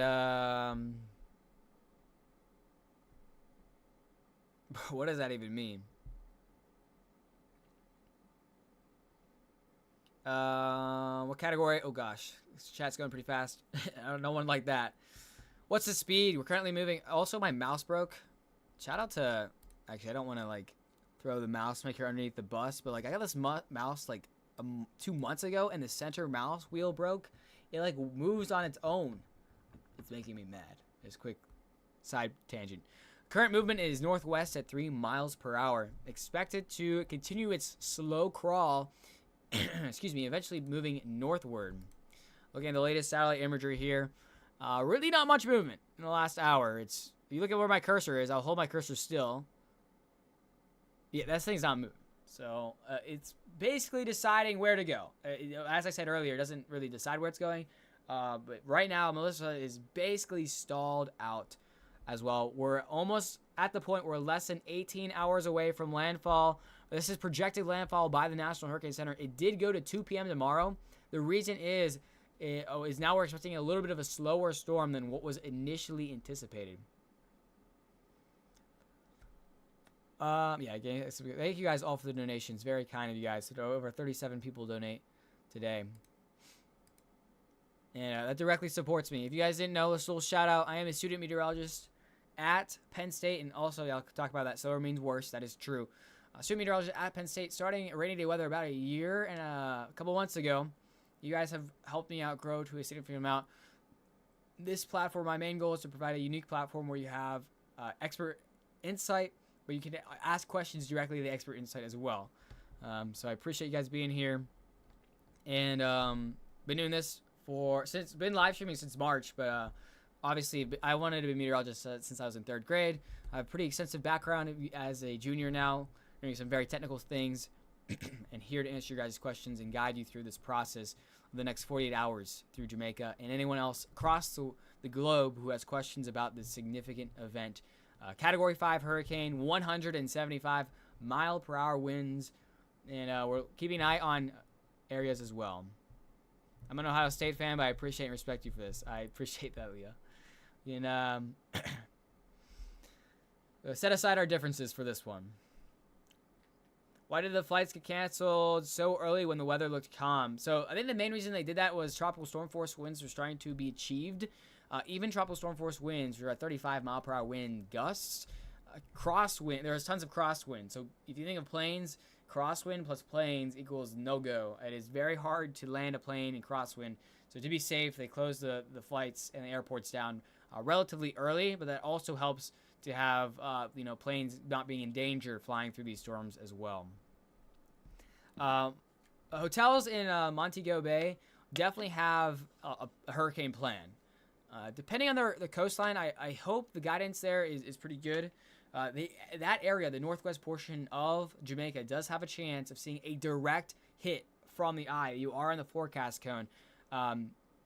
Speaker 1: what does that even mean? What category? Oh gosh, this chat's going pretty fast. I don't know one like that. What's the speed? We're currently moving. Also, my mouse broke. Shout out to, actually, I don't want to like throw the mouse maker underneath the bus, but like I got this mouse like 2 months ago, and the center mouse wheel broke. It like moves on its own. It's making me mad. Just quick side tangent. Current movement is northwest at 3 miles per hour. Expected to continue its slow crawl. Excuse me. Eventually moving northward. Looking at the latest satellite imagery here. Really not much movement in the last hour. If you look at where my cursor is, I'll hold my cursor still. Yeah, that thing's not moving. So it's basically deciding where to go. As I said earlier, it doesn't really decide where it's going. But right now, Melissa is basically stalled out as well. We're almost at the point where we're less than 18 hours away from landfall. This is projected landfall by the National Hurricane Center. It did go to 2 p.m. tomorrow. The reason is now we're expecting a little bit of a slower storm than what was initially anticipated. Yeah, again, thank you guys all for the donations. Very kind of you guys. So over 37 people donate today. And that directly supports me. If you guys didn't know, this little shout out. I am a student meteorologist at Penn State. And also, I'll talk about that. Slower means worse. That is true. Student meteorologist at Penn State. Starting rainy day weather about a year and a couple months ago. You guys have helped me out grow to a significant amount. This platform, my main goal is to provide a unique platform where you have expert insight, but you can ask questions directly to the expert insight as well. So I appreciate you guys being here. And been doing this been live streaming since March, but obviously I wanted to be a meteorologist since I was in 3rd grade. I have a pretty extensive background as a junior now, doing some very technical things, and here to answer your guys' questions and guide you through this process of the next 48 hours through Jamaica and anyone else across the globe who has questions about this significant event. Category 5 hurricane, 175 mile per hour winds, and we're keeping an eye on areas as well. I'm an Ohio State fan, but I appreciate and respect you for this. I appreciate that, Leah. And set aside our differences for this one. Why did the flights get canceled so early when the weather looked calm? So I think the main reason they did that was tropical storm force winds were starting to be achieved. Even tropical storm force winds were at 35 mile per hour wind gusts. Crosswind, there was tons of crosswind. So if you think of planes, crosswind plus planes equals no-go. It is very hard to land a plane in crosswind. So to be safe, they closed the flights and the airports down relatively early, but that also helps to have planes not being in danger flying through these storms as well. Hotels in Montego Bay definitely have a hurricane plan. Depending on the coastline, I hope the guidance there is pretty good. That area, the northwest portion of Jamaica, does have a chance of seeing a direct hit from the eye. You are in the forecast cone.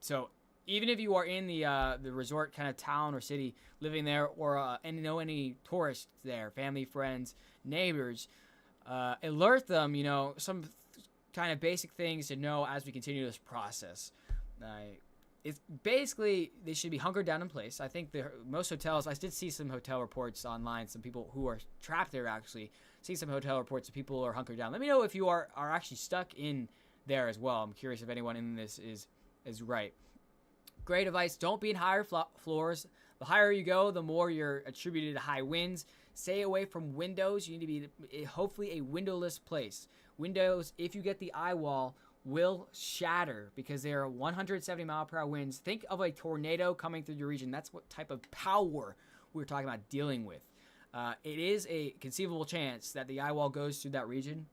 Speaker 1: So even if you are in the resort kind of town or city living there, or and know any tourists there, family, friends, neighbors, alert them, some kind of basic things to know as we continue this process. It's basically, they should be hunkered down in place. I think most hotels, I did see some hotel reports online, some people who are trapped there actually, see some hotel reports of people are hunkered down. Let me know if you are actually stuck in there as well. I'm curious if anyone in this is right. Great advice, don't be in higher floors. The higher you go, the more you're attributed to high winds. Stay away from windows. You need to be hopefully a windowless place. Windows, if you get the eye wall, will shatter because they are 170 mile per hour winds. Think of a tornado coming through your region. That's what type of power we're talking about dealing with. It is a conceivable chance that the eye wall goes through that region.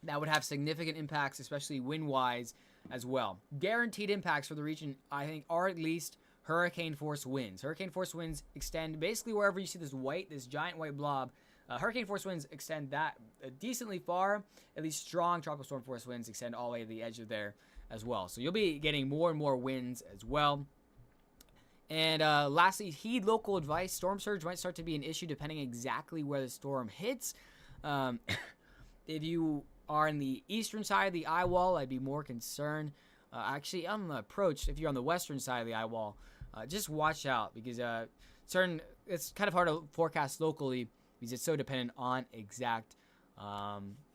Speaker 1: That would have significant impacts, especially wind-wise as well. Guaranteed impacts for the region, I think, are at least hurricane force winds. Hurricane force winds extend basically wherever you see this giant white blob. Hurricane force winds extend that decently far. At least strong tropical storm force winds extend all the way to the edge of there as well. So you'll be getting more and more winds as well. And lastly, heed local advice. Storm surge might start to be an issue depending exactly where the storm hits. If you are in the eastern side of the eye wall, I'd be more concerned. Actually, on the approach, if you're on the western side of the eye wall, just watch out because it's kind of hard to forecast locally because it's so dependent on exact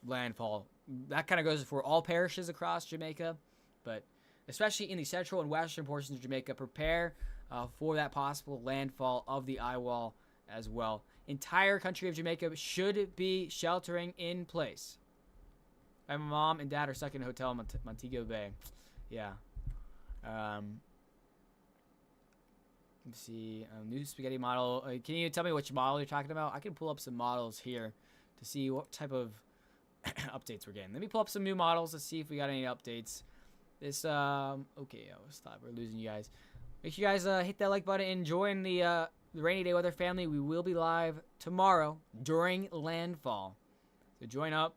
Speaker 1: landfall. That kind of goes for all parishes across Jamaica, but especially in the central and western portions of Jamaica, prepare for that possible landfall of the eye wall as well. Entire country of Jamaica should be sheltering in place. My mom and dad are stuck in a hotel in Montego Bay. Yeah. Let's see. New spaghetti model. Can you tell me which model you're talking about? I can pull up some models here to see what type of updates we're getting. Let me pull up some new models to see if we got any updates. This, okay, stop. We're losing you guys. Make sure you guys hit that like button and join the Rainy Day Weather family. We will be live tomorrow during landfall. So join up.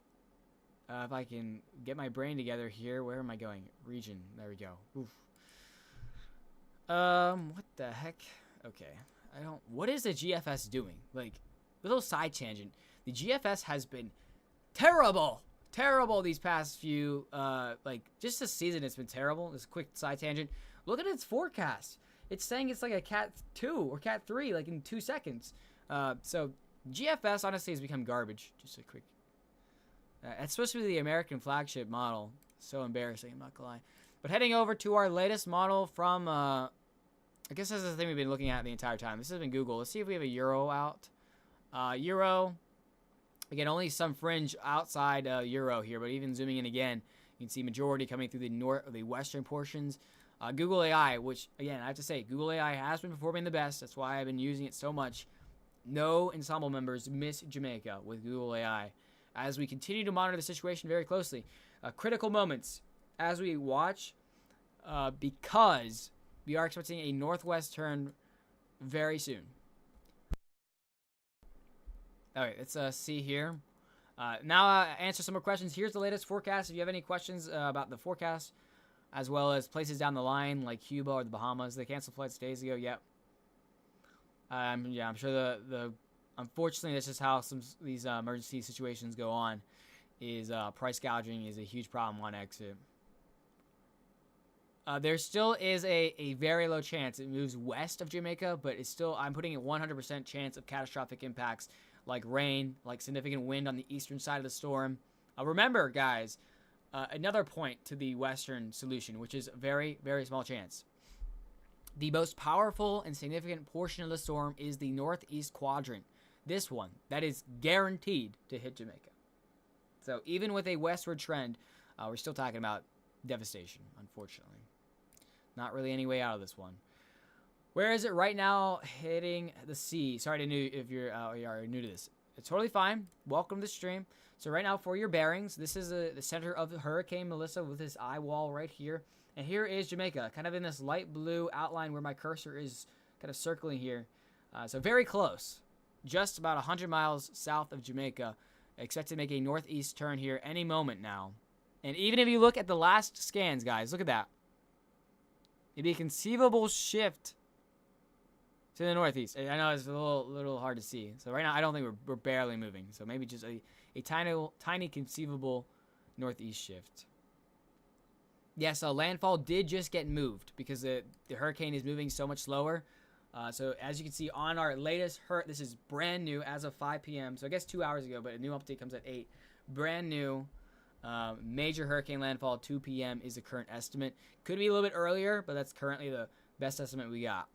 Speaker 1: If I can get my brain together here. Where am I going? Region. There we go. Oof. What the heck? Okay. What is the GFS doing? Like, little side tangent. The GFS has been terrible these past few, just this season it's been terrible. This quick side tangent. Look at its forecast. It's saying it's like a Cat 2 or Cat 3, like in 2 seconds. So GFS honestly has become garbage. Just a quick. It's supposed to be the American flagship model. So embarrassing, I'm not gonna lie. But heading over to our latest model from, I guess that's the thing we've been looking at the entire time. This has been Google. Let's see if we have a Euro out. Euro. Again, only some fringe outside Euro here, but even zooming in again, you can see majority coming through the western portions. Google AI, which, again, I have to say, Google AI has been performing the best. That's why I've been using it so much. No ensemble members miss Jamaica with Google AI. As we continue to monitor the situation very closely. Critical moments as we watch, because we are expecting a northwest turn very soon. All right, let's see here. Now answer some more questions. Here's the latest forecast. If you have any questions about the forecast, as well as places down the line like Cuba or the Bahamas, they canceled flights days ago. Yep. Yeah, I'm sure the unfortunately, this is how these emergency situations go on. Is price gouging is a huge problem on exit. There still is a very low chance it moves west of Jamaica, but it's still, I'm putting a 100% chance of catastrophic impacts like rain, like significant wind on the eastern side of the storm. Remember, guys, another point to the western solution, which is very, very small chance. The most powerful and significant portion of the storm is the northeast quadrant. This one, that is guaranteed to hit Jamaica. So even with a westward trend, we're still talking about devastation, unfortunately. Not really any way out of this one. Where is it right now? Hitting the sea. Sorry to new if you're new to this. It's totally fine. Welcome to the stream. So right now, for your bearings, this is the center of Hurricane Melissa with this eye wall right here. And here is Jamaica, kind of in this light blue outline where my cursor is kind of circling here. So very close. Just about 100 miles south of Jamaica. Expect to make a northeast turn here any moment now. And even if you look at the last scans, guys, look at that. It'd be a conceivable shift to the northeast. I know it's a little hard to see. So right now, I don't think we're barely moving. So maybe just a tiny conceivable northeast shift. Yes, landfall did just get moved because the hurricane is moving so much slower. So as you can see on our latest this is brand new as of 5 p.m. So I guess 2 hours ago, but a new update comes at 8. Brand new major hurricane landfall 2 p.m. is the current estimate. Could be a little bit earlier, but that's currently the best estimate we got.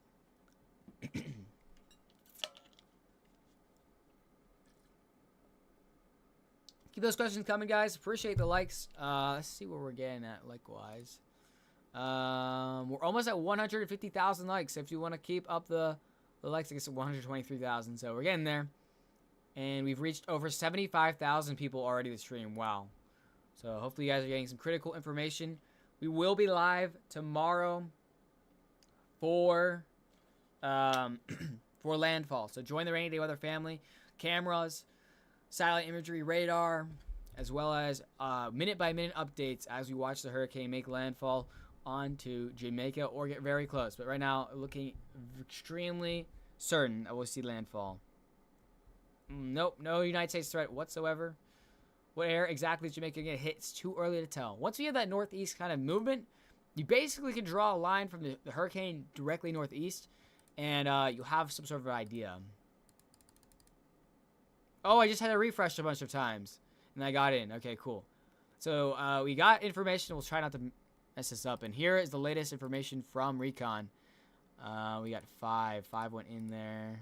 Speaker 1: Keep those questions coming, guys. Appreciate the likes. Let's see where we're getting at likewise. We're almost at 150,000 likes. If you want to keep up the likes, I guess 123,000. So we're getting there. And we've reached over 75,000 people already this stream. Wow. So hopefully you guys are getting some critical information. We will be live tomorrow for for landfall. So join the Rainy Day Weather family. Cameras, satellite imagery, radar, as well as minute-by-minute updates as we watch the hurricane make landfall onto Jamaica or get very close. But right now, looking extremely certain that we'll see landfall. Nope, no United States threat whatsoever. Where exactly is Jamaica going to hit? It's too early to tell. Once we have that northeast kind of movement, you basically can draw a line from the hurricane directly northeast, and you'll have some sort of idea. Oh, I just had to refresh a bunch of times, and I got in. Okay, cool. So we got information. We'll try not to mess this up. And here is the latest information from Recon. We got 5. 5 went in there.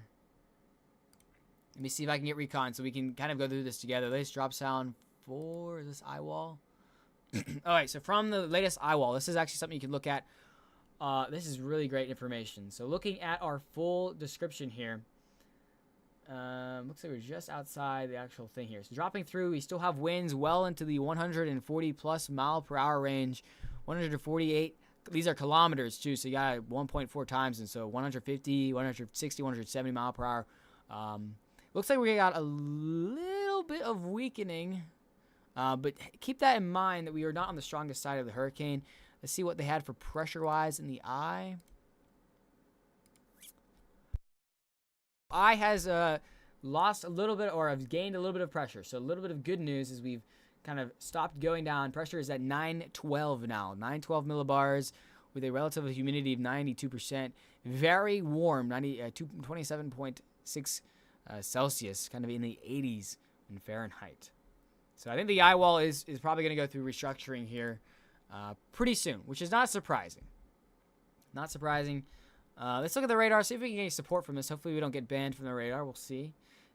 Speaker 1: Let me see if I can get Recon so we can kind of go through this together. Latest drop sound for this eye wall. All right, so from the latest eye wall, this is actually something you can look at. This is really great information. So looking at our full description here, looks like we're just outside the actual thing here. So dropping through, we still have winds well into the 140 plus mile per hour range, 148. These are kilometers too, so you got 1.4 times, and so 150, 160, 170 mile per hour. Looks like we got a little bit of weakening, but keep that in mind that we are not on the strongest side of the hurricane. Let's see what they had for pressure-wise in the eye. Eye has lost a little bit, or have gained a little bit of pressure. So a little bit of good news is we've kind of stopped going down. Pressure is at 912 now. 912 millibars with a relative humidity of 92%. Very warm, 27.6 Celsius, kind of in the 80s in Fahrenheit. So I think the eye wall is probably going to go through restructuring here pretty soon, which is not surprising. Not surprising. Let's look at the radar, see if we can get any support from this. Hopefully we don't get banned from the radar. We'll see.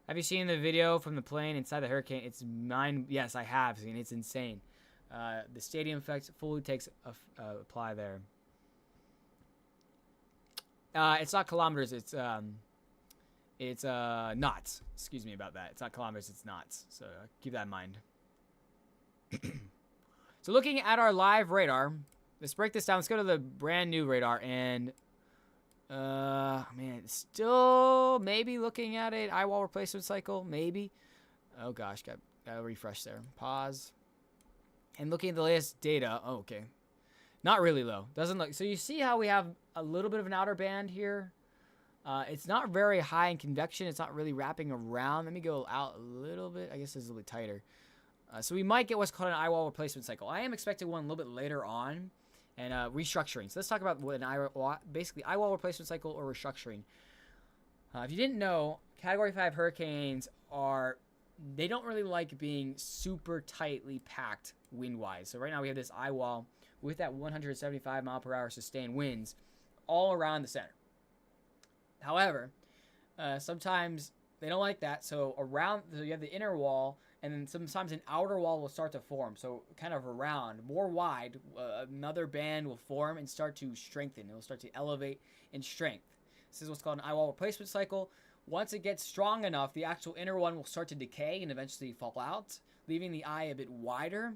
Speaker 1: Have you seen the video from the plane inside the hurricane? It's yes, I have seen. It's insane. The stadium effect fully takes apply there. It's not kilometers. It's knots. Excuse me about that. It's not kilometers. It's knots. So keep that in mind. So looking at our live radar, let's break this down. Let's go to the brand new radar, and man, still maybe looking at an eye wall replacement cycle, maybe. Oh gosh, gotta refresh there. Pause. And looking at the latest data, oh, okay, not really low. Doesn't look. So you see how we have a little bit of an outer band here. It's not very high in convection. It's not really wrapping around. Let me go out a little bit. I guess it's a little bit tighter. So we might get what's called an eye wall replacement cycle. I am expecting one a little bit later on, and restructuring. So let's talk about what basically eye wall replacement cycle or restructuring. If you didn't know, Category 5 hurricanes they don't really like being super tightly packed wind-wise. So right now we have this eye wall with that 175 mile per hour sustained winds all around the center. However, sometimes they don't like that. So you have the inner wall, and then sometimes an outer wall will start to form. So kind of around, more wide, another band will form and start to strengthen. It will start to elevate in strength. This is what's called an eye wall replacement cycle. Once it gets strong enough, the actual inner one will start to decay and eventually fall out, leaving the eye a bit wider.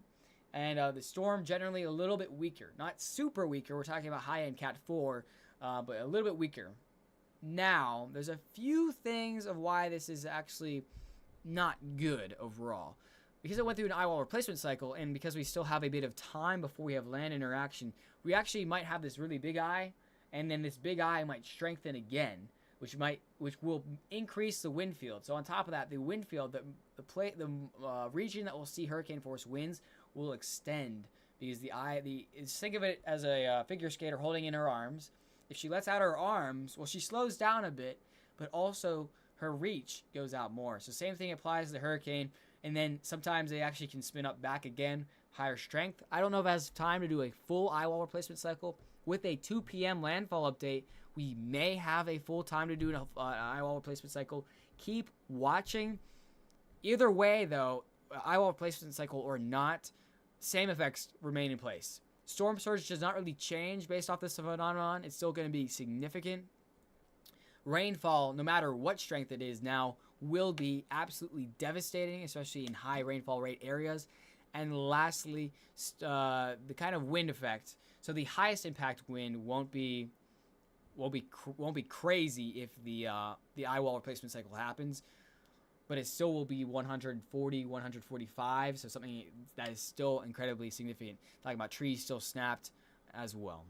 Speaker 1: And the storm generally a little bit weaker. Not super weaker. We're talking about high-end Cat 4, but a little bit weaker. Now, there's a few things of why this is actually not good overall. Because it went through an eye wall replacement cycle, and because we still have a bit of time before we have land interaction, we actually might have this really big eye, and then this big eye might strengthen again, which will increase the wind field. So on top of that, the wind field, the region that will see hurricane force winds will extend, because think of it as a figure skater holding in her arms. If she lets out her arms, well, she slows down a bit, but also her reach goes out more. So same thing applies to the hurricane, and then sometimes they actually can spin up back again, higher strength. I don't know if it has time to do a full eye wall replacement cycle. With a 2 p.m. landfall update, we may have a full time to do an eye wall replacement cycle. Keep watching. Either way, though, eye wall replacement cycle or not, same effects remain in place. Storm surge does not really change based off this phenomenon. It's still going to be significant. Rainfall, no matter what strength it is now, will be absolutely devastating, especially in high rainfall rate areas. And lastly, the kind of wind effect. So the highest impact wind won't be crazy if the eye wall replacement cycle happens, but it still will be 140, 145. So something that is still incredibly significant. Talking about trees still snapped as well.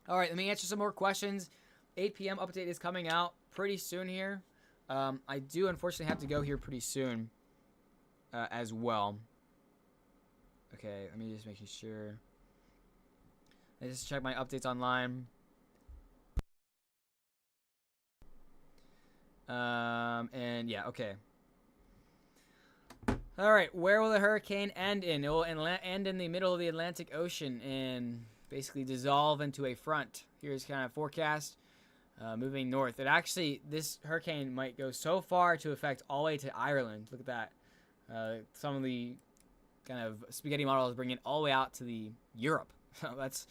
Speaker 1: All right, let me answer some more questions. 8 p.m. update is coming out pretty soon here. I do unfortunately have to go here pretty soon as well. Okay, let me just make sure. I just check my updates online. And yeah, okay. All right, where will the hurricane end in? It will end in the middle of the Atlantic Ocean and basically dissolve into a front. Here's kind of forecast. Moving north. This hurricane might go so far to affect all the way to Ireland. Look at that. Some of the kind of spaghetti models bring it all the way out to the Europe. So that's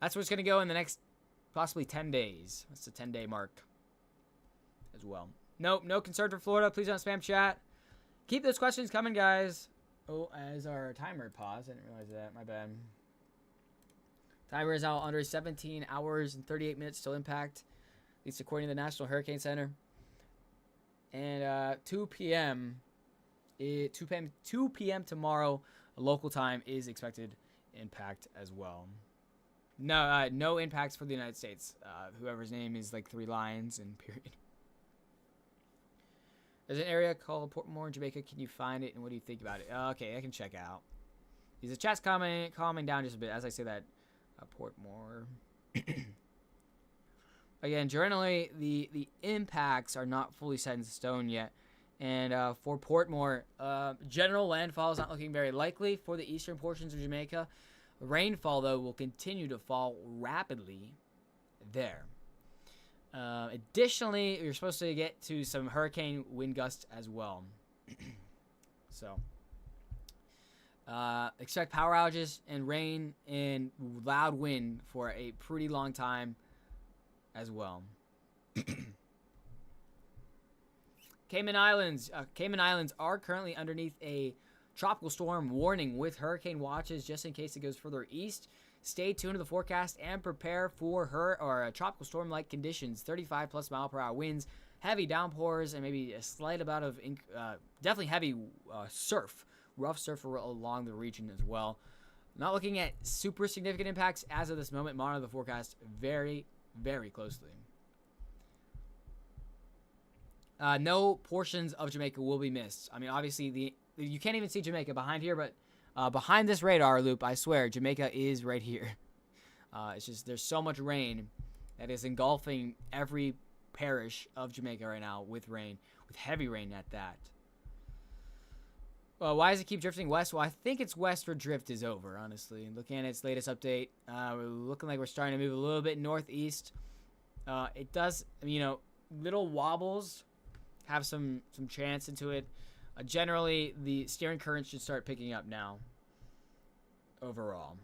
Speaker 1: where it's going to go in the next possibly 10 days. That's the 10-day mark as well. Nope, no concern for Florida. Please don't spam chat. Keep those questions coming, guys. Oh, as our timer paused. I didn't realize that. My bad. Timer is now under 17 hours and 38 minutes till impact, at least according to the National Hurricane Center. And 2 p.m. tomorrow, local time, is expected impact as well. No impacts for the United States. Whoever's name is like 3 lines and period. There's an area called Portmore in Jamaica. Can you find it, and what do you think about it? Okay, I can check out. The chat's calming down just a bit as I say that. Portmore. Again, generally the impacts are not fully set in stone yet, and for Portmore, general landfall is not looking very likely for the eastern portions of Jamaica. Rainfall, though, will continue to fall rapidly there. Additionally, you're supposed to get to some hurricane wind gusts as well. So, expect power outages and rain and loud wind for a pretty long time as well. Cayman Islands are currently underneath a tropical storm warning with hurricane watches just in case it goes further east. Stay tuned to the forecast and prepare for tropical storm-like conditions. 35 plus mile per hour winds, heavy downpours, and maybe a slight amount of definitely heavy surf, rough surf along the region as well. Not looking at super significant impacts as of this moment. Monitor the forecast very, very closely. No portions of Jamaica will be missed. I mean, obviously you can't even see Jamaica behind here, but behind this radar loop, I swear, Jamaica is right here. It's just there's so much rain that is engulfing every parish of Jamaica right now with rain, with heavy rain at that. Well, why does it keep drifting west? Well, I think its westward drift is over, honestly. Looking at its latest update, we're looking like we're starting to move a little bit northeast. It does, little wobbles have some chance into it. Generally, the steering current should start picking up now. Overall.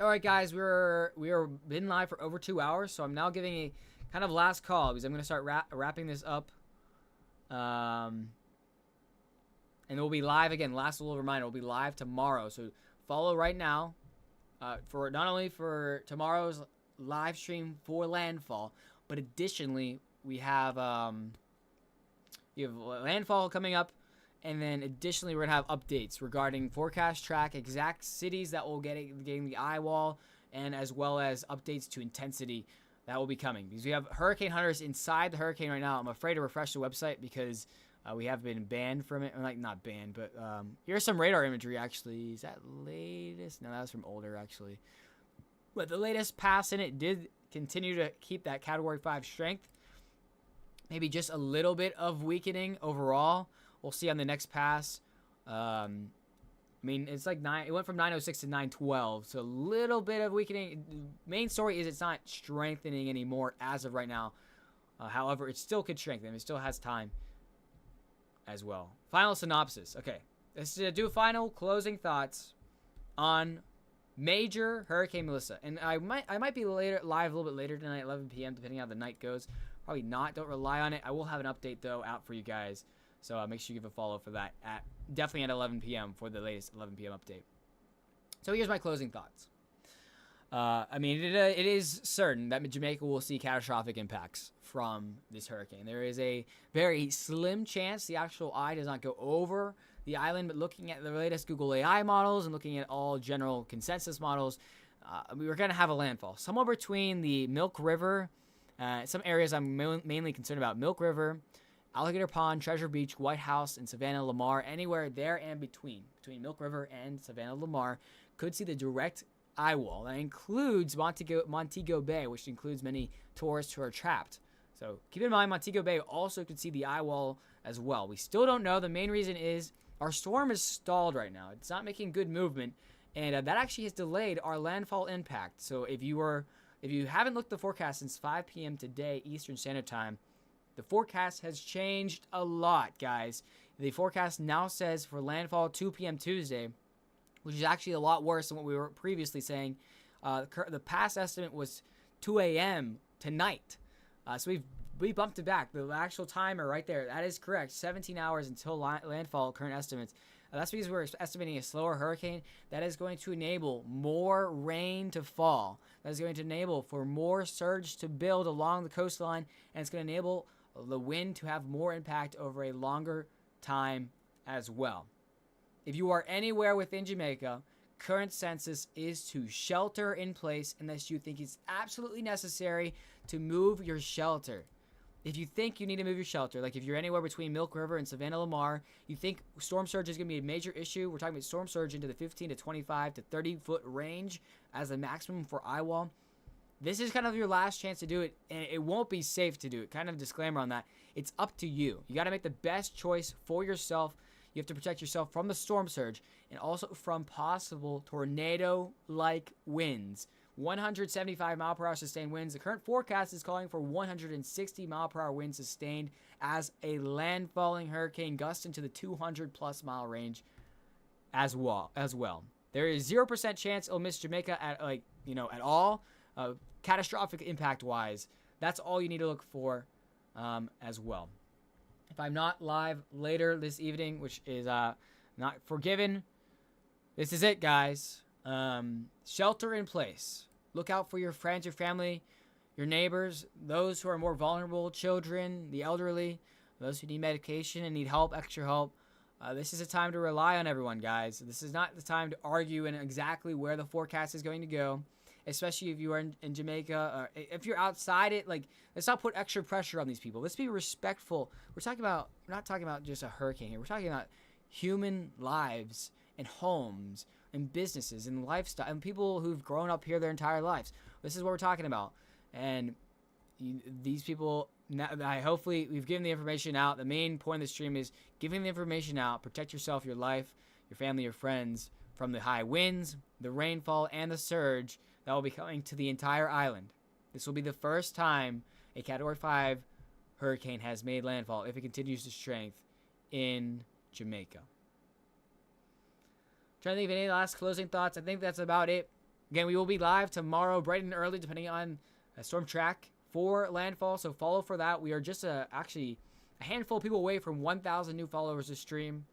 Speaker 1: All right, guys, we are been live for over 2 hours, so I'm now giving a kind of last call because I'm going to start wrapping this up. And we'll be live again. Last little reminder, we'll be live tomorrow. So follow right now for not only for tomorrow's live stream for landfall, but additionally we have landfall coming up, and then additionally we're gonna have updates regarding forecast track, exact cities that will getting the eye wall, and as well as updates to intensity that will be coming because we have hurricane hunters inside the hurricane right now. I'm afraid to refresh the website because we have been banned from it. Like, not banned, but here's some radar imagery, actually. Is that latest? No, that was from older, actually. But the latest pass in it did continue to keep that Category 5 strength. Maybe just a little bit of weakening overall. We'll see on the next pass. It's like it went from 906 to 912, so a little bit of weakening. Main story is it's not strengthening anymore as of right now. However, it still could strengthen. It still has time as well. Final synopsis. Okay, let's do final closing thoughts on Major Hurricane Melissa. And I might be live a little bit later tonight, 11 p.m. depending on how the night goes. Probably not. Don't rely on it. I will have an update though out for you guys, so make sure you give a follow for that definitely at 11 p.m. for the latest 11 p.m. update. So here's my closing thoughts. It is certain that Jamaica will see catastrophic impacts from this hurricane. There is a very slim chance the actual eye does not go over the island, but looking at the latest Google AI models and looking at all general consensus models, we were going to have a landfall. Somewhere between the Milk River, some areas I'm mainly concerned about, Milk River, Alligator Pond, Treasure Beach, White House, and Savannah Lamar, anywhere there and between Milk River and Savannah Lamar, could see the direct eye wall. That includes Montego Bay, which includes many tourists who are trapped. So keep in mind, Montego Bay also could see the eye wall as well. We still don't know. The main reason is our storm is stalled right now. It's not making good movement, and that actually has delayed our landfall impact. So if you haven't looked at the forecast since 5 p.m. today, Eastern Standard Time, the forecast has changed a lot, guys. The forecast now says for landfall 2 p.m. Tuesday, which is actually a lot worse than what we were previously saying. The past estimate was 2 a.m. tonight. So we bumped it back. The actual timer right there, that is correct. 17 hours until landfall, current estimates. That's because we're estimating a slower hurricane. That is going to enable more rain to fall. That is going to enable for more surge to build along the coastline, and it's going to enable the wind to have more impact over a longer time as well. If you are anywhere within Jamaica, current census is to shelter in place unless you think it's absolutely necessary to move your shelter. If you think you need to move your shelter, like if you're anywhere between Milk River and Savannah Lamar, you think storm surge is going to be a major issue, we're talking about storm surge into the 15 to 25 to 30 foot range as the maximum for eye wall. This is kind of your last chance to do it, and it won't be safe to do it. Kind of disclaimer on that. It's up to you. You got to make the best choice for yourself. You have to protect yourself from the storm surge and also from possible tornado-like winds. 175 mile per hour sustained winds. The current forecast is calling for 160 mile per hour winds sustained as a landfalling hurricane, gust into the 200 plus mile range as well. There is 0% chance it'll miss Jamaica at all. Catastrophic impact wise, that's all you need to look for as well. If I'm not live later this evening, which is not forgiven, this is it, guys. Shelter in place. Look out for your friends, your family, your neighbors, those who are more vulnerable, children, the elderly, those who need medication and need help, extra help. This is a time to rely on everyone, guys. This is not the time to argue in exactly where the forecast is going to go, especially if you are in Jamaica. If you're outside it, let's not put extra pressure on these people. Let's be respectful. We're not talking about just a hurricane here. We're talking about human lives and homes and businesses and lifestyle and people who've grown up here their entire lives. This is what we're talking about. And these people, now, hopefully we've given the information out. The main point of the stream is giving the information out. Protect yourself, your life, your family, your friends from the high winds, the rainfall, and the surge that will be coming to the entire island. This will be the first time a Category 5 hurricane has made landfall, if it continues to strength, in Jamaica. Trying to think of any last closing thoughts. I think that's about it. Again, we will be live tomorrow, bright and early, depending on storm track for landfall. So follow for that. We are just actually a handful of people away from 1,000 new followers to stream.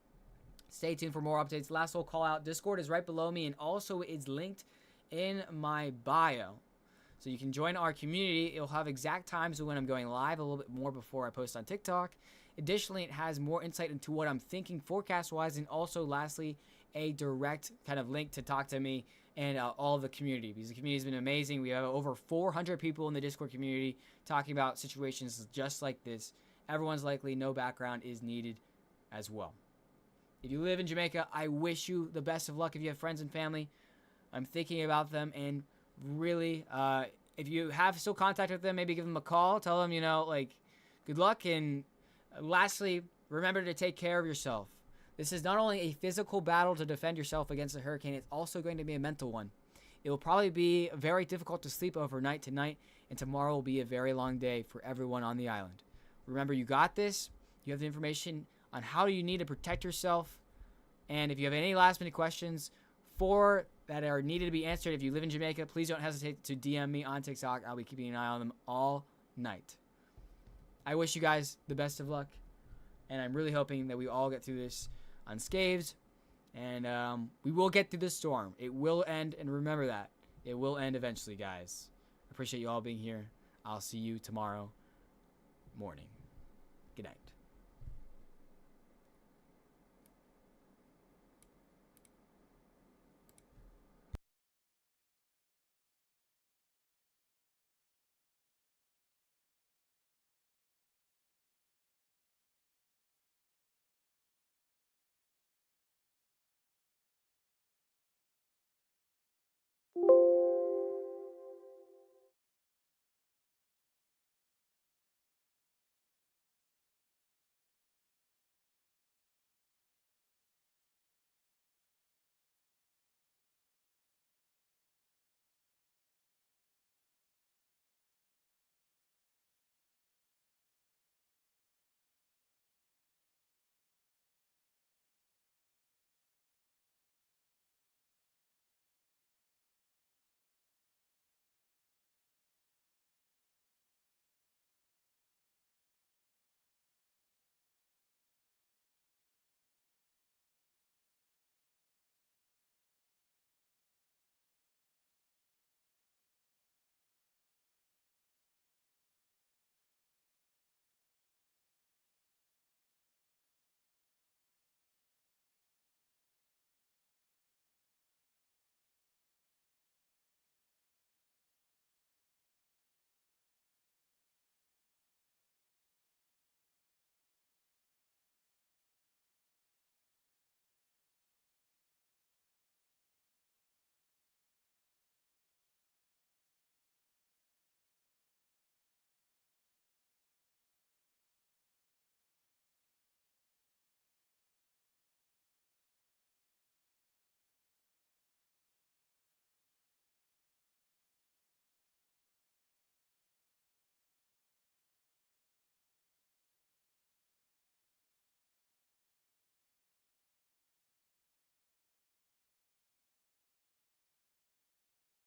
Speaker 1: Stay tuned for more updates. Last little call out. Discord is right below me and also is linked in my bio. So you can join our community. It'll have exact times of when I'm going live, a little bit more before I post on TikTok. Additionally, it has more insight into what I'm thinking forecast-wise, and also, lastly, a direct kind of link to talk to me and all of the community, because the community has been amazing. We have over 400 people in the Discord community talking about situations just like this. Everyone's likely, no background is needed as well. If you live in Jamaica, I wish you the best of luck. If you have friends and family, I'm thinking about them, and really, if you have still contact with them, maybe give them a call, tell them, good luck, and lastly, remember to take care of yourself. This is not only a physical battle to defend yourself against a hurricane, it's also going to be a mental one. It will probably be very difficult to sleep overnight tonight, and tomorrow will be a very long day for everyone on the island. Remember, you got this. You have the information on how you need to protect yourself, and if you have any last-minute questions that are needed to be answered, if you live in Jamaica, please don't hesitate to DM me on TikTok. I'll be keeping an eye on them all night. I wish you guys the best of luck, and I'm really hoping that we all get through this unscathed, and we will get through this storm. It will end, and remember that. It will end eventually, guys. I appreciate you all being here. I'll see you tomorrow morning.